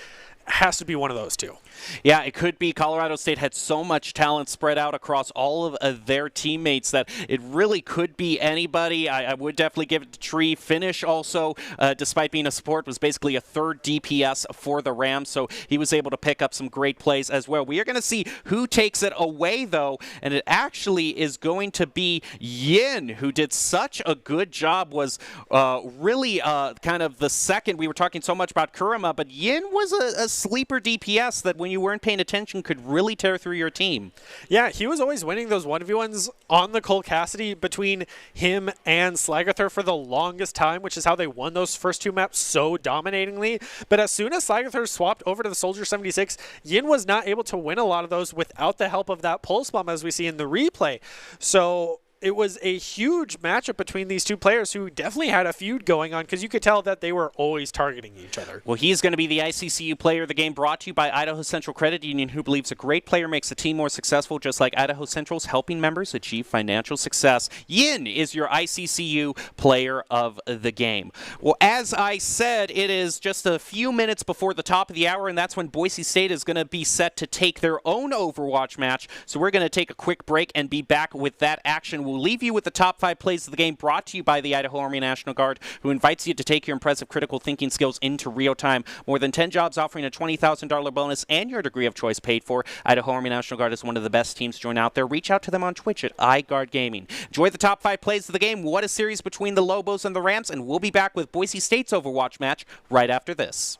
Has to be one of those two. Yeah, it could be. Colorado State had so much talent spread out across all of their teammates that it really could be anybody. I would definitely give it to Tree. Finish also, despite being a support, was basically a third DPS for the Rams, so he was able to pick up some great plays as well. We are going to see who takes it away, though, and it actually is going to be Yin, who did such a good job, was really kind of the second. We were talking so much about Kurama, but Yin was a sleeper DPS that when you weren't paying attention could really tear through your team. Yeah, he was always winning those 1v1s on the Cole Cassidy between him and Slagathor for the longest time, which is how they won those first two maps so dominatingly. But as soon as Slagathor swapped over to the Soldier 76, Yin was not able to win a lot of those without the help of that pulse bomb, as we see in the replay. So it was a huge matchup between these two players who definitely had a feud going on because you could tell that they were always targeting each other. Well, he's going to be the ICCU player of the game, brought to you by Idaho Central Credit Union, who believes a great player makes a team more successful, just like Idaho Central's helping members achieve financial success. Yin is your ICCU player of the game. Well, as I said, it is just a few minutes before the top of the hour, and that's when Boise State is going to be set to take their own Overwatch match. So we're going to take a quick break and be back with that action. We'll leave you with the top 5 plays of the game, brought to you by the Idaho Army National Guard, who invites you to take your impressive critical thinking skills into real time. More than 10 jobs offering a $20,000 bonus and your degree of choice paid for. Idaho Army National Guard is one of the best teams to join out there. Reach out to them on Twitch at iGuard Gaming. Enjoy the top 5 plays of the game. What a series between the Lobos and the Rams, and we'll be back with Boise State's Overwatch match right after this.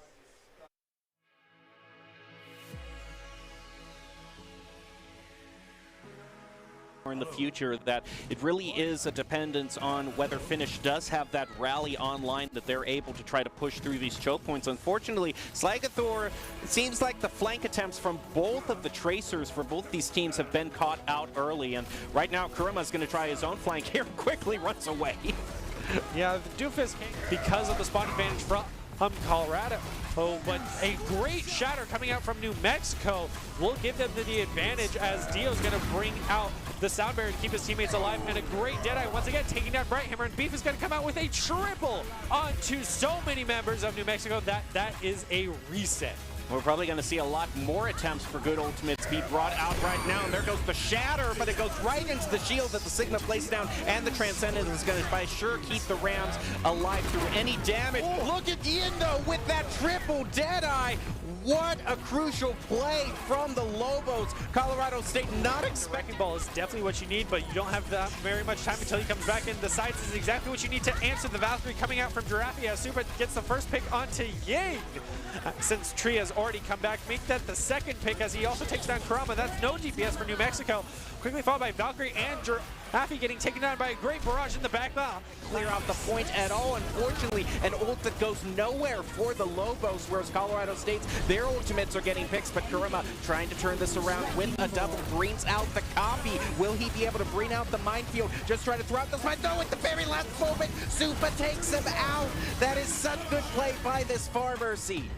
In the future, that it really is a dependence on whether Finish does have that rally online that they're able to try to push through these choke points. Unfortunately, Slagathor, it seems like the flank attempts from both of the tracers for both these teams have been caught out early, and right now Kurama's going to try his own flank here, quickly runs away. Yeah, the Doofus came because of the spawn advantage from Colorado. Oh, but a great shatter coming out from New Mexico will give them the advantage, as Dio's going to bring out the sound barrier to keep his teammates alive, and a great Deadeye once again taking down Brighthammer, and Beef is going to come out with a triple onto so many members of New Mexico that is a reset. We're probably going to see a lot more attempts for good ultimates be brought out right now. And there goes the Shatter, but it goes right into the shield that the Sigma places down. And the Transcendence is going to, by sure, keep the Rams alive through any damage. Look at Yindo with that triple Deadeye. What a crucial play from the Lobos. Colorado State not expecting. Ball is definitely what you need, but you don't have that very much time until he comes back in. The sides is exactly what you need to answer the Valkyrie coming out from Giraffe as Super gets the first pick onto Ying. Since Tree has already come back, make that the second pick as he also takes down Kurama. That's no DPS for New Mexico. Quickly followed by Valkyrie and Giraffe getting taken down by a great barrage in the back. Clear out the point at all, unfortunately. An ult that goes nowhere for the Lobos, whereas Colorado State's, their ultimates are getting picks, but Kurama trying to turn this around with a double, brings out the copy. Will he be able to bring out the minefield? Just try to throw out this mine, though, at the very last moment, Supa takes him out. That is such good play by this Farmer seed.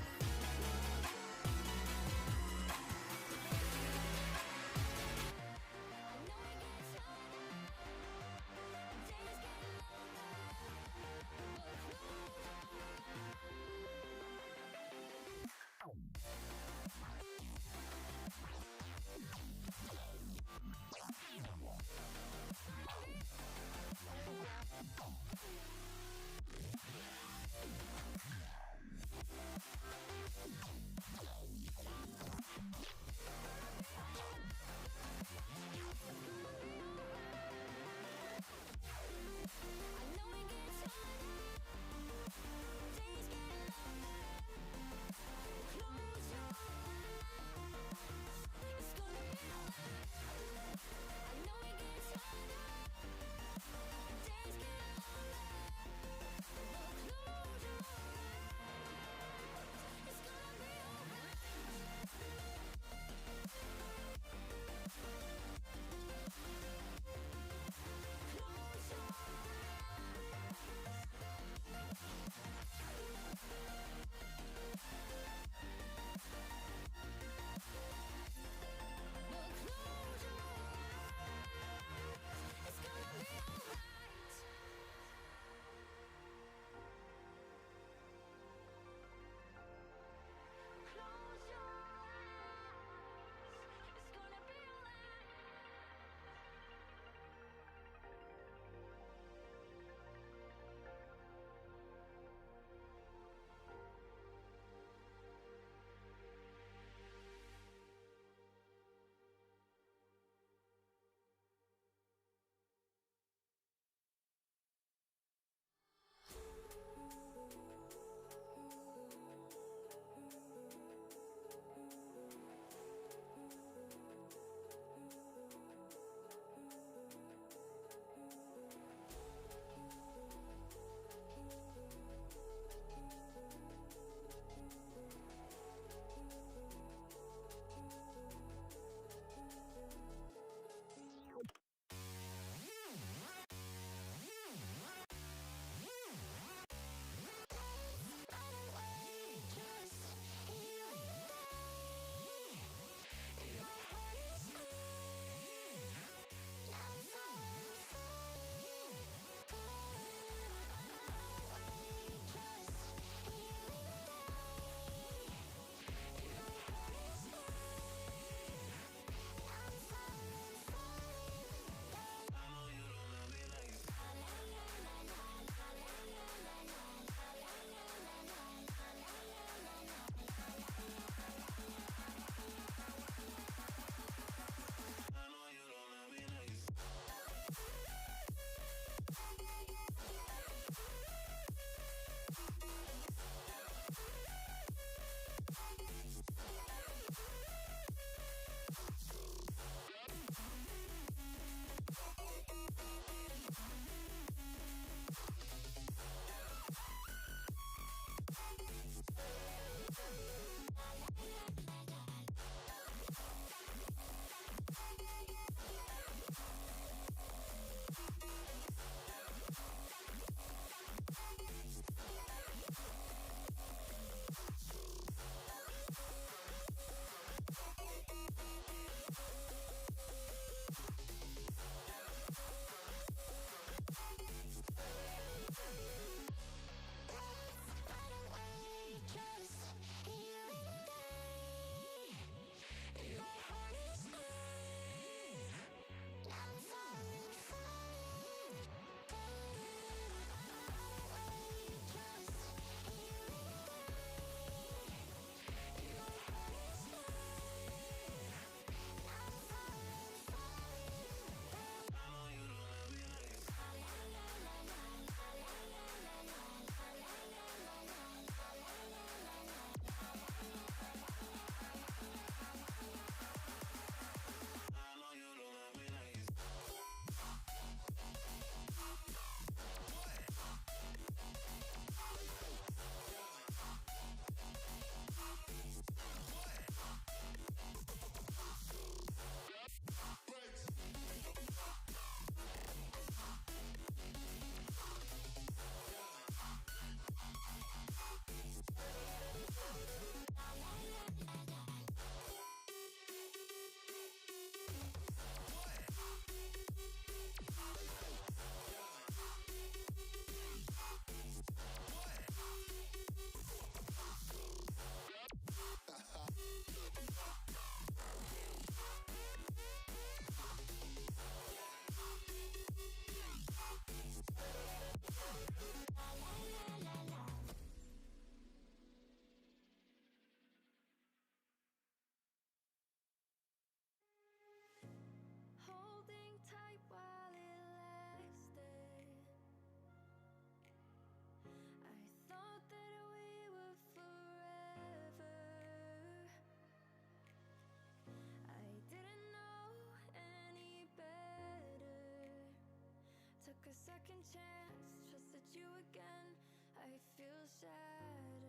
second chance, trusted you again. I feel shattered.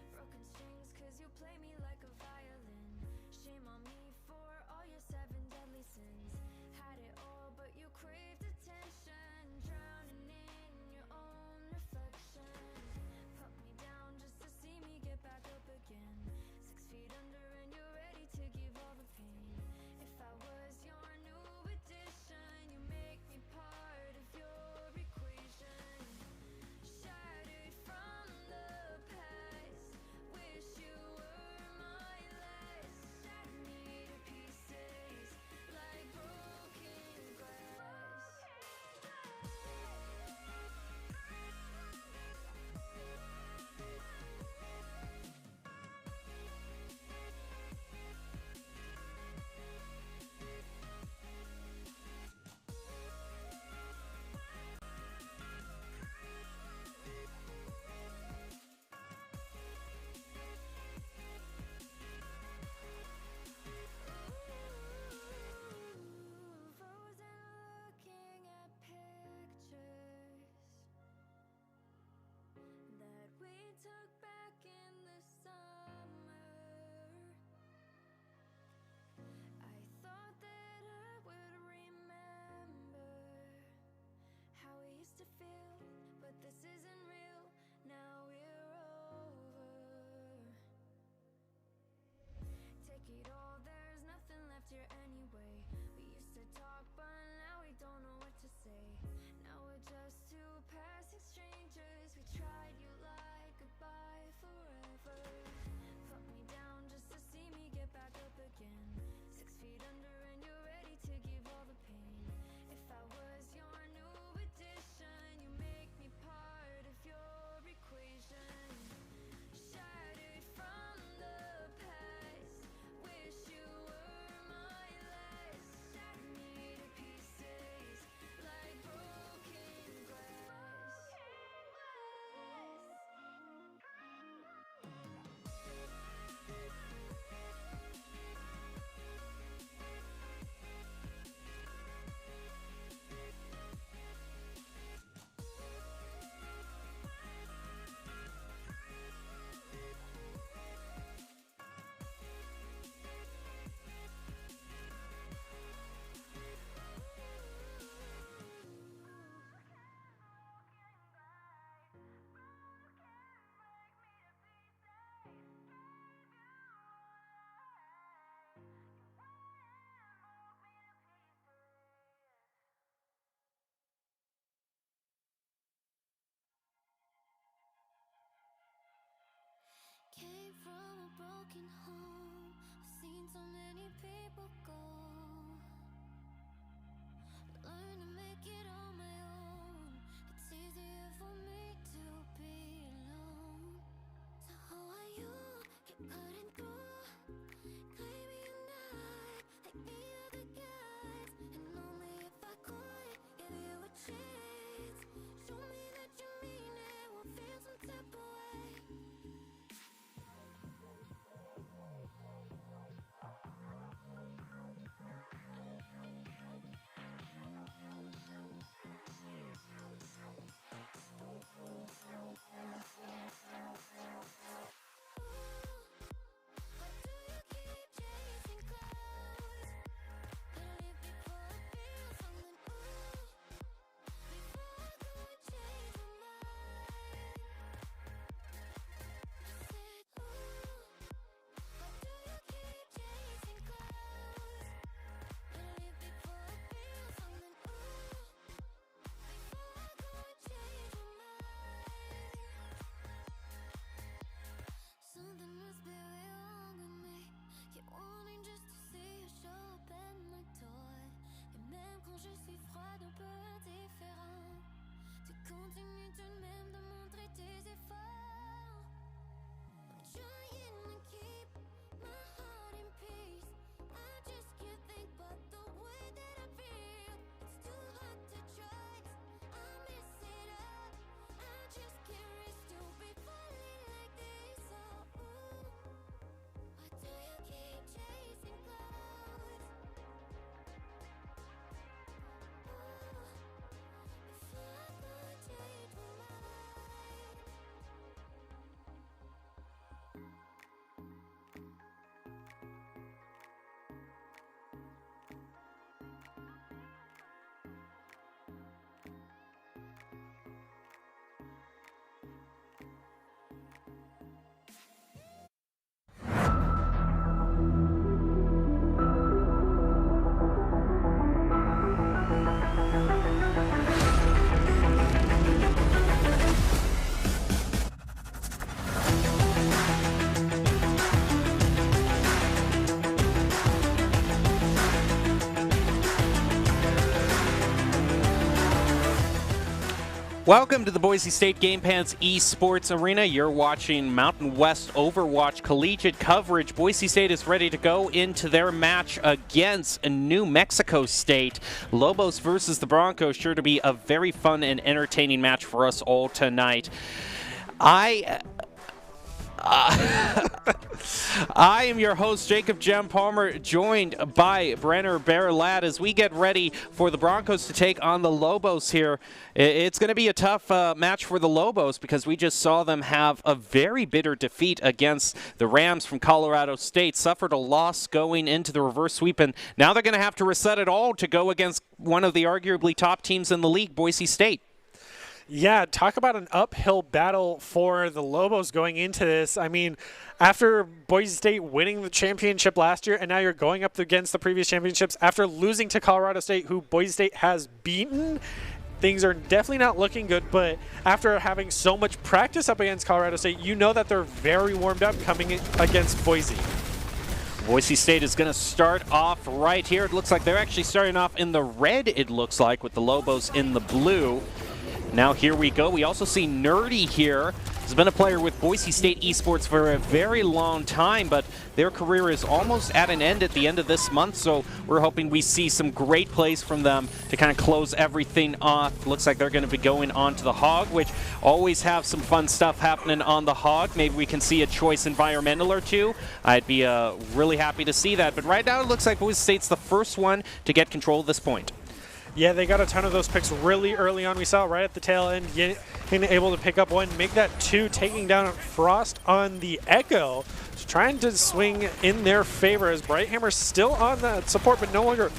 Broken strings cause you play me like a violin. Shame on me for all your 7 deadly sins. Had it all but you craved attention. Drowning in your own reflection. Put me down just to see me get back up again. 6 feet under and you're ready to give all the pain. If I was your new addition, you make me part of your equation. Shattered from the past, wish you were my last. Shatter me to pieces like broken glass. Frozen looking at pictures that we took back in the summer. I thought that I would remember how we used to feel, but this isn't real. Now we're over. Take it all, there's nothing left here anyway. We used to talk, but now we don't know what to say. Now we're just 2 passing strangers. We tried, you lied goodbye forever. Put me down just to see me get back up again. 6 feet under and you're ready to give all the pain. If I was your new addition, you make me part of your equation. Shattered from the past, wish you were my last. Shatter me to pieces like broken glass. Came from a broken home. I've seen so many people go. Learn to make it on my own. It's easier for me to be alone. So how are you? Keep cutting through, claiming you're not like the other guys. And only if I could give you a chance, show me that you mean it, we'll feel some type of way. Welcome to the Boise State Game Pants Esports Arena. You're watching Mountain West Overwatch collegiate coverage. Boise State is ready to go into their match against New Mexico State. Lobos versus the Broncos, sure to be a very fun and entertaining match for us all tonight. I am your host, Jacob Jem Palmer, joined by Brenner Bear Ladd as we get ready for the Broncos to take on the Lobos here. It's going to be a tough match for the Lobos because we just saw them have a very bitter defeat against the Rams from Colorado State, suffered a loss going into the reverse sweep, and now they're going to have to reset it all to go against one of the arguably top teams in the league, Boise State. Yeah, talk about an uphill battle for the Lobos going into this. I mean, after Boise State winning the championship last year, and now you're going up against the previous championships after losing to Colorado State, who Boise State has beaten. Things are definitely not looking good, but after having so much practice up against Colorado State, you know that they're very warmed up coming in against Boise. Boise State is going to start off right here. It looks like they're actually starting off in the red, it looks like, with the Lobos in the blue. Now here we go. We also see Nerdy here. He's been a player with Boise State Esports for a very long time, but their career is almost at an end at the end of this month, so we're hoping we see some great plays from them to kind of close everything off. Looks like they're going to be going on to the Hog, which always have some fun stuff happening on the Hog. Maybe we can see a choice environmental or two. I'd be really happy to see that, but right now it looks like Boise State's the first one to get control of this point. Yeah, they got a ton of those picks really early on. We saw right at the tail end, getting able to pick up one, make that two, taking down Frost on the Echo. Just trying to swing in their favor as Brighthammer still on the support, but no longer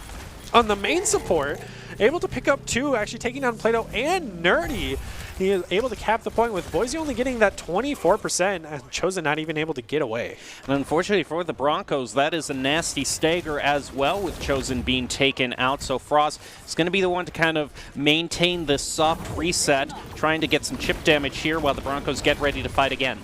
on the main support. Able to pick up two, actually taking down Plato and Nerdy. He is able to cap the point with Boise only getting that 24% and Chosen not even able to get away. And unfortunately for the Broncos, that is a nasty stagger as well, with Chosen being taken out. So Frost is going to be the one to kind of maintain this soft reset, trying to get some chip damage here while the Broncos get ready to fight again.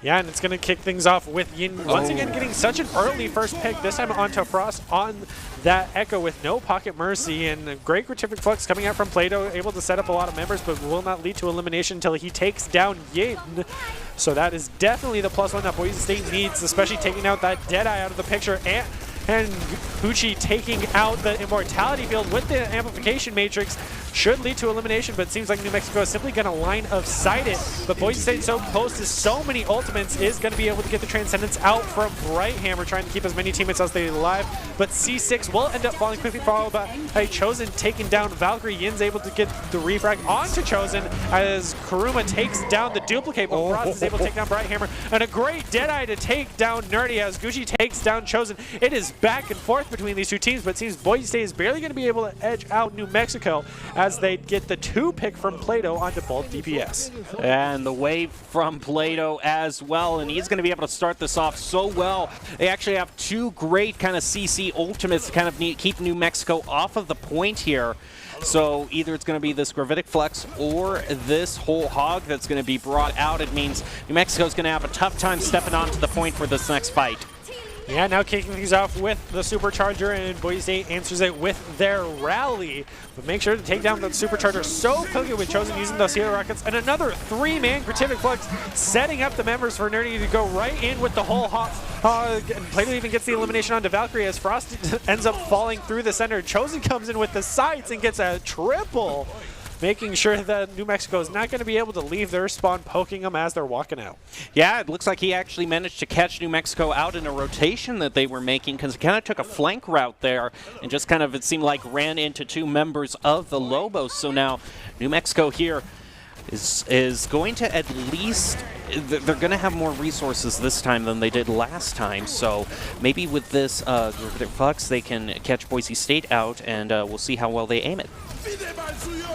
Yeah, and it's going to kick things off with Yin once again getting such an early first pick, this time onto Frost on that Echo with no pocket mercy, and a great gratific flux coming out from Plato, able to set up a lot of members, but will not lead to elimination until he takes down Yin. So that is definitely the +1 that Boise State needs, especially taking out that Deadeye out of the picture, and Gucci taking out the Immortality field with the Amplification Matrix should lead to elimination, but it seems like New Mexico is simply going to line of sight it. But Boise State so close to so many ultimates is going to be able to get the Transcendence out from Brighthammer, trying to keep as many teammates as they alive. But C6 will end up falling quickly, followed by Chosen taking down Valkyrie. Yin's able to get the refrag onto Chosen as Karuma takes down the duplicate, but Frost is able to take down Brighthammer. And a great Deadeye to take down Nerdy as Gucci takes down Chosen. It is back and forth between these two teams, but it seems Boise State is barely going to be able to edge out New Mexico as they get the 2 pick from Plato onto both DPS. And the wave from Plato as well, and he's going to be able to start this off so well. They actually have 2 great kind of CC ultimates to kind of keep New Mexico off of the point here. So either it's going to be this Gravitic Flex or this whole Hog that's going to be brought out. It means New Mexico's going to have a tough time stepping onto the point for this next fight. Yeah, now kicking things off with the Supercharger, and Boise State answers it with their Rally. But make sure to take down the Supercharger so quickly with Chosen using those hero rockets. And another 3-man Gratific Flux, setting up the members for Nerdy to go right in with the whole Hog. And Plato even gets the elimination onto Valkyrie as Frost ends up falling through the center. Chosen comes in with the sights and gets a triple, making sure that New Mexico is not going to be able to leave their spawn, poking them as they're walking out. Yeah, it looks like he actually managed to catch New Mexico out in a rotation that they were making, because he kind of took a flank route there and just kind of, it seemed like, ran into 2 members of the Lobos. So now New Mexico here is going to at least, they're going to have more resources this time than they did last time. So maybe with this Flux, they can catch Boise State out, and we'll see how well they aim it.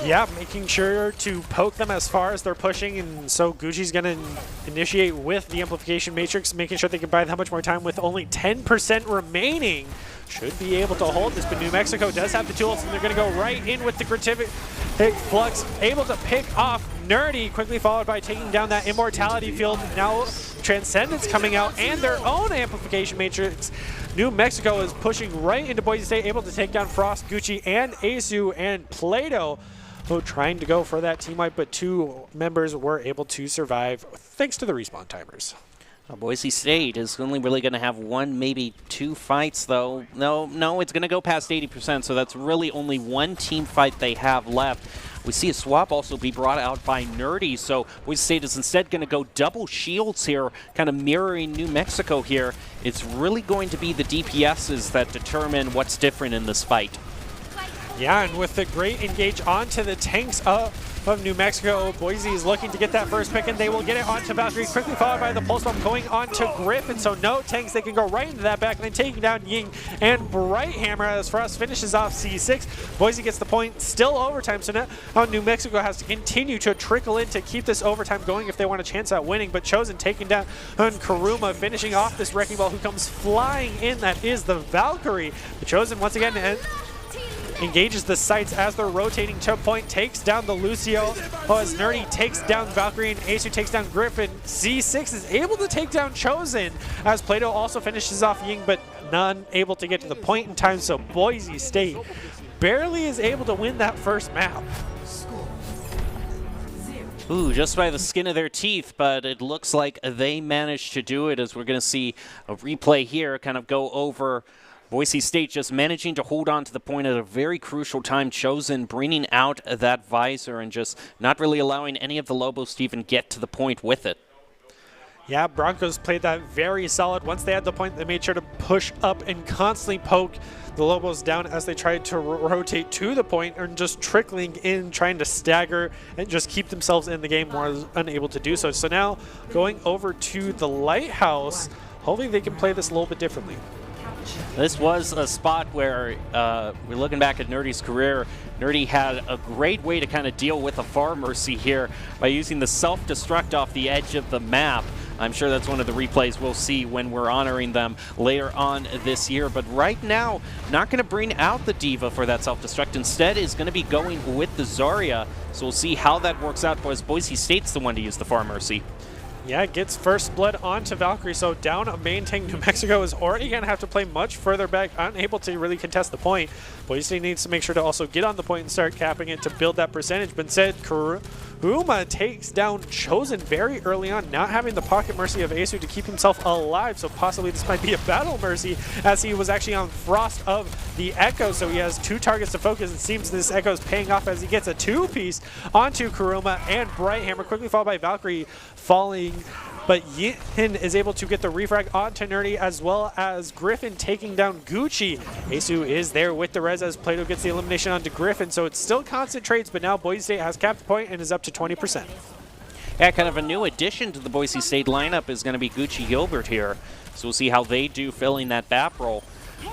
Yeah, making sure to poke them as far as they're pushing, and so Gucci's going to initiate with the Amplification Matrix, making sure they can buy that much more time with only 10% remaining. Should be able to hold this, but New Mexico does have the tools, and they're going to go right in with the Gratific Flux, able to pick off Nerdy, quickly followed by taking down that Immortality field. Now Transcendence coming out and their own Amplification Matrix. New Mexico is pushing right into Boise State, able to take down Frost, Gucci, and Asu and Plato. trying to go for that team wipe, but 2 members were able to survive thanks to the respawn timers. Boise State is only really going to have 1, maybe 2 fights, though. No, it's going to go past 80%, so that's really only 1 team fight they have left. We see a swap also be brought out by Nerdy, so Boise State is instead going to go double shields here, kind of mirroring New Mexico here. It's really going to be the DPSs that determine what's different in this fight. Yeah, and with the great engage onto the tanks of New Mexico, Boise is looking to get that first pick, and they will get it onto Valkyrie, quickly followed by the pulse bomb going onto Griffin. So no tanks, they can go right into that back lane, taking down Ying and Brighthammer as Frost finishes off C6. Boise gets the point, still overtime, so now New Mexico has to continue to trickle in to keep this overtime going if they want a chance at winning. But Chosen taking down Karuma, finishing off this Wrecking Ball, who comes flying in. That is the Valkyrie. But Chosen once again engages the sights as they're rotating to point, takes down the Lucio, as Nerdy takes down Valkyrie and Asu takes down Griffin. Z6 is able to take down Chosen as Plato also finishes off Ying, but none able to get to the point in time, so Boise State barely is able to win that first map. Ooh, just by the skin of their teeth, but it looks like they managed to do it, as we're going to see a replay here kind of go over Boise State just managing to hold on to the point at a very crucial time. Chosen bringing out that visor and just not really allowing any of the Lobos to even get to the point with it. Yeah, Broncos played that very solid. Once they had the point, they made sure to push up and constantly poke the Lobos down as they tried to rotate to the point, and just trickling in, trying to stagger and just keep themselves in the game, more unable to do so. So now going over to the Lighthouse, hopefully they can play this a little bit differently. This was a spot where we're looking back at Nerdy's career. Nerdy had a great way to kind of deal with a Far Mercy here by using the self-destruct off the edge of the map. I'm sure that's one of the replays we'll see when we're honoring them later on this year. But right now, not going to bring out the Diva for that self-destruct. Instead, is going to be going with the Zarya. So we'll see how that works out, because Boise State's the one to use the Far Mercy. Yeah, gets first blood onto Valkyrie, so down a main tank. New Mexico is already going to have to play much further back, unable to really contest the point. Boise State needs to make sure to also get on the point and start capping it to build that percentage. But instead, Karuma takes down Chosen very early on, not having the pocket mercy of Asu to keep himself alive, so possibly this might be a battle mercy, as he was actually on Frost of the Echo, so he has 2 targets to focus. It seems this Echo is paying off as he gets a 2-piece onto Karuma and Brighthammer, quickly followed by Valkyrie falling. But Yin is able to get the refrag onto Nerdy, as well as Griffin taking down Gucci. Asu is there with the res as Plato gets the elimination onto Griffin, so it still concentrates, but now Boise State has capped the point and is up to 20%. Yeah, kind of a new addition to the Boise State lineup is going to be Gucci Gilbert here. So we'll see how they do filling that BAP role.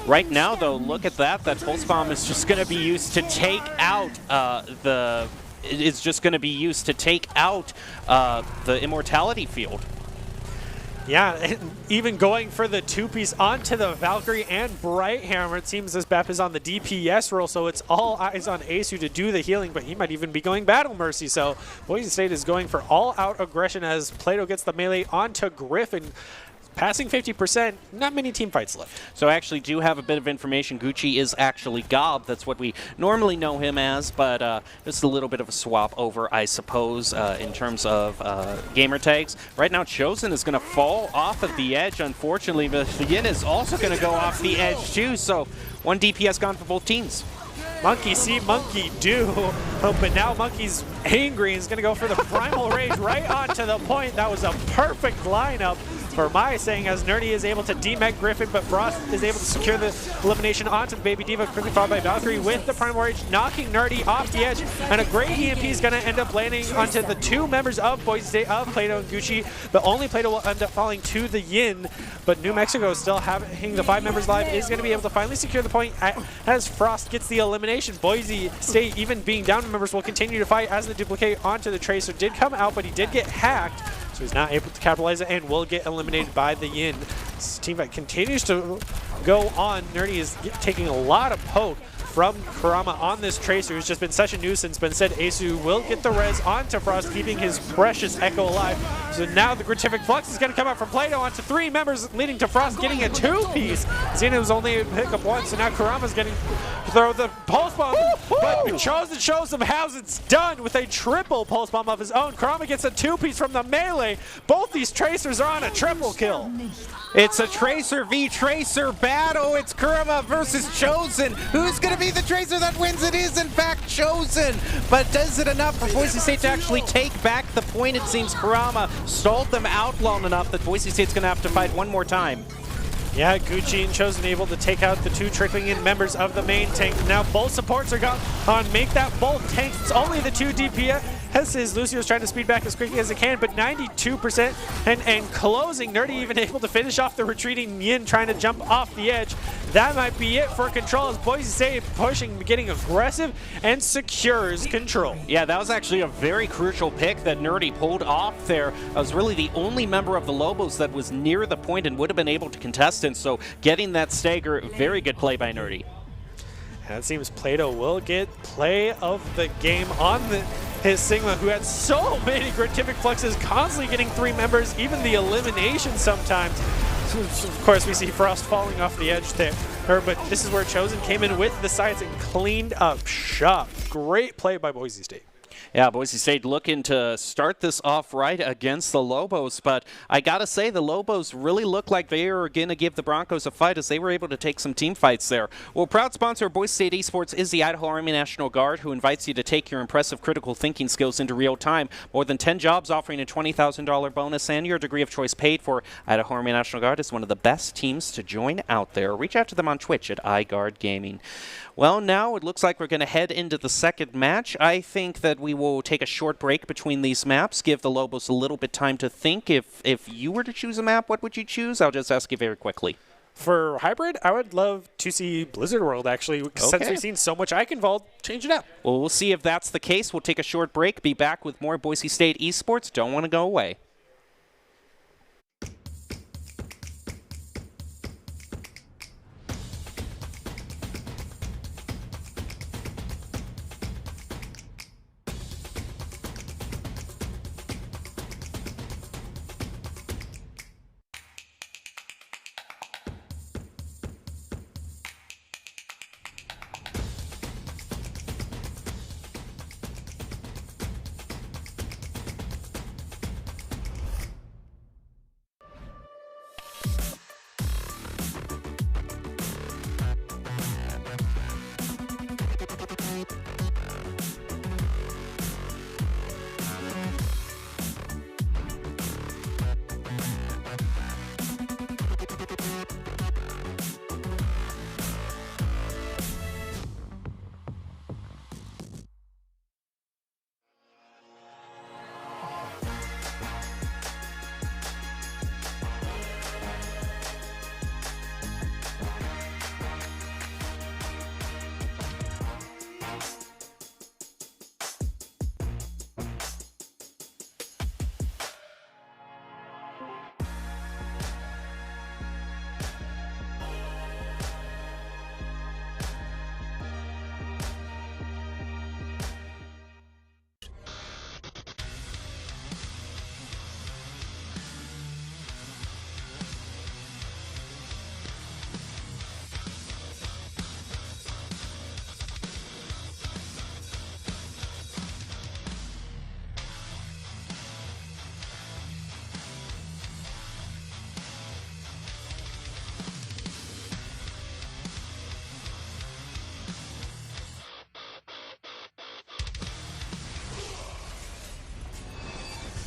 Right now, though, look at that. That pulse bomb is just going to be used to take out the immortality field. Yeah, and even going for the 2-piece onto the Valkyrie and Brighthammer. It seems this BAP is on the DPS roll, so it's all eyes on Asu to do the healing, but he might even be going Battle Mercy. So Boise State is going for all-out aggression as Plato gets the melee onto Griffin. Passing 50%, not many team fights left. So I actually do have a bit of information. Gucci is actually Gob. That's what we normally know him as, but just a little bit of a swap over, I suppose, in terms of gamer tags. Right now, Chosen is going to fall off of the edge, unfortunately, but Yin is also going to go off the edge, too. So 1 DPS gone for both teams. Monkey see, monkey do. Oh, but now Monkey's angry and is going to go for the Primal Rage right onto the point. That was a perfect lineup for my saying, as Nerdy is able to demech Griffin, but Frost is able to secure the elimination onto the Baby Diva, quickly followed by Valkyrie with the Primal Rage, knocking Nerdy off the edge, and a great EMP is going to end up landing onto the 2 members of Boise State, of Plato and Gucci, but only Plato will end up falling to the Yin, but New Mexico still having the 5 members live is going to be able to finally secure the point as Frost gets the elimination. Boise State, even being down members, will continue to fight as the duplicate onto the Tracer did come out, but he did get hacked, so he's not able to capitalize it and will get eliminated by the Yin. This team fight continues to go on. Nerdy is taking a lot of poke from Kurama on this Tracer, who's just been such a nuisance, but instead Asu will get the res onto Frost, keeping his precious Echo alive. So now the Gratific Flux is going to come out from Plato onto 3 members, leading to Frost getting a 2-piece. Xena was only able to pick up 1, so now Kurama's getting to throw the Pulse Bomb, but Chosen shows him how it's done with a triple Pulse Bomb of his own. Kurama gets a 2-piece from the melee. Both these Tracers are on a triple kill. It's a Tracer v Tracer battle. It's Kurama versus Chosen. Who's going to be the Tracer that wins? It is, in fact, Chosen. But does it enough for Boise State to actually take back the point? It seems Kurama stalled them out long enough that Boise State's going to have to fight one more time. Yeah, Gucci and Chosen able to take out the 2 trickling in members of the main tank. Now both supports are gone on make that both tanks. It's only the 2 DPS. Lucio's trying to speed back as quickly as he can, but 92% and closing. Nerdy even able to finish off the retreating Yin trying to jump off the edge. That might be it for control as Boise State pushing, getting aggressive, and secures control. Yeah, that was actually a very crucial pick that Nerdy pulled off there. That was really the only member of the Lobos that was near the point and would have been able to contest it. So getting that stagger, very good play by Nerdy. And it seems Plato will get play of the game on his Sigma, who had so many Gratific Fluxes, constantly getting 3 members, even the elimination sometimes. So, of course, we see Frost falling off the edge there. But this is where Chosen came in with the sides and cleaned up shop. Great play by Boise State. Yeah, Boise State looking to start this off right against the Lobos, but I gotta say the Lobos really look like they are going to give the Broncos a fight as they were able to take some team fights there. Well, proud sponsor of Boise State Esports is the Idaho Army National Guard, who invites you to take your impressive critical thinking skills into real time. More than 10 jobs offering a $20,000 bonus and your degree of choice paid for. Idaho Army National Guard is one of the best teams to join out there. Reach out to them on Twitch at iGuard Gaming. Well, now it looks like we're going to head into the second match. I think that we will take a short break between these maps, give the Lobos a little bit time to think. If you were to choose a map, what would you choose? I'll just ask you very quickly. For hybrid, I would love to see Blizzard World, actually. Since we've seen so much Eichenwald, change it up. Well, we'll see if that's the case. We'll take a short break, be back with more Boise State Esports. Don't want to go away.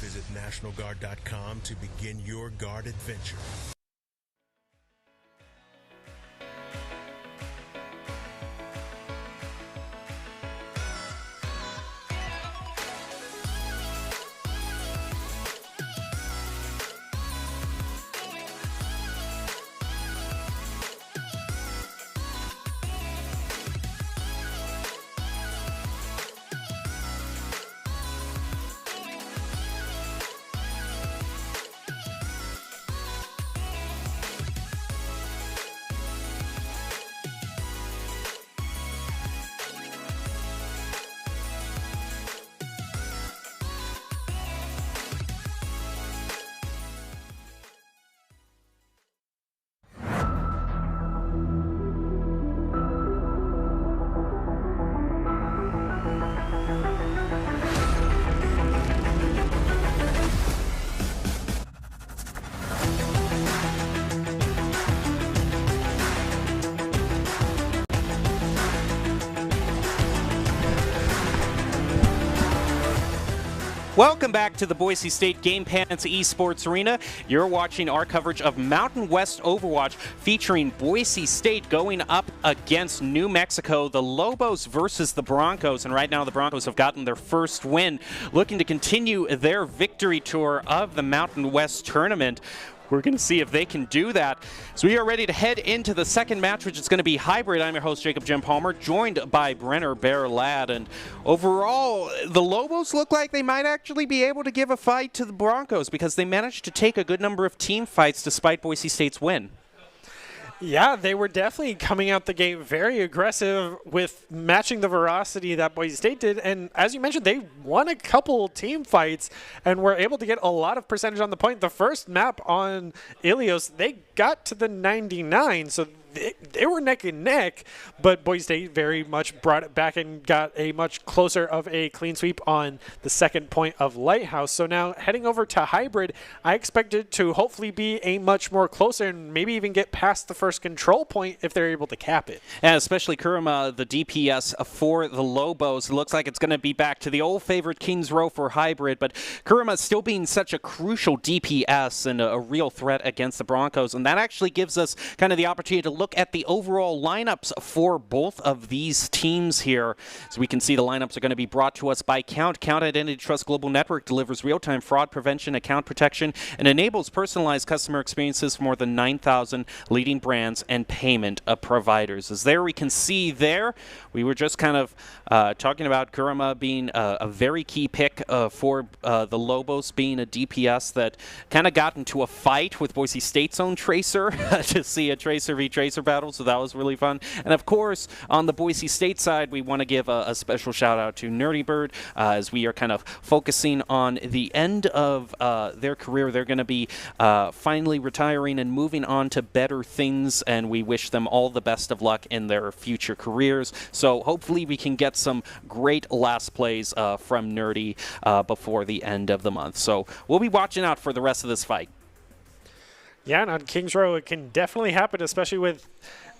Visit NationalGuard.com to begin your guard adventure. Welcome back to the Boise State Game Pants Esports Arena. You're watching our coverage of Mountain West Overwatch featuring Boise State going up against New Mexico, the Lobos versus the Broncos. And right now the Broncos have gotten their first win, looking to continue their victory tour of the Mountain West tournament. We're going to see if they can do that. So we are ready to head into the second match, which is going to be hybrid. I'm your host, Jacob Jim Palmer, joined by Brenner Bear Ladd. And overall, the Lobos look like they might actually be able to give a fight to the Broncos because they managed to take a good number of team fights despite Boise State's win. Yeah, they were definitely coming out the gate very aggressive with matching the veracity that Boise State did. And as you mentioned, they won a couple team fights and were able to get a lot of percentage on the point. The first map on Ilios, they got to the 99, so they were neck and neck, but Boise State very much brought it back and got a much closer of a clean sweep on the second point of Lighthouse. So now heading over to hybrid, I expect it to hopefully be a much more closer and maybe even get past the first control point if they're able to cap it. And especially Kurama, the DPS for the Lobos. It looks like it's going to be back to the old favorite Kings Row for hybrid, but Kurama still being such a crucial DPS and a real threat against the Broncos. And that actually gives us kind of the opportunity to look at the overall lineups for both of these teams here. So we can see the lineups are going to be brought to us by Count. Count Identity Trust Global Network delivers real-time fraud prevention, account protection, and enables personalized customer experiences for more than 9,000 leading brands and payment providers. As there we can see there, we were just kind of talking about Kurama being a very key pick for the Lobos, being a DPS that kind of got into a fight with Boise State's own Tracer to see a Tracer v Tracer battle, so that was really fun. And of course, on the Boise State side, we want to give a special shout out to Nerdy Bird as we are kind of focusing on the end of their career. They're going to be finally retiring and moving on to better things, and we wish them all the best of luck in their future careers. So hopefully we can get some great last plays from Nerdy before the end of the month. So we'll be watching out for the rest of this fight. Yeah, and on Kings Row, it can definitely happen, especially with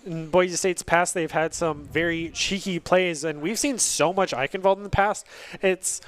Boise State's past. They've had some very cheeky plays, and we've seen so much Eichenwald in the past. It's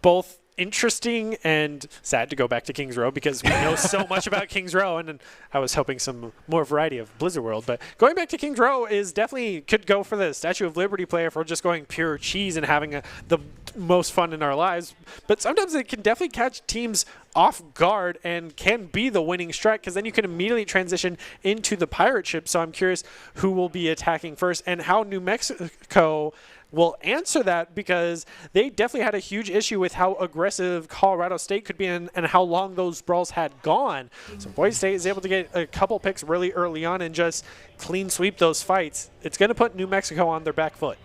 both interesting and sad to go back to Kings Row because we know so much about Kings Row, and I was hoping some more variety of Blizzard World. But going back to Kings Row is definitely could go for the Statue of Liberty play if we're just going pure cheese and having the most fun in our lives. But sometimes it can definitely catch teams off guard and can be the winning strike because then you can immediately transition into the pirate ship. So I'm curious who will be attacking first and how New Mexico will answer that, because they definitely had a huge issue with how aggressive Colorado State could be and how long those brawls had gone. So Boise State is able to get a couple picks really early on and just clean sweep those fights. It's going to put New Mexico on their back foot.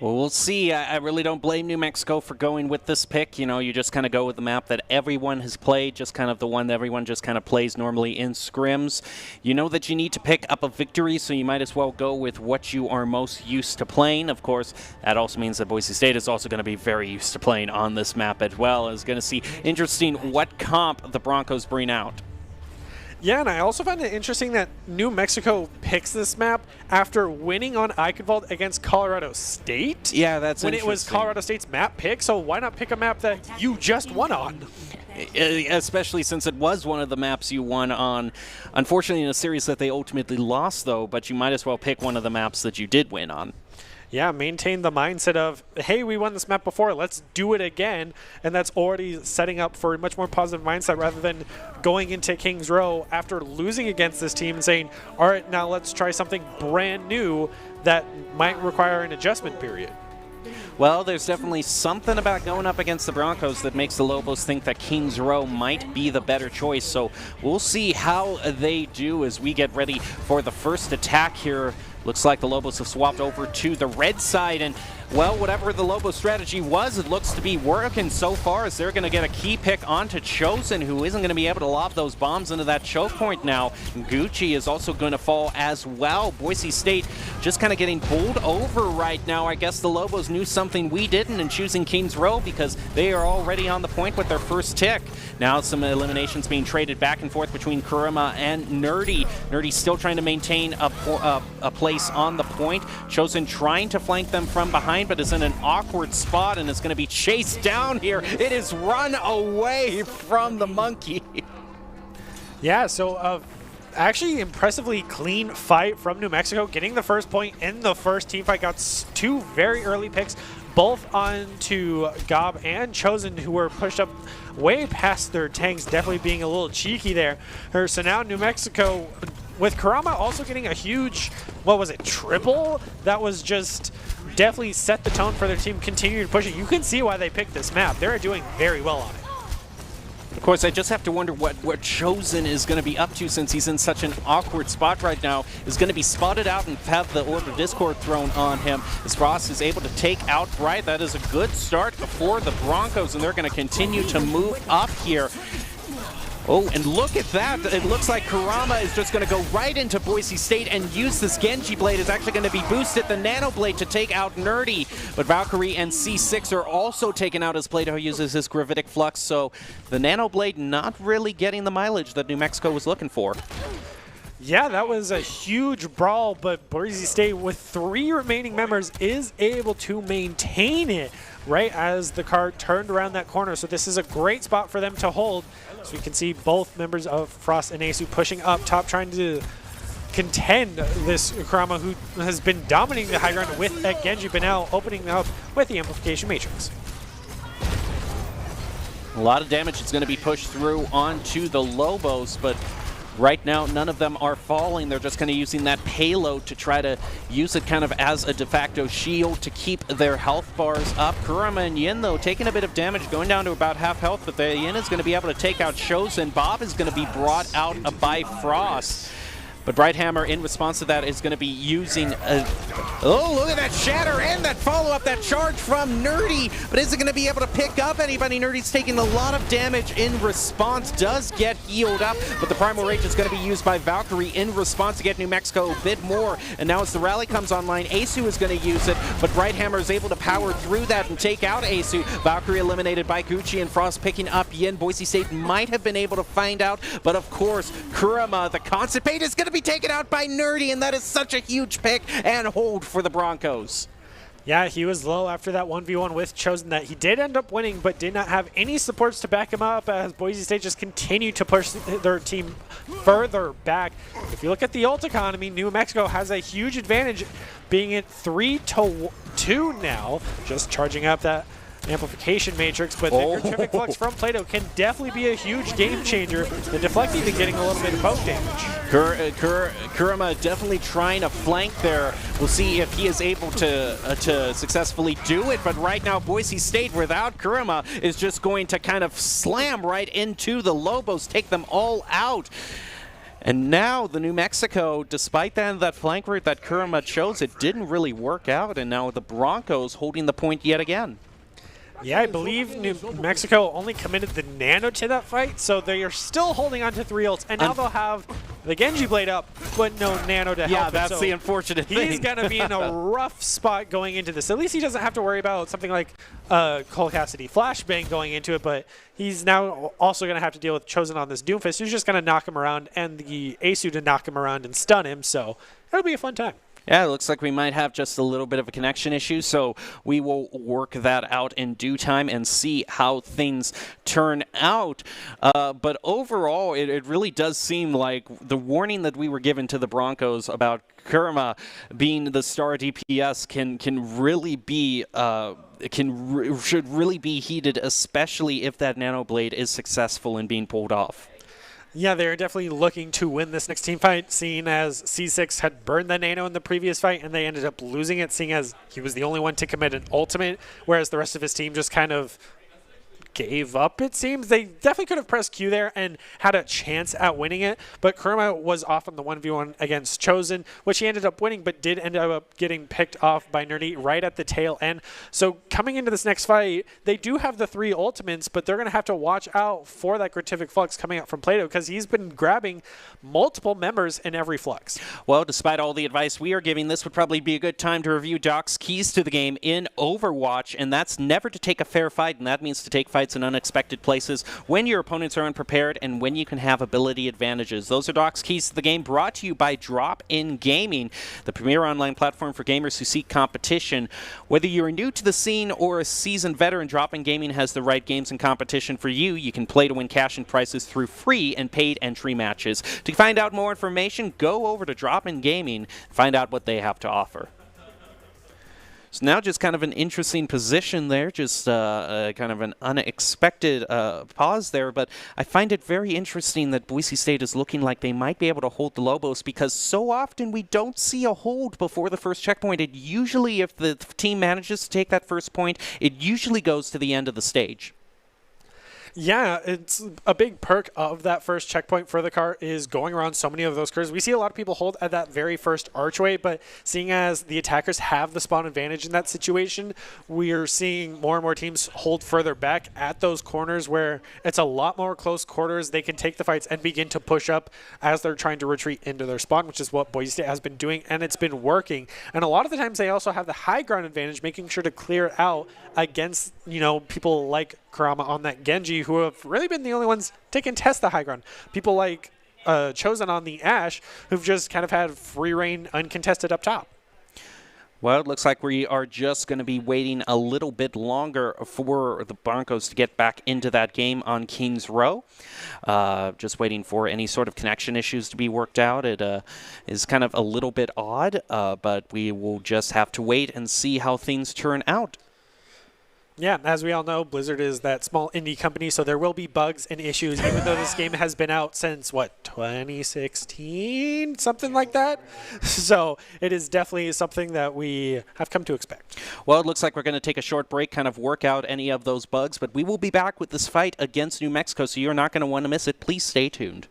Well, we'll see. I really don't blame New Mexico for going with this pick. You know, you just kind of go with the map that everyone has played, just kind of the one that everyone just kind of plays normally in scrims. You know that you need to pick up a victory, so you might as well go with what you are most used to playing. Of course, that also means that Boise State is also going to be very used to playing on this map as well. It's going to see interesting what comp the Broncos bring out. Yeah, and I also find it interesting that New Mexico picks this map after winning on Eichenwald against Colorado State. Yeah, that's when interesting. It was Colorado State's map pick, so why not pick a map that you just won on? Especially since it was one of the maps you won on. Unfortunately, in a series that they ultimately lost, though, but you might as well pick one of the maps that you did win on. Yeah, maintain the mindset of, hey, we won this map before, let's do it again. And that's already setting up for a much more positive mindset rather than going into Kings Row after losing against this team and saying, all right, now let's try something brand new that might require an adjustment period. Well, there's definitely something about going up against the Broncos that makes the Lobos think that Kings Row might be the better choice. So we'll see how they do as we get ready for the first attack here. Looks like the Lobos have swapped over to the red side, and well, whatever the Lobos strategy was, it looks to be working so far as they're going to get a key pick onto Chosen, who isn't going to be able to lob those bombs into that choke point now. Gucci is also going to fall as well. Boise State just kind of getting pulled over right now. I guess the Lobos knew something we didn't in choosing Kings Row because they are already on the point with their first tick. Now some eliminations being traded back and forth between Kurama and Nerdy. Nerdy still trying to maintain a place on the point. Chosen trying to flank them from behind, but is in an awkward spot and is going to be chased down here. It is run away from the monkey. Yeah, so actually impressively clean fight from New Mexico, getting the first point in the first team fight. Got two very early picks, both onto Gob and Chosen, who were pushed up way past their tanks, definitely being a little cheeky there. So now New Mexico, with Kurama also getting a huge, what was it, triple? That was just definitely set the tone for their team, continue to push it. You can see why they picked this map. They're doing very well on it. Of course, I just have to wonder what Chosen is going to be up to, since he's in such an awkward spot right now. Is going to be spotted out and have the Orb of Discord thrown on him. As Frost is able to take out Bright. That is a good start for the Broncos, and they're going to continue to move up here. Oh, and look at that. It looks like Kurama is just going to go right into Boise State and use this Genji Blade. It's actually going to be boosted, the Nano Blade, to take out Nerdy. But Valkyrie and C6 are also taken out as Plato uses his Gravitic Flux. So the Nano Blade not really getting the mileage that New Mexico was looking for. Yeah, that was a huge brawl, but Boise State, with 3 remaining members, is able to maintain it right as the car turned around that corner. So this is a great spot for them to hold. So we can see both members of Frost and Asu pushing up top, trying to contend this Kurama, who has been dominating the high ground with a Genji, but now opening up with the Amplification Matrix. A lot of damage is going to be pushed through onto the Lobos, but right now, none of them are falling. They're just kind of using that payload to try to use it kind of as a de facto shield to keep their health bars up. Kurama and Yin, though, taking a bit of damage, going down to about half health, but the Yin is going to be able to take out Chosen. Bob is going to be brought out by Frost. But Brighthammer, in response to that, is going to be using oh, look at that shatter and that follow-up, that charge from Nerdy. But is it going to be able to pick up anybody? Nerdy's taking a lot of damage in response, does get healed up, but the Primal Rage is going to be used by Valkyrie in response to get New Mexico a bit more. And now as the rally comes online, Asu is going to use it, but Brighthammer is able to power through that and take out Asu. Valkyrie eliminated by Gucci, and Frost picking up Yin. Boise State might have been able to find out, but of course, Kurama, the Constipate, is going to be taken out by Nerdy, and that is such a huge pick and hold for the Broncos. Yeah, he was low after that 1v1 with Chosen that he did end up winning, but did not have any supports to back him up as Boise State just continued to push their team further back. If you look at the ult economy, New Mexico has a huge advantage, being at 3-2 now, just charging up that Amplification Matrix, but the Gratific Flux from Plato can definitely be a huge game changer, and deflecting and getting a little bit of poke damage. Kurama definitely trying to flank there. We'll see if he is able to successfully do it, but right now Boise State without Kurama is just going to kind of slam right into the Lobos, take them all out. And now the New Mexico, despite that flank route that Kurama chose, it didn't really work out, and now the Broncos holding the point yet again. Yeah, I believe New Mexico only committed the Nano to that fight, so they are still holding on to 3 ults, and now they'll have the Genji Blade up, but no Nano to help. Yeah, it. that's So the unfortunate thing. He's going to be in a rough spot going into this. At least he doesn't have to worry about something like Cole Cassidy Flashbang going into it, but he's now also going to have to deal with Chosen on this Doomfist, who's just going to knock him around, and the Asu to knock him around and stun him, so it'll be a fun time. Yeah, it looks like we might have just a little bit of a connection issue, so we will work that out in due time and see how things turn out. But overall, it really does seem like the warning that we were given to the Broncos about Kurama being the star DPS can really be should really be heeded, especially if that Nano Blade is successful in being pulled off. Yeah, they're definitely looking to win this next team fight, seeing as C6 had burned the Nano in the previous fight, and they ended up losing it, seeing as he was the only one to commit an ultimate, whereas the rest of his team just kind of gave up, it seems. They definitely could have pressed Q there and had a chance at winning it, but Kurama was off on the 1v1 against Chosen, which he ended up winning, but did end up getting picked off by Nerdy right at the tail end. So coming into this next fight, they do have the 3 ultimates, but they're going to have to watch out for that Gratific Flux coming out from Plato, because he's been grabbing multiple members in every Flux. Well, despite all the advice we are giving, this would probably be a good time to review Doc's keys to the game in Overwatch, and that's never to take a fair fight, and that means to take fights fights in unexpected places, when your opponents are unprepared, and when you can have ability advantages. Those are Doc's keys to the game, brought to you by Drop In Gaming, the premier online platform for gamers who seek competition. Whether you're new to the scene or a seasoned veteran, Drop In Gaming has the right games and competition for you. You can play to win cash and prizes through free and paid entry matches. To find out more information, go over to Drop In Gaming and find out what they have to offer. So now just kind of an interesting position there, just kind of an unexpected pause there, but I find it very interesting that Boise State is looking like they might be able to hold the Lobos, because so often we don't see a hold before the first checkpoint. It usually, if the team manages to take that first point, it usually goes to the end of the stage. Yeah, it's a big perk of that first checkpoint for the car is going around so many of those curves. We see a lot of people hold at that very first archway, but seeing as the attackers have the spawn advantage in that situation, we are seeing more and more teams hold further back at those corners where it's a lot more close quarters. They can take the fights and begin to push up as they're trying to retreat into their spawn, which is what Boise State has been doing, and it's been working. And a lot of the times they also have the high ground advantage, making sure to clear out against, people like Kurama on that Genji, who have really been the only ones to contest the high ground. People like Chosen on the Ash, who've just kind of had free reign uncontested up top. Well, it looks like we are just going to be waiting a little bit longer for the Broncos to get back into that game on Kings Row. Just waiting for any sort of connection issues to be worked out. It is kind of a little bit odd, but we will just have to wait and see how things turn out. Yeah, as we all know, Blizzard is that small indie company, so there will be bugs and issues, even though this game has been out since, 2016? Something like that? So it is definitely something that we have come to expect. Well, it looks like we're going to take a short break, kind of work out any of those bugs, but we will be back with this fight against New Mexico, so you're not going to want to miss it. Please stay tuned.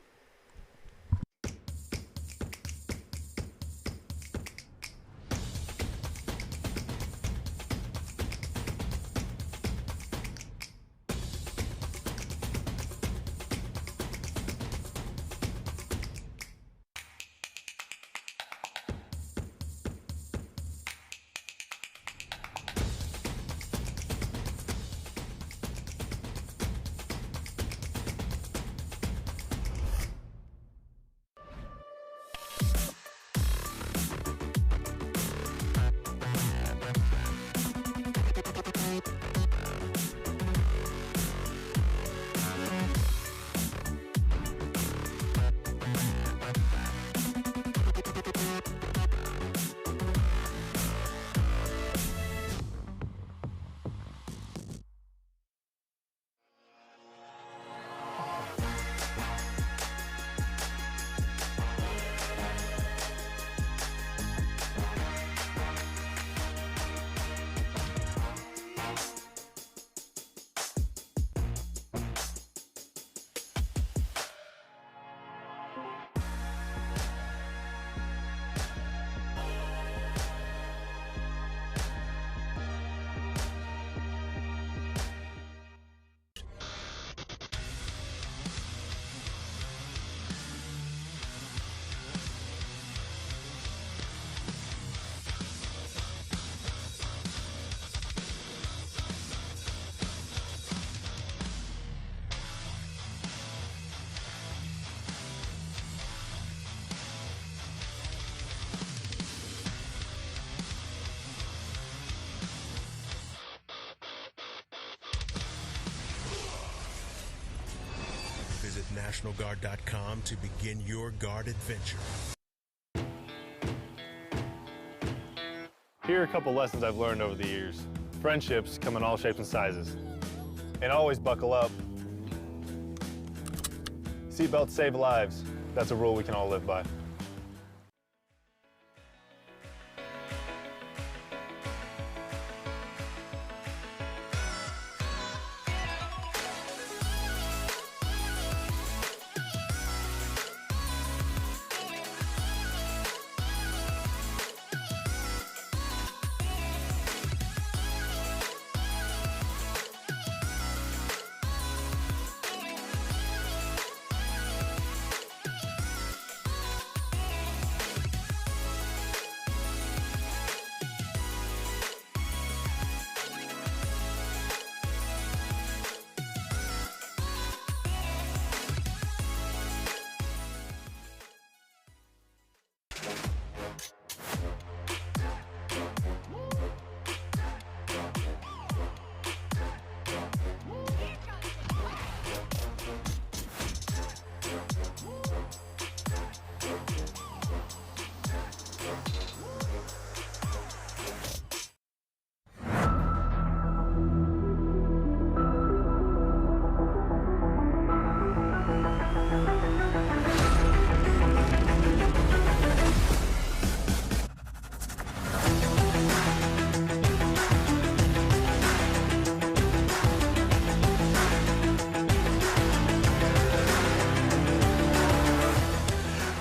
Visit NationalGuard.com to begin your guard adventure. Here are a couple lessons I've learned over the years. Friendships come in all shapes and sizes. And always buckle up. Seatbelts save lives. That's a rule we can all live by.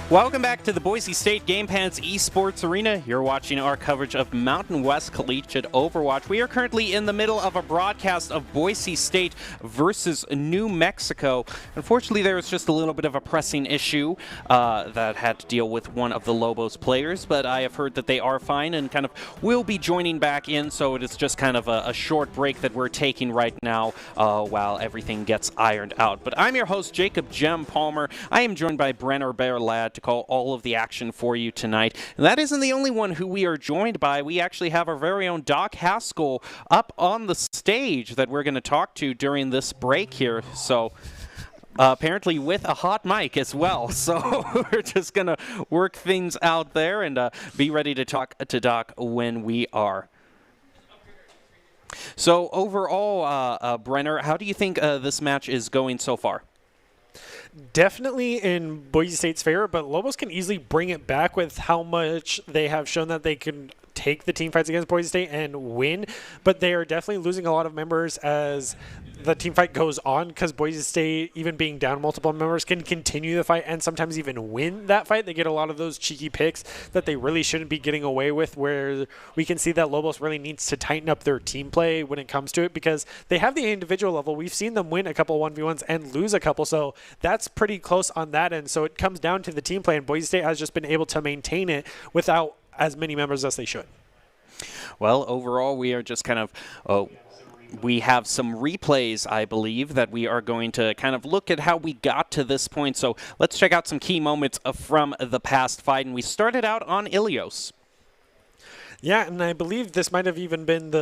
Welcome back to the Boise State Game Pants Esports Arena. You're watching our coverage of Mountain West Collegiate Overwatch. We are currently in the middle of a broadcast of Boise State versus New Mexico. Unfortunately, there was just a little bit of a pressing issue that had to deal with one of the Lobos players, but I have heard that they are fine and kind of will be joining back in, so it is just kind of a short break that we're taking right now while everything gets ironed out. But I'm your host, Jacob Jem Palmer. I am joined by Brenner Bear Ladd to call all of the action for you tonight. And that isn't the only one who we are joined by. We actually have our very own Doc Haskell up on the stage that we're going to talk to during this break here. So apparently with a hot mic as well. So we're just going to work things out there and be ready to talk to Doc when we are. So overall, Brenner, how do you think this match is going so far? Definitely in Boise State's favor, but Lobos can easily bring it back with how much they have shown that they can take the team fights against Boise State and win, but they are definitely losing a lot of members as the team fight goes on, because Boise State, even being down multiple members, can continue the fight and sometimes even win that fight. They get a lot of those cheeky picks that they really shouldn't be getting away with, where we can see that Lobos really needs to tighten up their team play when it comes to it, because they have the individual level. We've seen them win a couple 1v1s and lose a couple, so that's pretty close on that end. So it comes down to the team play, and Boise State has just been able to maintain it without as many members as they should. Well, overall, we are just kind of we have some replays, I believe, that we are going to kind of look at how we got to this point. So let's check out some key moments from the past fight. And we started out on Ilios. Yeah, and I believe this might have even been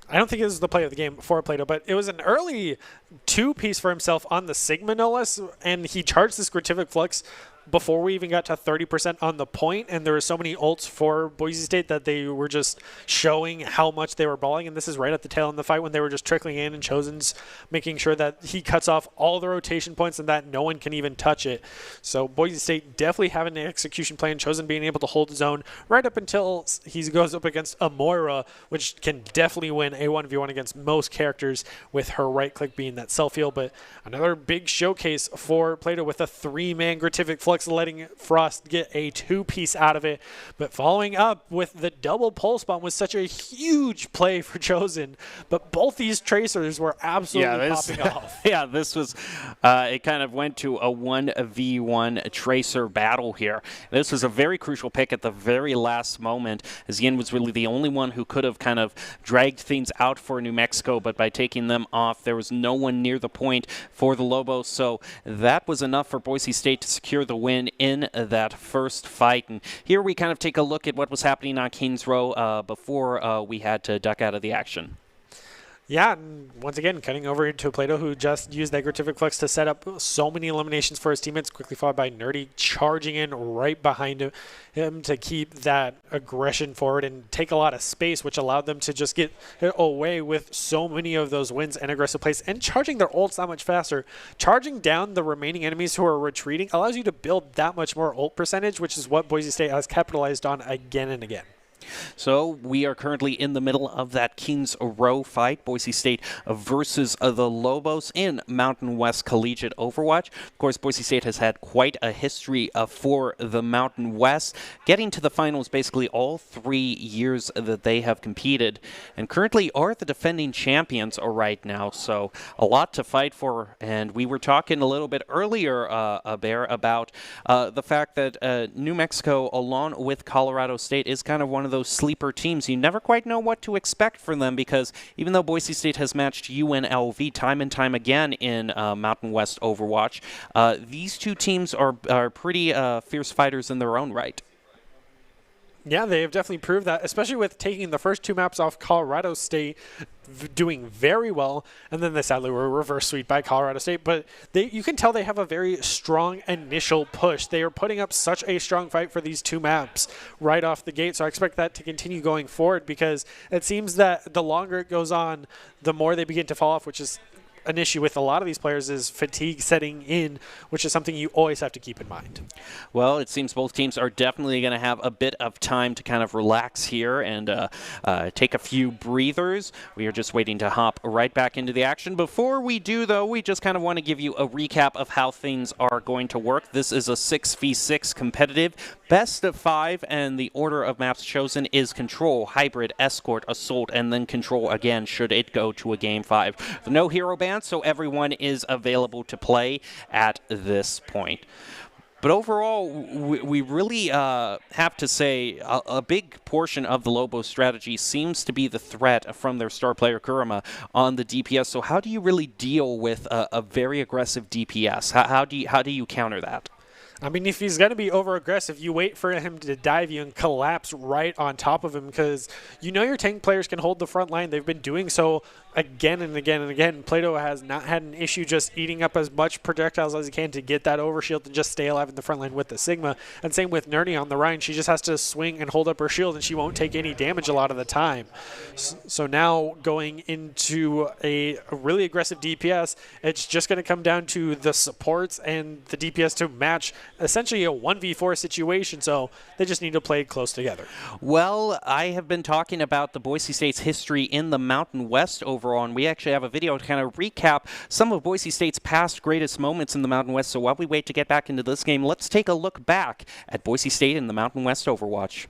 I don't think it was the play of the game for Plato, but it was an early two-piece for himself on the Sigma, no less, and he charged this Gratific Flux before we even got to 30% on the point, and there were so many ults for Boise State that they were just showing how much they were balling, and this is right at the tail end of the fight when they were just trickling in, and Chosen's making sure that he cuts off all the rotation points and that no one can even touch it. So Boise State definitely having an execution plan, Chosen being able to hold his own right up until he goes up against a Moira, which can definitely win a 1v1 against most characters with her right click being that self-heal. But another big showcase for Plato with a 3-man Gratific Flux, letting Frost get a 2-piece out of it. But following up with the double pulse bomb was such a huge play for Chosen. But both these tracers were absolutely popping off. Yeah, this was, it kind of went to a 1v1 tracer battle here. This was a very crucial pick at the very last moment, as Yin was really the only one who could have kind of dragged things out for New Mexico, but by taking them off, there was no one near the point for the Lobos. So that was enough for Boise State to secure the win in that first fight. And here we kind of take a look at what was happening on Kings Row before we had to duck out of the action. Yeah, and once again, cutting over into Plato, who just used that Gratific Flux to set up so many eliminations for his teammates, quickly followed by Nerdy charging in right behind him to keep that aggression forward and take a lot of space, which allowed them to just get away with so many of those wins and aggressive plays, and charging their ults that much faster. Charging down the remaining enemies who are retreating allows you to build that much more ult percentage, which is what Boise State has capitalized on again and again. So we are currently in the middle of that Kings Row fight, Boise State versus the Lobos in Mountain West Collegiate Overwatch. Of course, Boise State has had quite a history for the Mountain West, getting to the finals basically all 3 years that they have competed, and currently are the defending champions right now. So a lot to fight for, and we were talking a little bit earlier, Bear, about the fact that New Mexico, along with Colorado State, is kind of one of those sleeper teams. You never quite know what to expect from them, because even though Boise State has matched UNLV time and time again in Mountain West Overwatch, these two teams are pretty fierce fighters in their own right. Yeah, they have definitely proved that, especially with taking the first 2 maps off Colorado State, doing very well, and then they sadly were reverse sweep by Colorado State. But you can tell they have a very strong initial push. They are putting up such a strong fight for these 2 maps right off the gate, so I expect that to continue going forward, because it seems that the longer it goes on, the more they begin to fall off, which is an issue with a lot of these players is fatigue setting in, which is something you always have to keep in mind. Well, it seems both teams are definitely going to have a bit of time to kind of relax here and take a few breathers. We are just waiting to hop right back into the action. Before we do, though, we just kind of want to give you a recap of how things are going to work. This is a 6v6 competitive, best of 5, and the order of maps chosen is Control, Hybrid, Escort, Assault, and then Control again should it go to a Game 5. No hero ban, so everyone is available to play at this point. But overall, we really have to say a big portion of the Lobos strategy seems to be the threat from their star player Kurama on the DPS. So how do you really deal with a very aggressive DPS? How do you counter that? I mean, if he's going to be over-aggressive, you wait for him to dive you and collapse right on top of him because you know your tank players can hold the front line. They've been doing so again and again and again. Plato has not had an issue just eating up as much projectiles as he can to get that overshield to just stay alive in the front line with the Sigma. And same with Nerdy on the Rhine. She just has to swing and hold up her shield, and she won't take any damage a lot of the time. So now going into a really aggressive DPS, it's just going to come down to the supports and the DPS to match essentially a 1v4 situation, so they just need to play close together. Well, I have been talking about the Boise State's history in the Mountain West overall, and we actually have a video to kind of recap some of Boise State's past greatest moments in the Mountain West. So while we wait to get back into this game, let's take a look back at Boise State in the Mountain West Overwatch.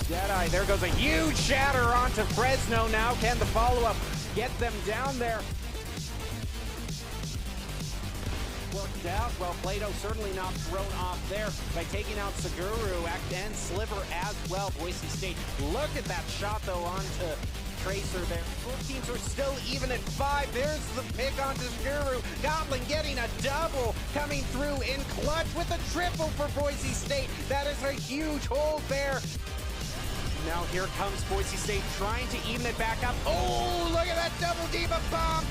Jedi, there goes a huge shatter onto Fresno now. Can the follow-up get them down there? Worked out. Well, Plato certainly not thrown off there by taking out Saguru and Sliver as well. Boise State, look at that shot, though, onto Tracer there. Both teams are still even at 5. There's the pick onto Saguru. Goblin getting a double, coming through in clutch with a triple for Boise State. That is a huge hold there. Now here comes Boise State trying to even it back up. Oh, look at that double diva bomb.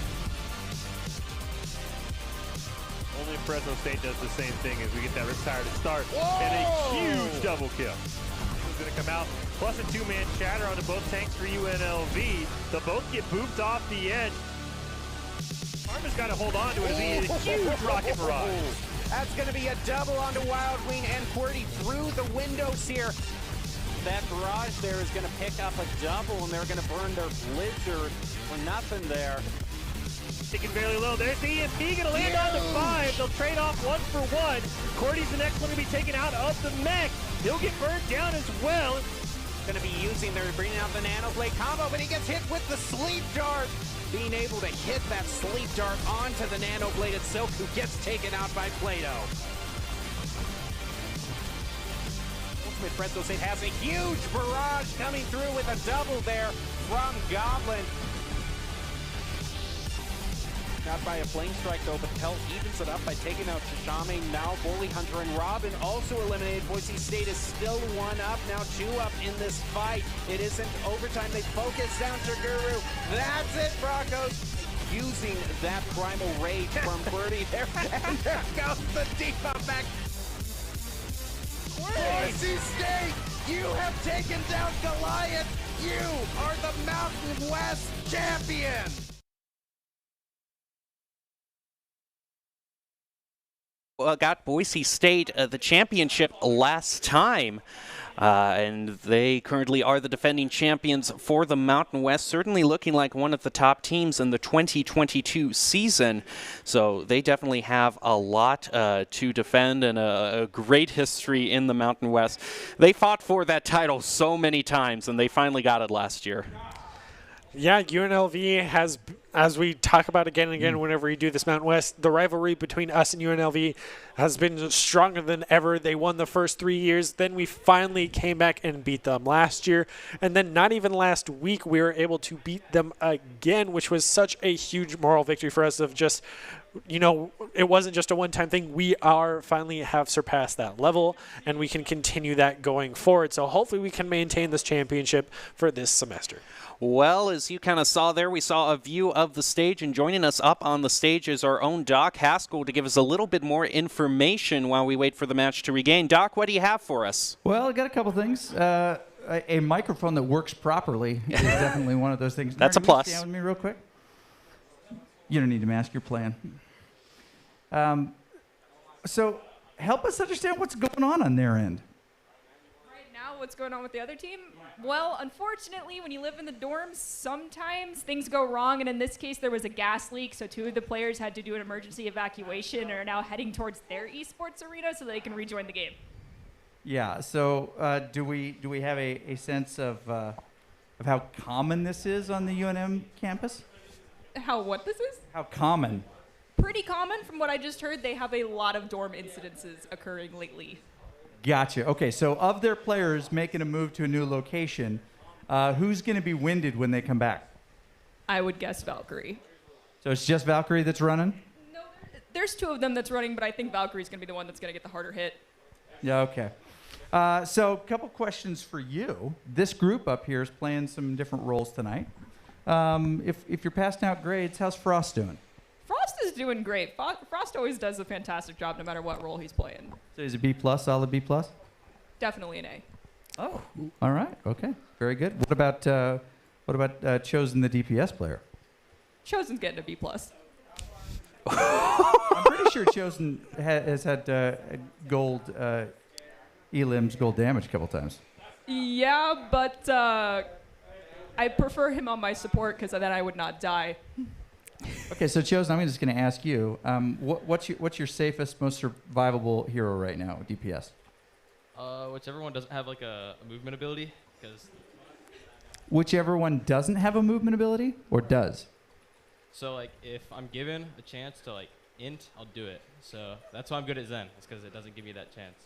Only Fresno State does the same thing as we get that Riptire to start. Whoa! And a huge double kill. Who's going to come out, plus a 2-man shatter onto both tanks for UNLV. They'll both get booped off the edge. Arma's got to hold on to it as he hit a huge rocket barrage. That's going to be a double onto Wild Wing and QWERTY through the windows here. That barrage there is going to pick up a double, and they're going to burn their Blizzard for nothing there. Taking fairly low. There's the EMP going to land on the 5. They'll trade off 1 for 1. QWERTY's the next one to be taken out of the mech. He'll get burned down as well. Going to be using, they're bringing out the Nano Blade combo, but he gets hit with the Sleep Dart. Being able to hit that Sleep Dart onto the Nano Bladed Silk, who gets taken out by Plato. Fresno State has a huge barrage coming through with a double there from Goblin. Not by a flame strike though, but Pelt evens it up by taking out Shishame. Now Bully Hunter and Robin also eliminated. Boise State is still 1 up, now 2 up in this fight. It isn't overtime. They focus down to Guru. That's it, Broncos. Using that primal rage from QWERTY there. And there goes the Diva back. Boise State, you have taken down Goliath. You are the Mountain West champion. Well, got Boise State the championship last time. And they currently are the defending champions for the Mountain West, certainly looking like one of the top teams in the 2022 season. So they definitely have a lot to defend and a great history in the Mountain West. They fought for that title so many times, and they finally got it last year. Yeah, UNLV has as we talk about again and again whenever we do this Mountain West, the rivalry between us and UNLV has been stronger than ever. They won the first 3 years. Then we finally came back and beat them last year. And then not even last week, we were able to beat them again, which was such a huge moral victory for us of just, it wasn't just a one-time thing. We are finally have surpassed that level, and we can continue that going forward. So hopefully we can maintain this championship for this semester. Well, as you kind of saw there, we saw a view of the stage, and joining us up on the stage is our own Doc Haskell to give us a little bit more information while we wait for the match to regain. Doc, what do you have for us? Well, I got a couple things. A microphone that works properly is definitely one of those things. That's a Nerd, plus. Can you stand with me real quick? You don't need to mask your plan. So help us understand what's going on their end. What's going on with the other team? Well, unfortunately, when you live in the dorms, sometimes things go wrong, and in this case, there was a gas leak, so 2 of the players had to do an emergency evacuation and are now heading towards their esports arena so they can rejoin the game. Yeah. So do we have a sense of how common this is on the UNM campus? What this is? How common? Pretty common. From what I just heard, they have a lot of dorm incidences occurring lately. Gotcha. Okay, so of their players making a move to a new location, who's going to be winded when they come back? I would guess Valkyrie. So it's just Valkyrie that's running? No, there's 2 of them that's running, but I think Valkyrie's going to be the one that's going to get the harder hit. Yeah, okay. So a couple questions for you. This group up here is playing some different roles tonight. If you're passing out grades, how's Frost doing? Frost is doing great. Frost always does a fantastic job no matter what role he's playing. So is it B+, solid B+? Definitely an A. Oh, all right. Okay, very good. What about Chosen, the DPS player? Chosen's getting a B+. I'm pretty sure Chosen has had gold elims, gold damage a couple times. Yeah, but I prefer him on my support because then I would not die. Okay, so Chosen, I'm just going to ask you, what's your safest, most survivable hero right now, DPS? Whichever one doesn't have like a movement ability, because. Whichever one doesn't have a movement ability, or does? So like, if I'm given a chance to like int, I'll do it. So that's why I'm good at Zen. It's because it doesn't give me that chance.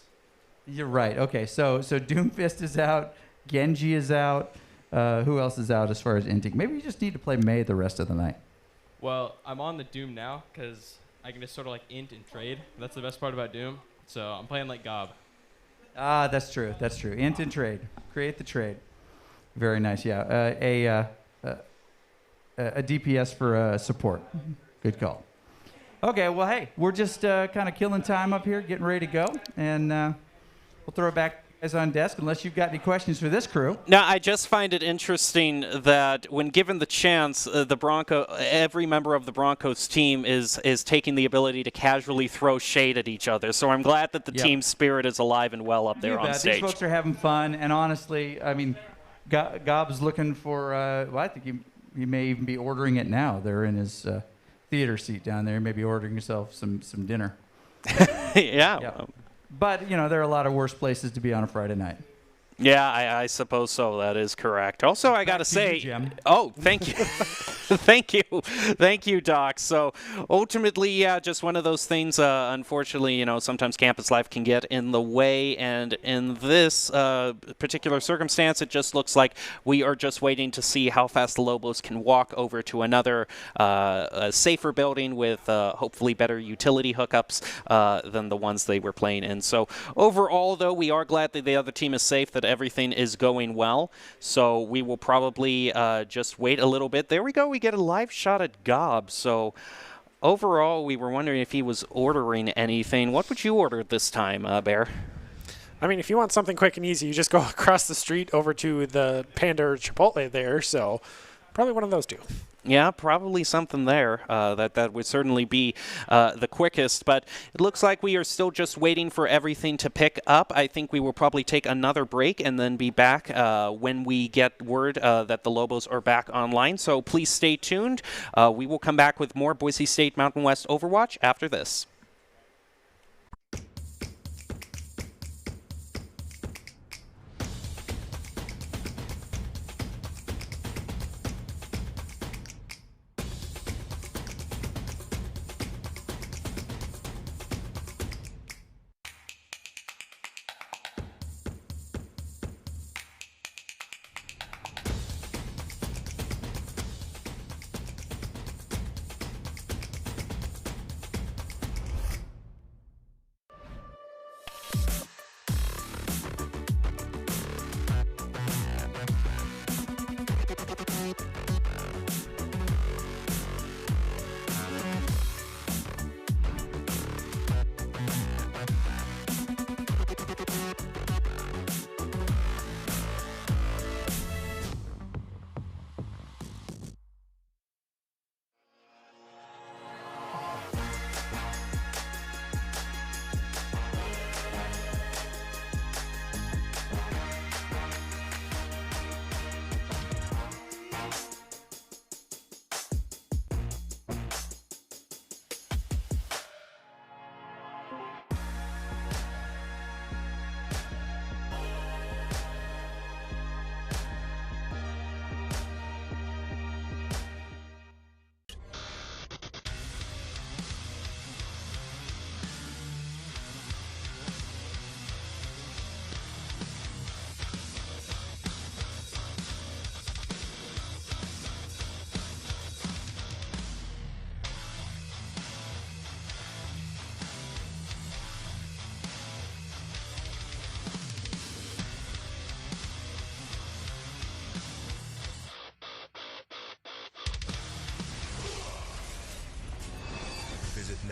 You're right. Okay, so Doomfist is out, Genji is out. Who else is out as far as inting? Maybe you just need to play Mei the rest of the night. Well, I'm on the Doom now because I can just sort of like int and trade. That's the best part about Doom. So I'm playing like Gob. Ah, that's true. That's true. Int and trade. Create the trade. Very nice. Yeah. A DPS for support. Good call. Okay. Well, hey, we're just kind of killing time up here, getting ready to go, and we'll throw it back guys on desk unless you've got any questions for this crew. Now, I just find it interesting that when given the chance, every member of the Broncos team is taking the ability to casually throw shade at each other. So I'm glad that the team spirit is alive and well up there on stage. These folks are having fun, and honestly, I mean, Gob's looking for. Well, I think he may even be ordering it now. They're in his theater seat down there. Maybe ordering himself some dinner. Yeah. But, there are a lot of worse places to be on a Friday night. Yeah, I suppose so. That is correct. Also, I got to say, thank you. Thank you, Doc. So ultimately, yeah, just one of those things, unfortunately, sometimes campus life can get in the way. And in this particular circumstance, it just looks like we are just waiting to see how fast the Lobos can walk over to another safer building with hopefully better utility hookups than the ones they were playing in. So overall, though, we are glad that the other team is safe, that everything is going well. So we will probably just wait a little bit. There we go. We get a live shot at Gob. So overall, we were wondering if he was ordering anything. What would you order this time, Bear? I mean, if you want something quick and easy, you just go across the street over to the Panda or Chipotle there. So probably one of those two. Yeah, probably something there. That would certainly be the quickest. But it looks like we are still just waiting for everything to pick up. I think we will probably take another break and then be back when we get word that the Lobos are back online. So please stay tuned. We will come back with more Boise State Mountain West Overwatch after this.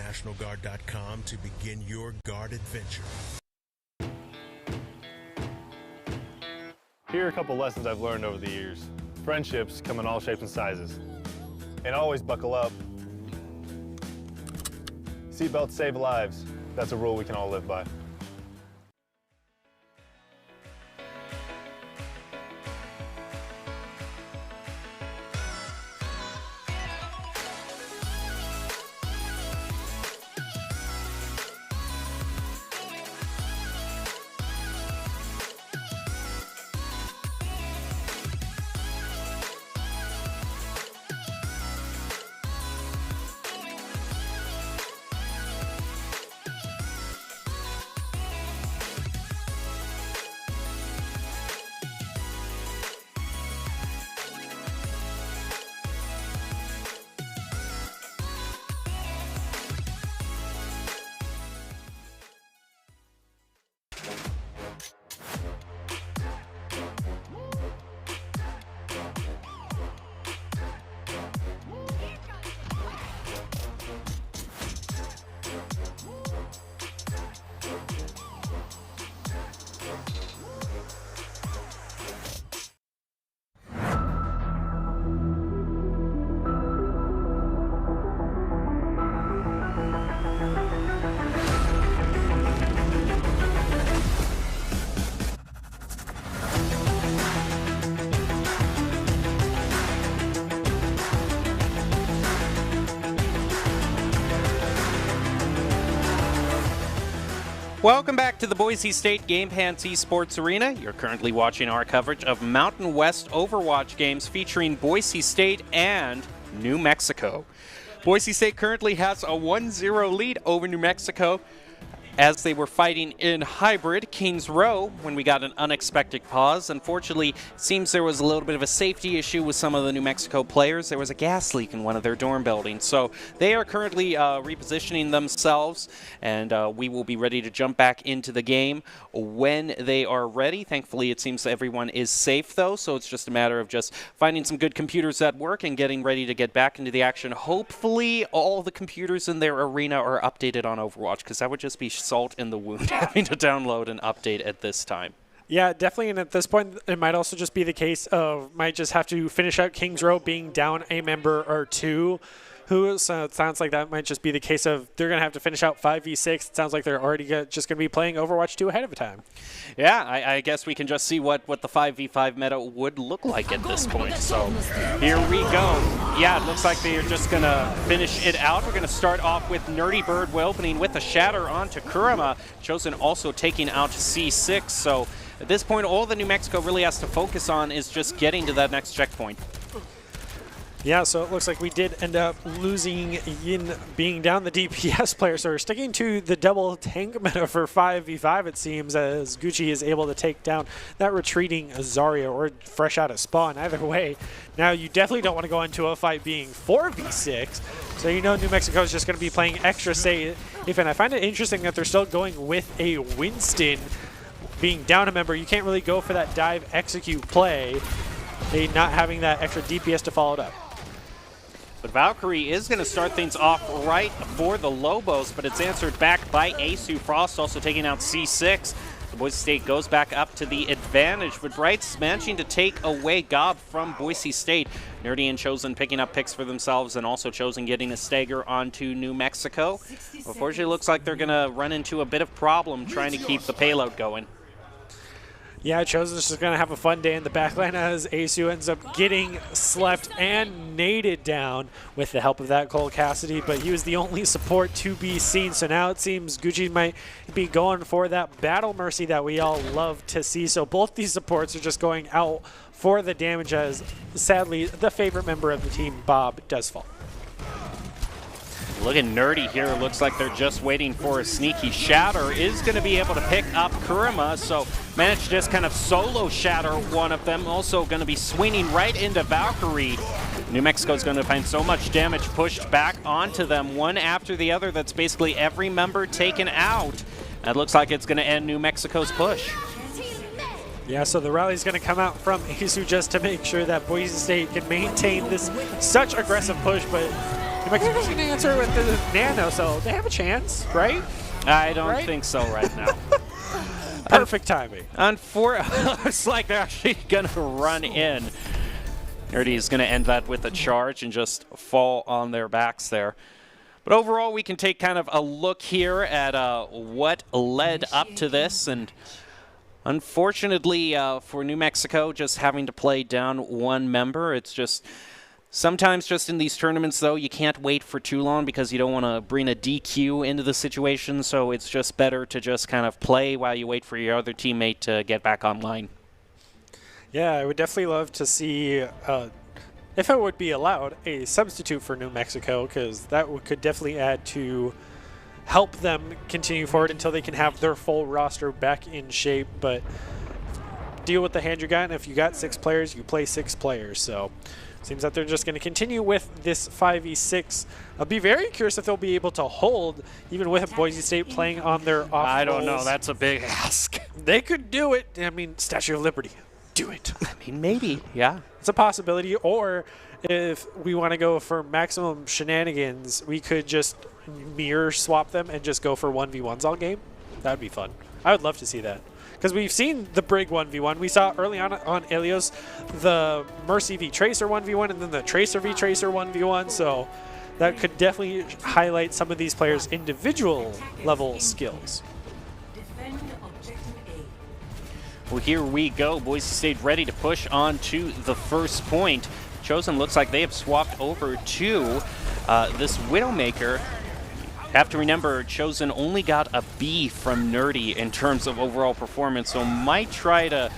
nationalguard.com to begin your guard adventure. Here are a couple lessons I've learned over the years. Friendships come in all shapes and sizes. And always buckle up. Seatbelts save lives. That's a rule we can all live by. Welcome back to the Boise State Game Pants Esports Arena. You're currently watching our coverage of Mountain West Overwatch games featuring Boise State and New Mexico. Boise State currently has a 1-0 lead over New Mexico as they were fighting in hybrid Kings Row when we got an unexpected pause. Unfortunately, it seems there was a little bit of a safety issue with some of the New Mexico players. There was a gas leak in one of their dorm buildings. So they are currently repositioning themselves, and we will be ready to jump back into the game when they are ready. Thankfully, it seems everyone is safe, though, so it's just a matter of just finding some good computers at work and getting ready to get back into the action. Hopefully, all the computers in their arena are updated on Overwatch, because that would just be salt in the wound having to download an update at this time. Yeah, definitely. And at this point, it might also just be the case of might just have to finish out Kings Row being down a member or two. So it sounds like that might just be the case of they're going to have to finish out 5v6. It sounds like they're already just going to be playing Overwatch 2 ahead of time. Yeah, I guess we can just see what the 5v5 meta would look like at this point. So here we go. Yeah, it looks like they're just going to finish it out. We're going to start off with Nerdy Bird opening with a shatter onto Kurama. Chosen also taking out C6. So at this point, all the New Mexico really has to focus on is just getting to that next checkpoint. Yeah, so it looks like we did end up losing Yin being down the DPS player. So we're sticking to the double tank meta for 5v5, it seems, as Gucci is able to take down that retreating Zarya or fresh out of spawn. Either way, now you definitely don't want to go into a fight being 4v6. So you know New Mexico is just going to be playing extra safe. And I find it interesting that they're still going with a Winston being down a member. You can't really go for that dive execute play, not having that extra DPS to follow it up. But Valkyrie is going to start things off right for the Lobos, but it's answered back by Asu Frost, also taking out C6. The Boise State goes back up to the advantage, but Bright's managing to take away Gob from Boise State. Nerdy and Chosen picking up picks for themselves, and also Chosen getting a stagger onto New Mexico. Unfortunately, it looks like they're going to run into a bit of problem trying to keep the payload going. Yeah, Chosen's just going to have a fun day in the backline as Asu ends up getting slept and naded down with the help of that Cole Cassidy, but he was the only support to be seen. So now it seems Gucci might be going for that Battle Mercy that we all love to see. So both these supports are just going out for the damage as, sadly, the favorite member of the team, Bob, does fall. Looking nerdy here. Looks like they're just waiting for a sneaky shatter. Is going to be able to pick up Kurama, so managed to just kind of solo shatter one of them. Also going to be swinging right into Valkyrie. New Mexico is going to find so much damage pushed back onto them, one after the other. That's basically every member taken out. That looks like it's going to end New Mexico's push. Yeah, so the rally's going to come out from Asu just to make sure that Boise State can maintain this such aggressive push, but New Mexico's going to answer with the Nano, so they have a chance, right? I don't think so right now. Perfect timing. It's like they're actually going to run in. Nerdy is going to end that with a charge and just fall on their backs there. But overall, we can take kind of a look here at what led up to this. And unfortunately for New Mexico, just having to play down one member, it's just sometimes just in these tournaments, though, you can't wait for too long because you don't want to bring a DQ into the situation. So it's just better to just kind of play while you wait for your other teammate to get back online. Yeah, I would definitely love to see, if it would be allowed, a substitute for New Mexico, because that could definitely add to help them continue forward until they can have their full roster back in shape. But deal with the hand you got, and if you got 6 players, you play 6 players. So seems that they're just going to continue with this 5v6. I'll be very curious if they'll be able to hold, even with Boise State playing on their off I don't know. roles. That's a big ask. They could do it. I mean, Statue of Liberty. Do it. I mean, maybe, yeah. It's a possibility. Or if we want to go for maximum shenanigans, we could just mirror swap them and just go for 1v1s all game. That would be fun. I would love to see that. Because we've seen the Brig 1v1. We saw early on Elios the Mercy v Tracer 1v1 and then the Tracer v Tracer 1v1. So that could definitely highlight some of these players' individual level skills. Well, here we go. Boise State ready to push on to the first point. Chosen looks like they have swapped over to this Widowmaker. Have to remember, Chosen only got a B from Nerdy in terms of overall performance, so might try to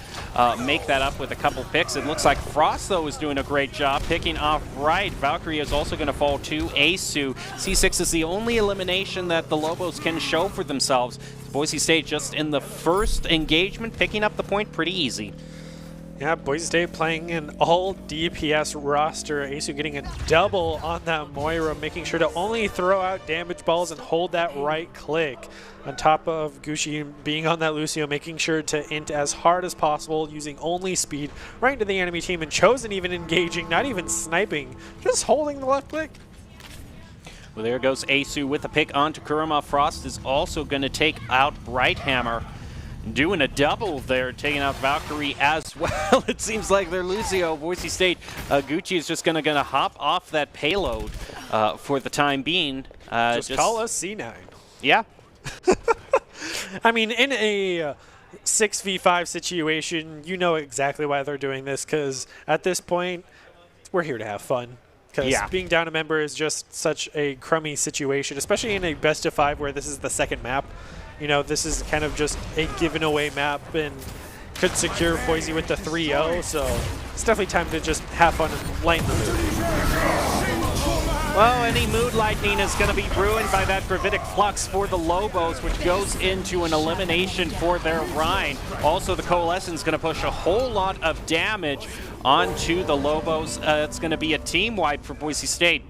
make that up with a couple picks. It looks like Frost, though, is doing a great job picking off right. Valkyrie is also going to fall to Asu. C6 is the only elimination that the Lobos can show for themselves. Boise State just in the first engagement, picking up the point pretty easy. Yeah, Boise State playing an all DPS roster. Asu getting a double on that Moira, making sure to only throw out damage balls and hold that right click. On top of Gucci being on that Lucio, making sure to int as hard as possible, using only speed right into the enemy team, and Chosen even engaging, not even sniping, just holding the left click. Well, there goes Asu with a pick onto Kurama. Frost is also going to take out Brighthammer. Doing a double there, taking out Valkyrie as well. It seems like they're Lucio. Boise State, Gucci is just going to hop off that payload for the time being. Just call us C9. Yeah. I mean, in a 6v5 situation, you know exactly why they're doing this, because at this point, we're here to have fun. Because being down a member is just such a crummy situation, especially in a best of 5 where this is the second map. You know, this is kind of just a given away map and could secure Boise with the 3-0, so it's definitely time to just have fun and lighten the mood. Well, any mood lightning is going to be ruined by that Gravitic Flux for the Lobos, which goes into an elimination for their Rhine. Also, the Coalescence is going to push a whole lot of damage onto the Lobos. It's going to be a team wipe for Boise State.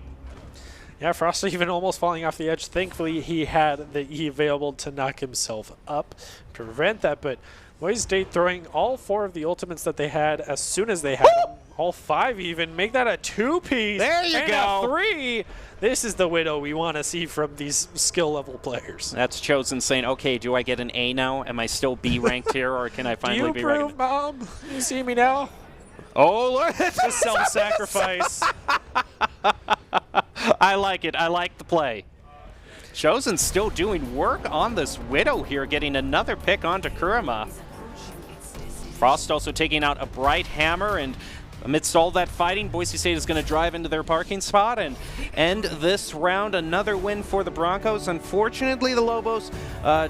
Yeah, Frost even almost falling off the edge. Thankfully, he had the E available to knock himself up to prevent that. But Boise State throwing all 4 of the ultimates that they had as soon as they had them. All 5 even. Make that a 2-piece. There you go. A 3. This is the Widow we want to see from these skill level players. That's Chosen saying, okay, do I get an A now? Am I still B ranked here, or can I finally be ranked? Do you approve, Mom? You see me now? Oh, Lord. The self-sacrifice. I like it. I like the play. Chosen's still doing work on this Widow here, getting another pick onto Kurama. Frost also taking out a Brighthammer, and amidst all that fighting, Boise State is going to drive into their parking spot and end this round. Another win for the Broncos. Unfortunately, the Lobos,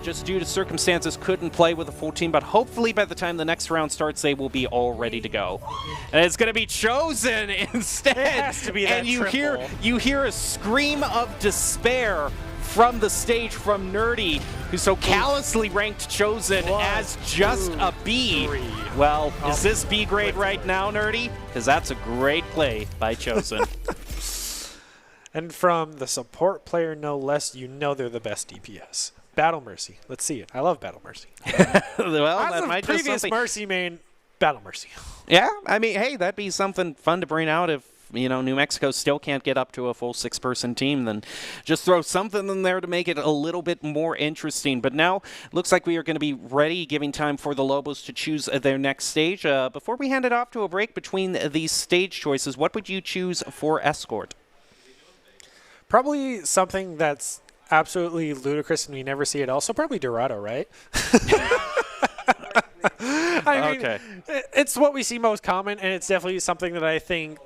just due to circumstances, couldn't play with a full team, but hopefully by the time the next round starts, they will be all ready to go. And it's going to be Chosen instead. It has to be that and you triple. you hear a scream of despair from the stage from Nerdy, who so callously ranked Chosen as just a B. Well, is this B grade right now, Nerdy? Because that's a great play by Chosen. And from the support player, no less, you know they're the best DPS. Battle Mercy. Let's see it. I love Battle Mercy. Well, As that a might just previous something. Mercy main, Battle Mercy. Yeah, I mean, hey, that'd be something fun to bring out if New Mexico still can't get up to a full 6-person team, then just throw something in there to make it a little bit more interesting. But now looks like we are going to be ready, giving time for the Lobos to choose their next stage. Before we hand it off to a break between these stage choices, what would you choose for Escort? Probably something that's absolutely ludicrous and we never see it else. So probably Dorado, right? I mean, it's what we see most common, and it's definitely something that I think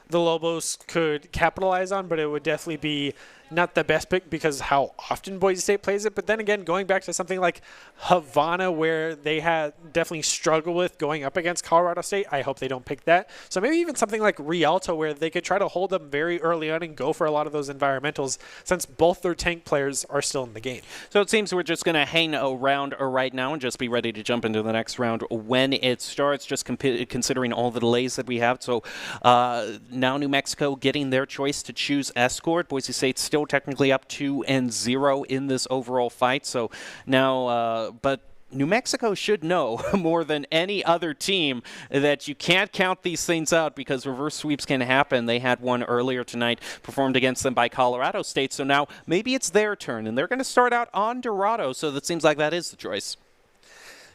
the Lobos could capitalize on, but it would definitely be not the best pick because how often Boise State plays it. But then again, going back to something like Havana, where they had definitely struggled with going up against Colorado State, I hope they don't pick that. So maybe even something like Rialto, where they could try to hold them very early on and go for a lot of those environmentals, since both their tank players are still in the game. So it seems we're just going to hang around right now and just be ready to jump into the next round when it starts, just considering all the delays that we have. So now New Mexico getting their choice to choose Escort. Boise State's still technically up 2-0 in this overall fight. So now, but New Mexico should know more than any other team that you can't count these things out because reverse sweeps can happen. They had one earlier tonight performed against them by Colorado State. So now maybe it's their turn, and they're going to start out on Dorado. So that seems like that is the choice.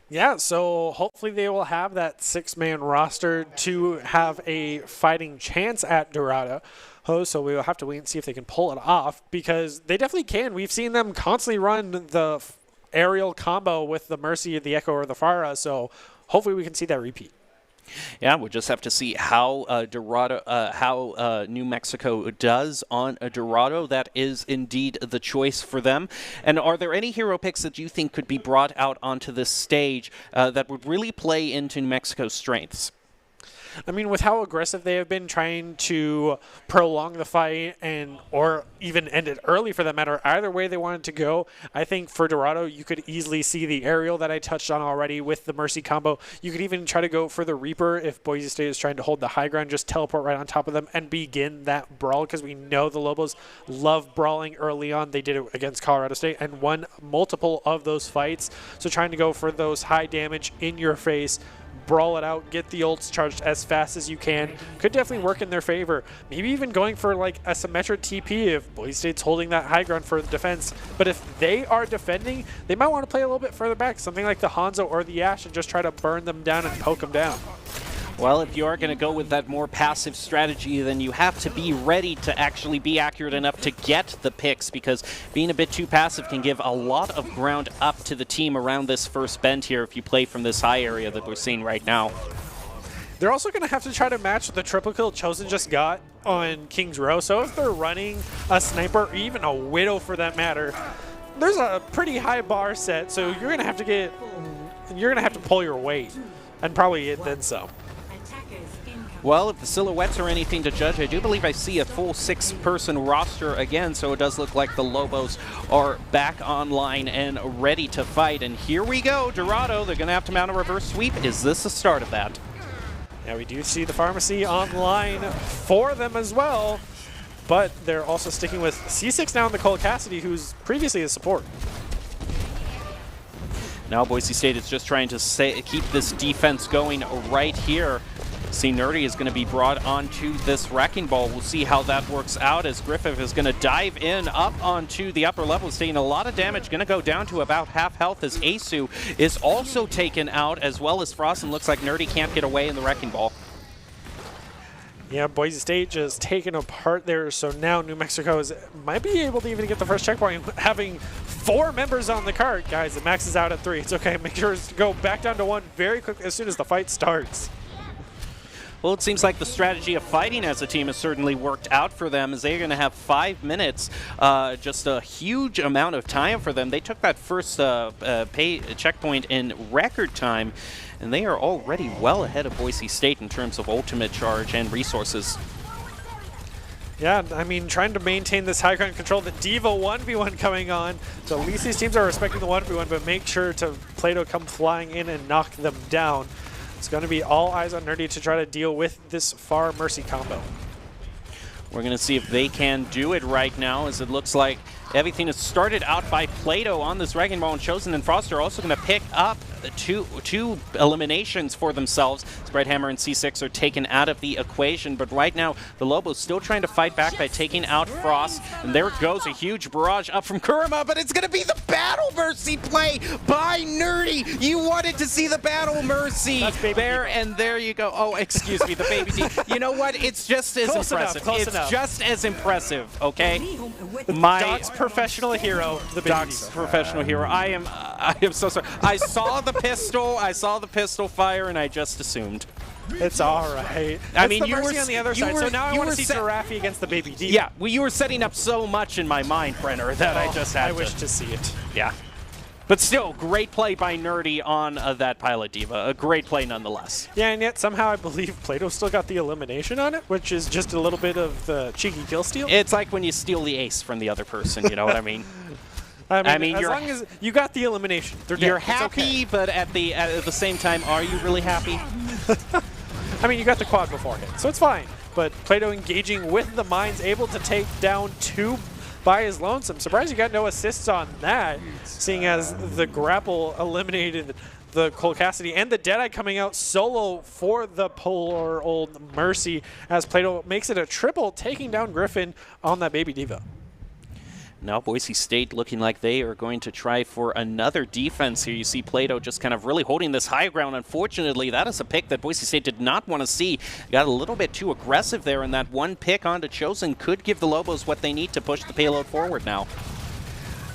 Yeah, so hopefully they will have that 6-man roster to have a fighting chance at Dorado. So we will have to wait and see if they can pull it off, because they definitely can. We've seen them constantly run the aerial combo with the Mercy, the Echo, or the Farah, so hopefully we can see that repeat. Yeah, we'll just have to see how New Mexico does on Dorado. That is indeed the choice for them. And are there any hero picks that you think could be brought out onto this stage that would really play into New Mexico's strengths? I mean, with how aggressive they have been trying to prolong the fight or even end it early for that matter, either way they wanted to go, I think for Dorado, you could easily see the aerial that I touched on already with the Mercy combo. You could even try to go for the Reaper if Boise State is trying to hold the high ground, just teleport right on top of them and begin that brawl, because we know the Lobos love brawling early on. They did it against Colorado State and won multiple of those fights. So trying to go for those high damage in your face, brawl it out, get the ults charged as fast as you can, could definitely work in their favor. Maybe even going for like a symmetric TP if Boise State's holding that high ground for the defense. But if they are defending, they might want to play a little bit further back, something like the Hanzo or the Ashe, and just try to burn them down and poke them down. Well, if you are going to go with that more passive strategy, then you have to be ready to actually be accurate enough to get the picks, because being a bit too passive can give a lot of ground up to the team around this first bend here if you play from this high area that we're seeing right now. They're also going to have to try to match the triple kill Chosen just got on King's Row. So if they're running a sniper, or even a Widow for that matter, there's a pretty high bar set, so you're going to have to pull your weight, and probably then some. Well, if the silhouettes are anything to judge, I do believe I see a full 6-person roster again, so it does look like the Lobos are back online and ready to fight. And here we go, Dorado, they're going to have to mount a reverse sweep. Is this the start of that? Yeah, we do see the Pharmacy online for them as well, but they're also sticking with C6 now in the Cole Cassidy, who's previously a support. Now Boise State is just trying to keep this defense going right here. See, Nerdy is going to be brought onto this Wrecking Ball. We'll see how that works out as Griffith is going to dive in up onto the upper levels, taking a lot of damage. Going to go down to about half health as Asu is also taken out, as well as Frost, and looks like Nerdy can't get away in the Wrecking Ball. Yeah, Boise State just taken apart there, so now New Mexico might be able to even get the first checkpoint, having 4 members on the cart. Guys, the max is out at 3. It's okay. Make sure to go back down to 1 very quick as soon as the fight starts. Well, it seems like the strategy of fighting as a team has certainly worked out for them, as they're going to have 5 minutes, just a huge amount of time for them. They took that first checkpoint in record time, and they are already well ahead of Boise State in terms of ultimate charge and resources. Yeah, I mean, trying to maintain this high ground control, the Diva 1v1 coming on. So at least these teams are respecting the 1v1, but make sure to Plato come flying in and knock them down. It's going to be all eyes on Nerdy to try to deal with this Far Mercy combo. We're going to see if they can do it right now, as it looks like everything is started out by Plato on this Wrecking Ball, and Chosen and Frost are also going to pick up two eliminations for themselves. Spritehammer and C6 are taken out of the equation, but right now the Lobos still trying to fight back by taking out Frost, and there goes a huge barrage up from Kurama, but it's going to be the Battle Mercy play by Nerdy. You wanted to see the Battle Mercy there, and there you go. Oh, excuse me, the Baby D. You know what? It's just as impressive. It's just as impressive, okay? Doc's professional hero, the Baby Doc's professional hero. I am so sorry. I saw the pistol fire, and I just assumed. It's all right. I mean, you were on the other side, so now I want to see Giraffe against the Baby D. Yeah, well, you were setting up so much in my mind, Brenner, that I just had I wish to see it. Yeah. But still, great play by Nerdy on that Pilot Diva. A great play nonetheless. Yeah, and yet somehow I believe Plato still got the elimination on it, which is just a little bit of the cheeky kill steal. It's like when you steal the ace from the other person, you know what I mean? I mean, as long as you got the elimination, you're happy, but at the same time, are you really happy? I mean, you got the quad beforehand, so it's fine. But Plato engaging with the mines, able to take down 2 by his lonesome. Surprised you got no assists on that, seeing as the grapple eliminated the Cole Cassidy and the Deadeye coming out solo for the poor old Mercy as Plato makes it a triple, taking down Griffin on that Baby Diva. Now Boise State looking like they are going to try for another defense here. You see Plato just kind of really holding this high ground. Unfortunately, that is a pick that Boise State did not want to see. Got a little bit too aggressive there, and that one pick onto Chosen could give the Lobos what they need to push the payload forward now.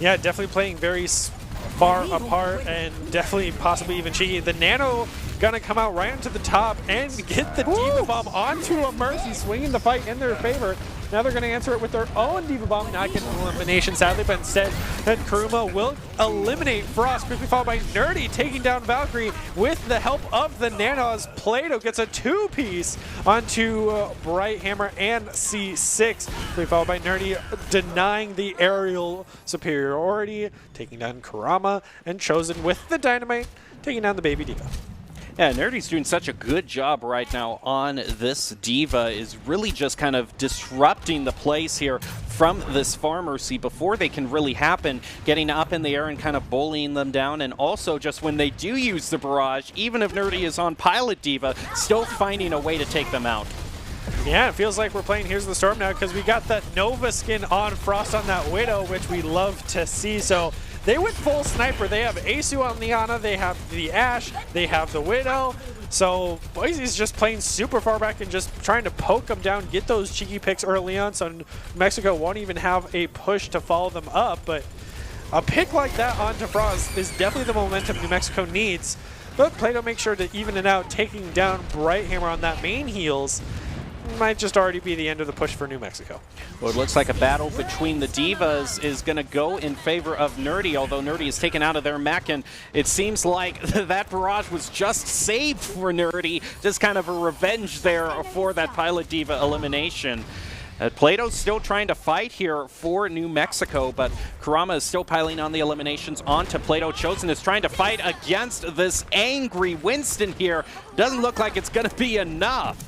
Yeah, definitely playing very far apart and definitely possibly even cheeky. The Nano gonna come out right onto the top and get the Diva Bomb onto a Mercy, swinging the fight in their favor. Now they're going to answer it with their own Diva Bomb, not getting an elimination, sadly, but instead, then Kuruma will eliminate Frost, quickly followed by Nerdy, taking down Valkyrie with the help of the Nano as Plato gets a 2-piece onto Bright Hammer and C6, quickly followed by Nerdy, denying the aerial superiority, taking down Kurama, and Chosen with the Dynamite, taking down the Baby Diva. Yeah, Nerdy's doing such a good job right now on this Diva, is really just kind of disrupting the plays here from this Pharmacy before they can really happen, getting up in the air and kind of bullying them down, and also just when they do use the barrage, even if Nerdy is on Pilot Diva, still finding a way to take them out. Yeah, it feels like we're playing Here's the Storm now because we got that Nova skin on Frost on that Widow, which we love to see. So they went full sniper. They have Asu on Liana, they have the Ashe, they have the Widow. So Boise's just playing super far back and just trying to poke them down, get those cheeky picks early on, so New Mexico won't even have a push to follow them up. But a pick like that onto Frost is definitely the momentum New Mexico needs. But Plato makes sure to even it out, taking down Bright Hammer on that main heals. Might just already be the end of the push for New Mexico. Well, it looks like a battle between the Divas is going to go in favor of Nerdy, although Nerdy is taken out of their mech, and it seems like that barrage was just saved for Nerdy, just kind of a revenge there for that Pilot Diva elimination. Plato's still trying to fight here for New Mexico, but Kurama is still piling on the eliminations onto Plato. Chosen is trying to fight against this angry Winston here. Doesn't look like it's going to be enough.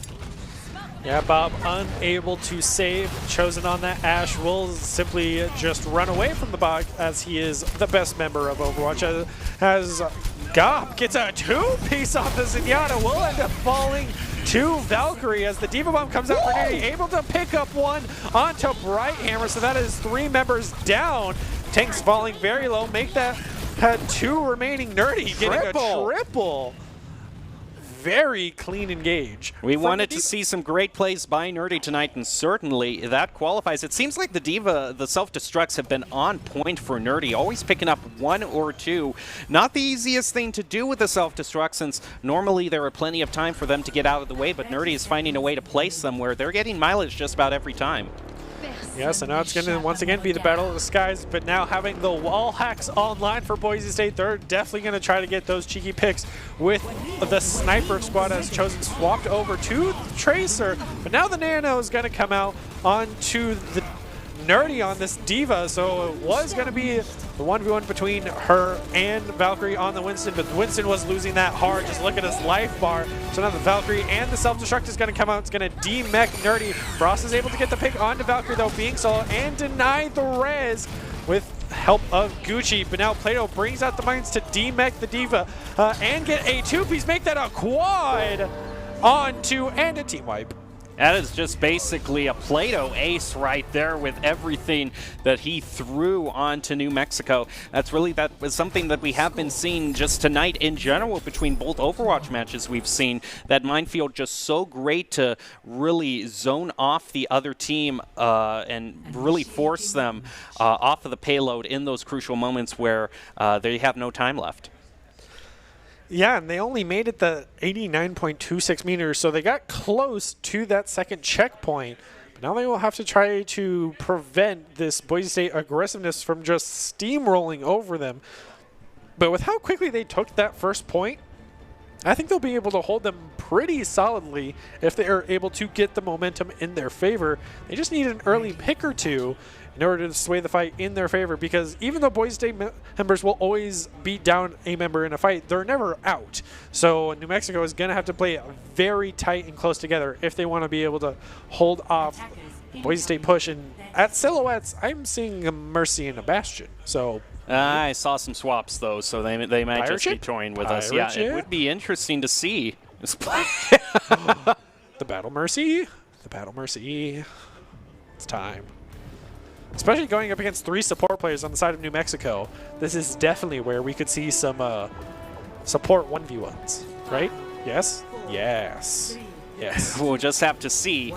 Yeah, Bob unable to save. Chosen on that. Ashe will simply just run away from the bog as he is the best member of Overwatch. As Gob gets a 2-piece off the Zenyatta, will end up falling to Valkyrie as the Diva Bomb comes out for Nerdy, able to pick up one onto Bright Hammer, so that is 3 members down. Tanks falling very low, make that 2 remaining. Nerdy getting a triple. Very clean engage. We wanted to see some great plays by Nerdy tonight, and certainly that qualifies. It seems like the Diva, the self-destructs have been on point for Nerdy, always picking up 1 or 2. Not the easiest thing to do with the self-destruct, since normally there are plenty of time for them to get out of the way, but Nerdy is finding a way to place them where they're getting mileage just about every time. Yeah, so now it's going to once again be the Battle of the Skies, but now having the wall hacks online for Boise State, they're definitely going to try to get those cheeky picks with the Sniper squad as Chosen swapped over to Tracer, but now the Nano is going to come out onto the Nerdy on this Diva, so it was going to be the 1v1 between her and Valkyrie on the Winston, but Winston was losing that hard. Just look at his life bar. So now the Valkyrie and the self-destruct is going to come out. It's going to de-mech Nerdy. Frost is able to get the pick onto Valkyrie, though, being solo, and deny the res with help of Gucci, but now Plato brings out the mines to demech the Diva and get a two-piece, make that a quad onto and a team wipe. That is just basically a Plato ace right there with everything that he threw onto New Mexico. That was something that we have been seeing just tonight in general between both Overwatch matches we've seen. That minefield just so great to really zone off the other team and really force them off of the payload in those crucial moments where they have no time left. Yeah, and they only made it the 89.26 meters, so they got close to that second checkpoint. But now they will have to try to prevent this Boise State aggressiveness from just steamrolling over them. But with how quickly they took that first point, I think they'll be able to hold them pretty solidly if they are able to get the momentum in their favor. They just need an early pick or two in order to sway the fight in their favor, because even though Boise State members will always beat down a member in a fight, they're never out. So New Mexico is going to have to play very tight and close together if they want to be able to hold off Boise State push. And at Silhouettes, I'm seeing a Mercy and a Bastion. So I saw some swaps, though, so they might Pirate just ship? be toying with us. Pirate Yeah, ship? it would be interesting to see this play. The Battle Mercy. The Battle Mercy. It's time. Especially going up against 3 support players on the side of New Mexico. This is definitely where we could see some support 1v1s, right? Yes? Yes. Yes. We'll just have to see.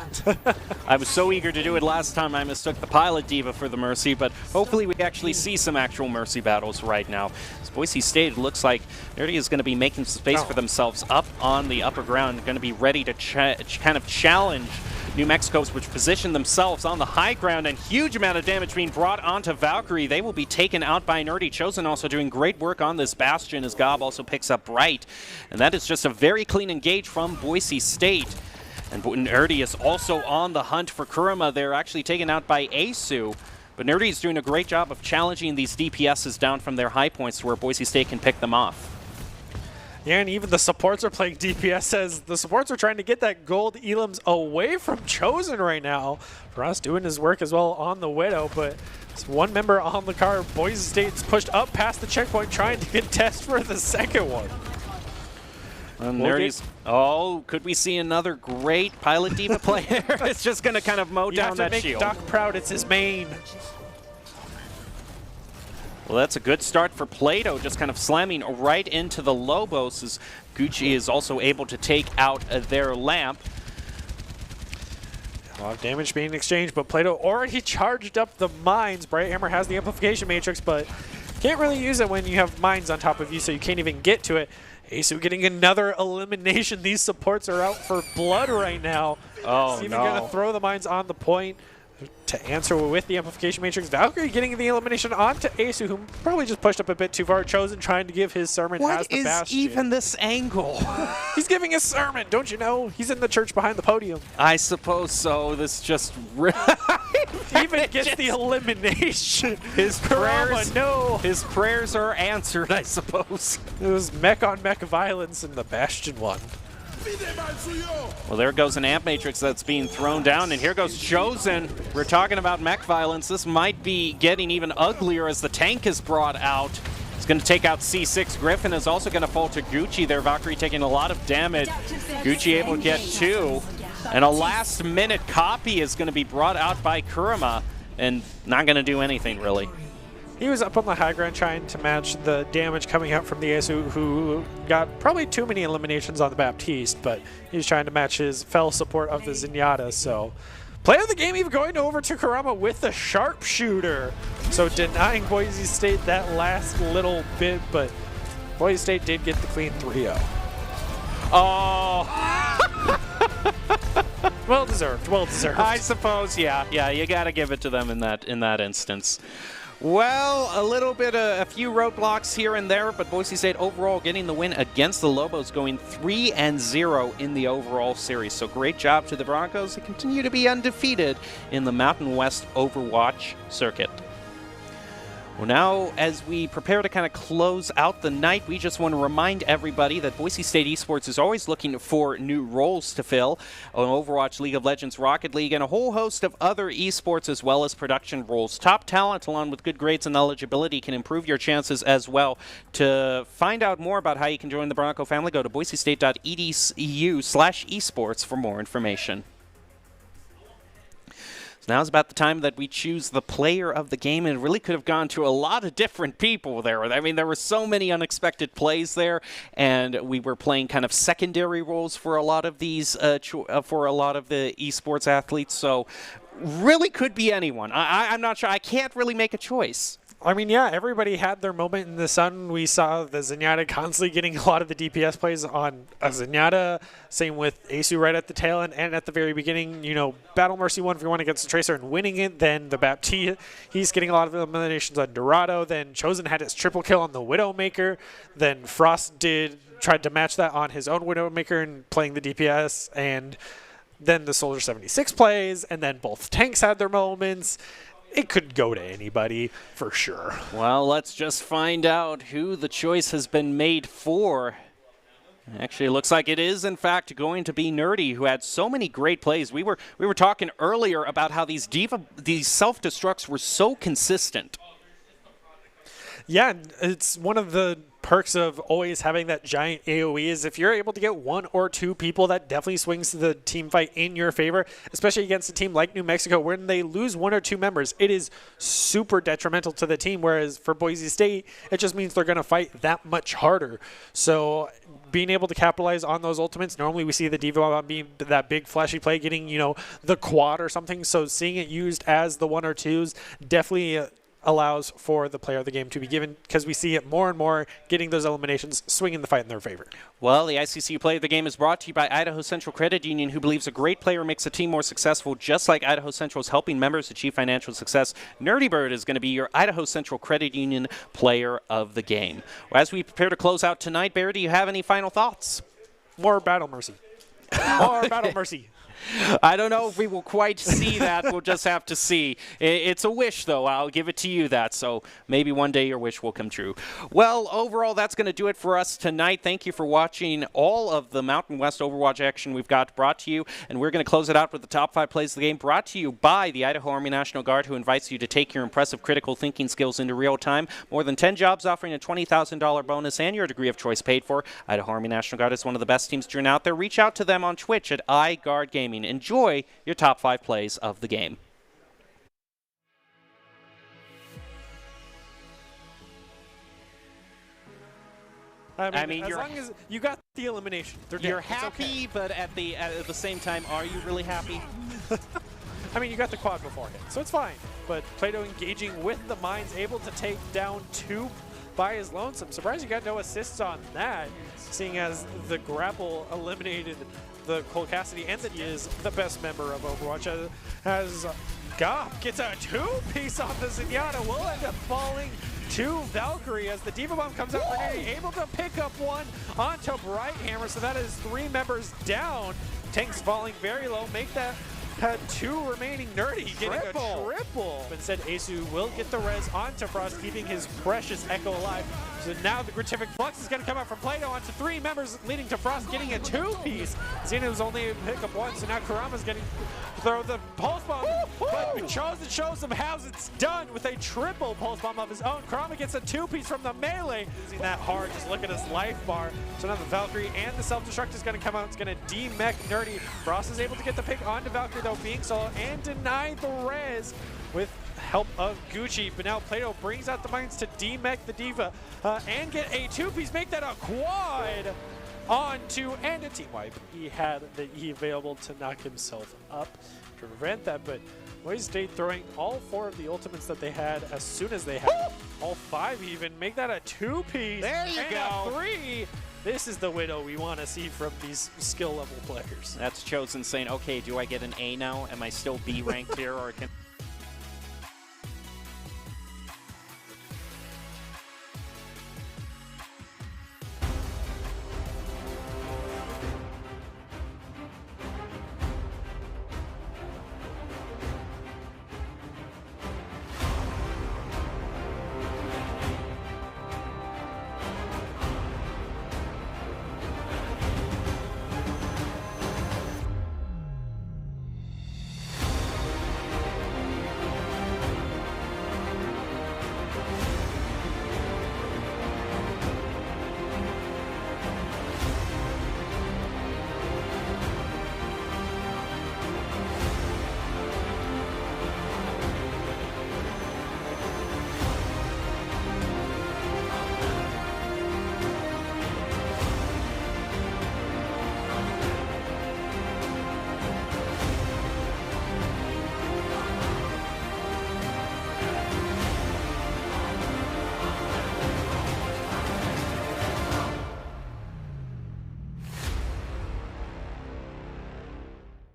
I was so eager to do it last time I mistook the Pilot Diva for the Mercy, but hopefully we actually see some actual Mercy battles right now. As Boise State looks like Nerdy is going to be making space for themselves up on the upper ground, going to be ready to kind of challenge New Mexico's, which position themselves on the high ground, and huge amount of damage being brought onto Valkyrie. They will be taken out by Nerdy. Chosen also doing great work on this Bastion as Gob also picks up Bright. And that is just a very clean engage from Boise State. And Nerdy is also on the hunt for Kurama. They're actually taken out by Asu. But Nerdy is doing a great job of challenging these DPSs down from their high points to where Boise State can pick them off. Yeah, and even the supports are playing DPS as the supports are trying to get that gold elims away from Chosen right now. Frost doing his work as well on the Widow, but it's one member on the car. Boise State's pushed up past the checkpoint trying to contest for the second one. Nerdy's, could we see another great Pilot Diva player? It's just going to kind of mow down that shield. You have to make Doc proud, it's his main. Well, that's a good start for Plato, just kind of slamming right into the Lobos as Gucci is also able to take out their lamp. A lot of damage being exchanged, but Plato already charged up the mines. Bright Hammer has the amplification matrix, but can't really use it when you have mines on top of you, so you can't even get to it. Asu getting another elimination. These supports are out for blood right now. Oh, He's even going to throw the mines on the point to answer with the amplification matrix. Valkyrie getting the elimination onto Asu, who probably just pushed up a bit too far. Chosen trying to give his sermon as the Bastion. What is even this angle? He's giving a sermon, don't you know? He's in the church behind the podium. I suppose so. This just even gets the elimination. His prayers, no. His prayers are answered, I suppose. It was mech on mech violence in the Bastion one. Well, there goes an amp matrix that's being thrown down, and here goes Chosen. We're talking about mech violence. This might be getting even uglier as the tank is brought out. It's going to take out C6. Griffin is also going to fall to Gucci there. Valkyrie taking a lot of damage. Gucci able to get 2. And a last-minute copy is going to be brought out by Kurama, and not going to do anything, really. He was up on the high ground trying to match the damage coming out from the Asu, who got probably too many eliminations on the Baptiste, but he was trying to match his fell support of the Zenyatta. So play of the game even going over to Kurama with the sharpshooter. So denying Boise State that last little bit, but Boise State did get the clean 3-0. Oh! Well deserved, well deserved. I suppose, yeah, you got to give it to them in that instance. Well, a few roadblocks here and there, but Boise State overall getting the win against the Lobos, going 3-0 in the overall series. So great job to the Broncos. They continue to be undefeated in the Mountain West Overwatch circuit. Well, now, as we prepare to kind of close out the night, we just want to remind everybody that Boise State Esports is always looking for new roles to fill on Overwatch, League of Legends, Rocket League, and a whole host of other esports as well as production roles. Top talent, along with good grades and eligibility, can improve your chances as well. To find out more about how you can join the Bronco family, go to boisestate.edu/esports for more information. So now's about the time that we choose the player of the game, and it really could have gone to a lot of different people there. I mean, there were so many unexpected plays there, and we were playing kind of secondary roles for a lot of these, for a lot of the esports athletes. So really could be anyone. I'm not sure. I can't really make a choice. I mean, yeah, everybody had their moment in the sun. We saw the Zenyatta constantly getting a lot of the DPS plays on a Zenyatta. Same with Asu right at the tail end and at the very beginning. You know, Battle Mercy 1v1 against the Tracer and winning it. Then the Baptiste, he's getting a lot of eliminations on Dorado. Then Chosen had his triple kill on the Widowmaker. Then Frost tried to match that on his own Widowmaker and playing the DPS. And then the Soldier 76 plays. And then both tanks had their moments. It could go to anybody, for sure. Well, let's just find out who the choice has been made for. Actually, it looks like it is, in fact, going to be Nerdy, who had so many great plays. We were talking earlier about how these self-destructs were so consistent. Yeah, it's one of the perks of always having that giant AoE is if you're able to get one or two people, that definitely swings the team fight in your favor, especially against a team like New Mexico. When they lose one or two members, it is super detrimental to the team, whereas for Boise State, it just means they're going to fight that much harder. So being able to capitalize on those ultimates, normally we see the D.Va Bomb being that big flashy play, getting, you know, the quad or something. So seeing it used as the one or twos definitely allows for the player of the game to be given, because we see it more and more, getting those eliminations, swinging the fight in their favor. Well, the ICC Play of the Game is brought to you by Idaho Central Credit Union, who believes a great player makes a team more successful, just like Idaho Central is helping members achieve financial success. Nerdy Bird is going to be your Idaho Central Credit Union player of the game. Well, as we prepare to close out tonight, Bear, do you have any final thoughts? More Battle Mercy. More Battle Mercy. I don't know if we will quite see that. We'll just have to see. It's a wish, though. I'll give it to you that. So maybe one day your wish will come true. Well, overall, that's going to do it for us tonight. Thank you for watching all of the Mountain West Overwatch action we've got brought to you. And we're going to close it out with the top 5 plays of the game, brought to you by the Idaho Army National Guard, who invites you to take your impressive critical thinking skills into real time. More than 10 jobs offering a $20,000 bonus and your degree of choice paid for. Idaho Army National Guard is one of the best teams to turn out there. Reach out to them on Twitch at iGuard Gaming. Enjoy your top 5 plays of the game. I mean, as long as you got the elimination, you're happy, okay. But at the same time, are you really happy? I mean, you got the quad beforehand, so it's fine. But Plato engaging with the mines, able to take down 2 by his lonesome. Surprised you got no assists on that, seeing as the grapple eliminated the Cole Cassidy, and that he is the best member of Overwatch. As Goff gets a 2-piece on the Zenyatta, will end up falling to Valkyrie as the D.Va Bomb comes out for Nady, able to pick up one onto Brighthammer, so that is 3 members down. Tanks falling very low, make that 2 remaining. Nerdy getting a triple. But instead, Asu will get the res onto Frost, keeping his precious Echo alive. So now the Gratific Flux is going to come out from Plato onto 3 members, leading to Frost getting a 2-piece. Xena was only able to pick up 1, so now Kurama's getting to throw the Pulse Bomb. But Chosen shows him how it's done with a triple Pulse Bomb of his own. Kurama gets a 2-piece from the melee. Using that hard, just look at his life bar. So now the Valkyrie and the Self-Destruct is going to come out. It's going to de-mech Nerdy. Frost is able to get the pick onto Valkyrie, though, being solo, and deny the res with help of Gucci. But now Plato brings out the mines to de-mech the D.Va and get a 2-piece, make that a quad onto, and a team wipe. He had the E available to knock himself up to prevent that, but Boise State throwing all 4 of the ultimates that they had as soon as they had all 5 even, make that a 2-piece. There you go. A 3. This is the Widow we want to see from these skill level players. That's Chosen saying, okay, do I get an A now? Am I still B ranked here, or can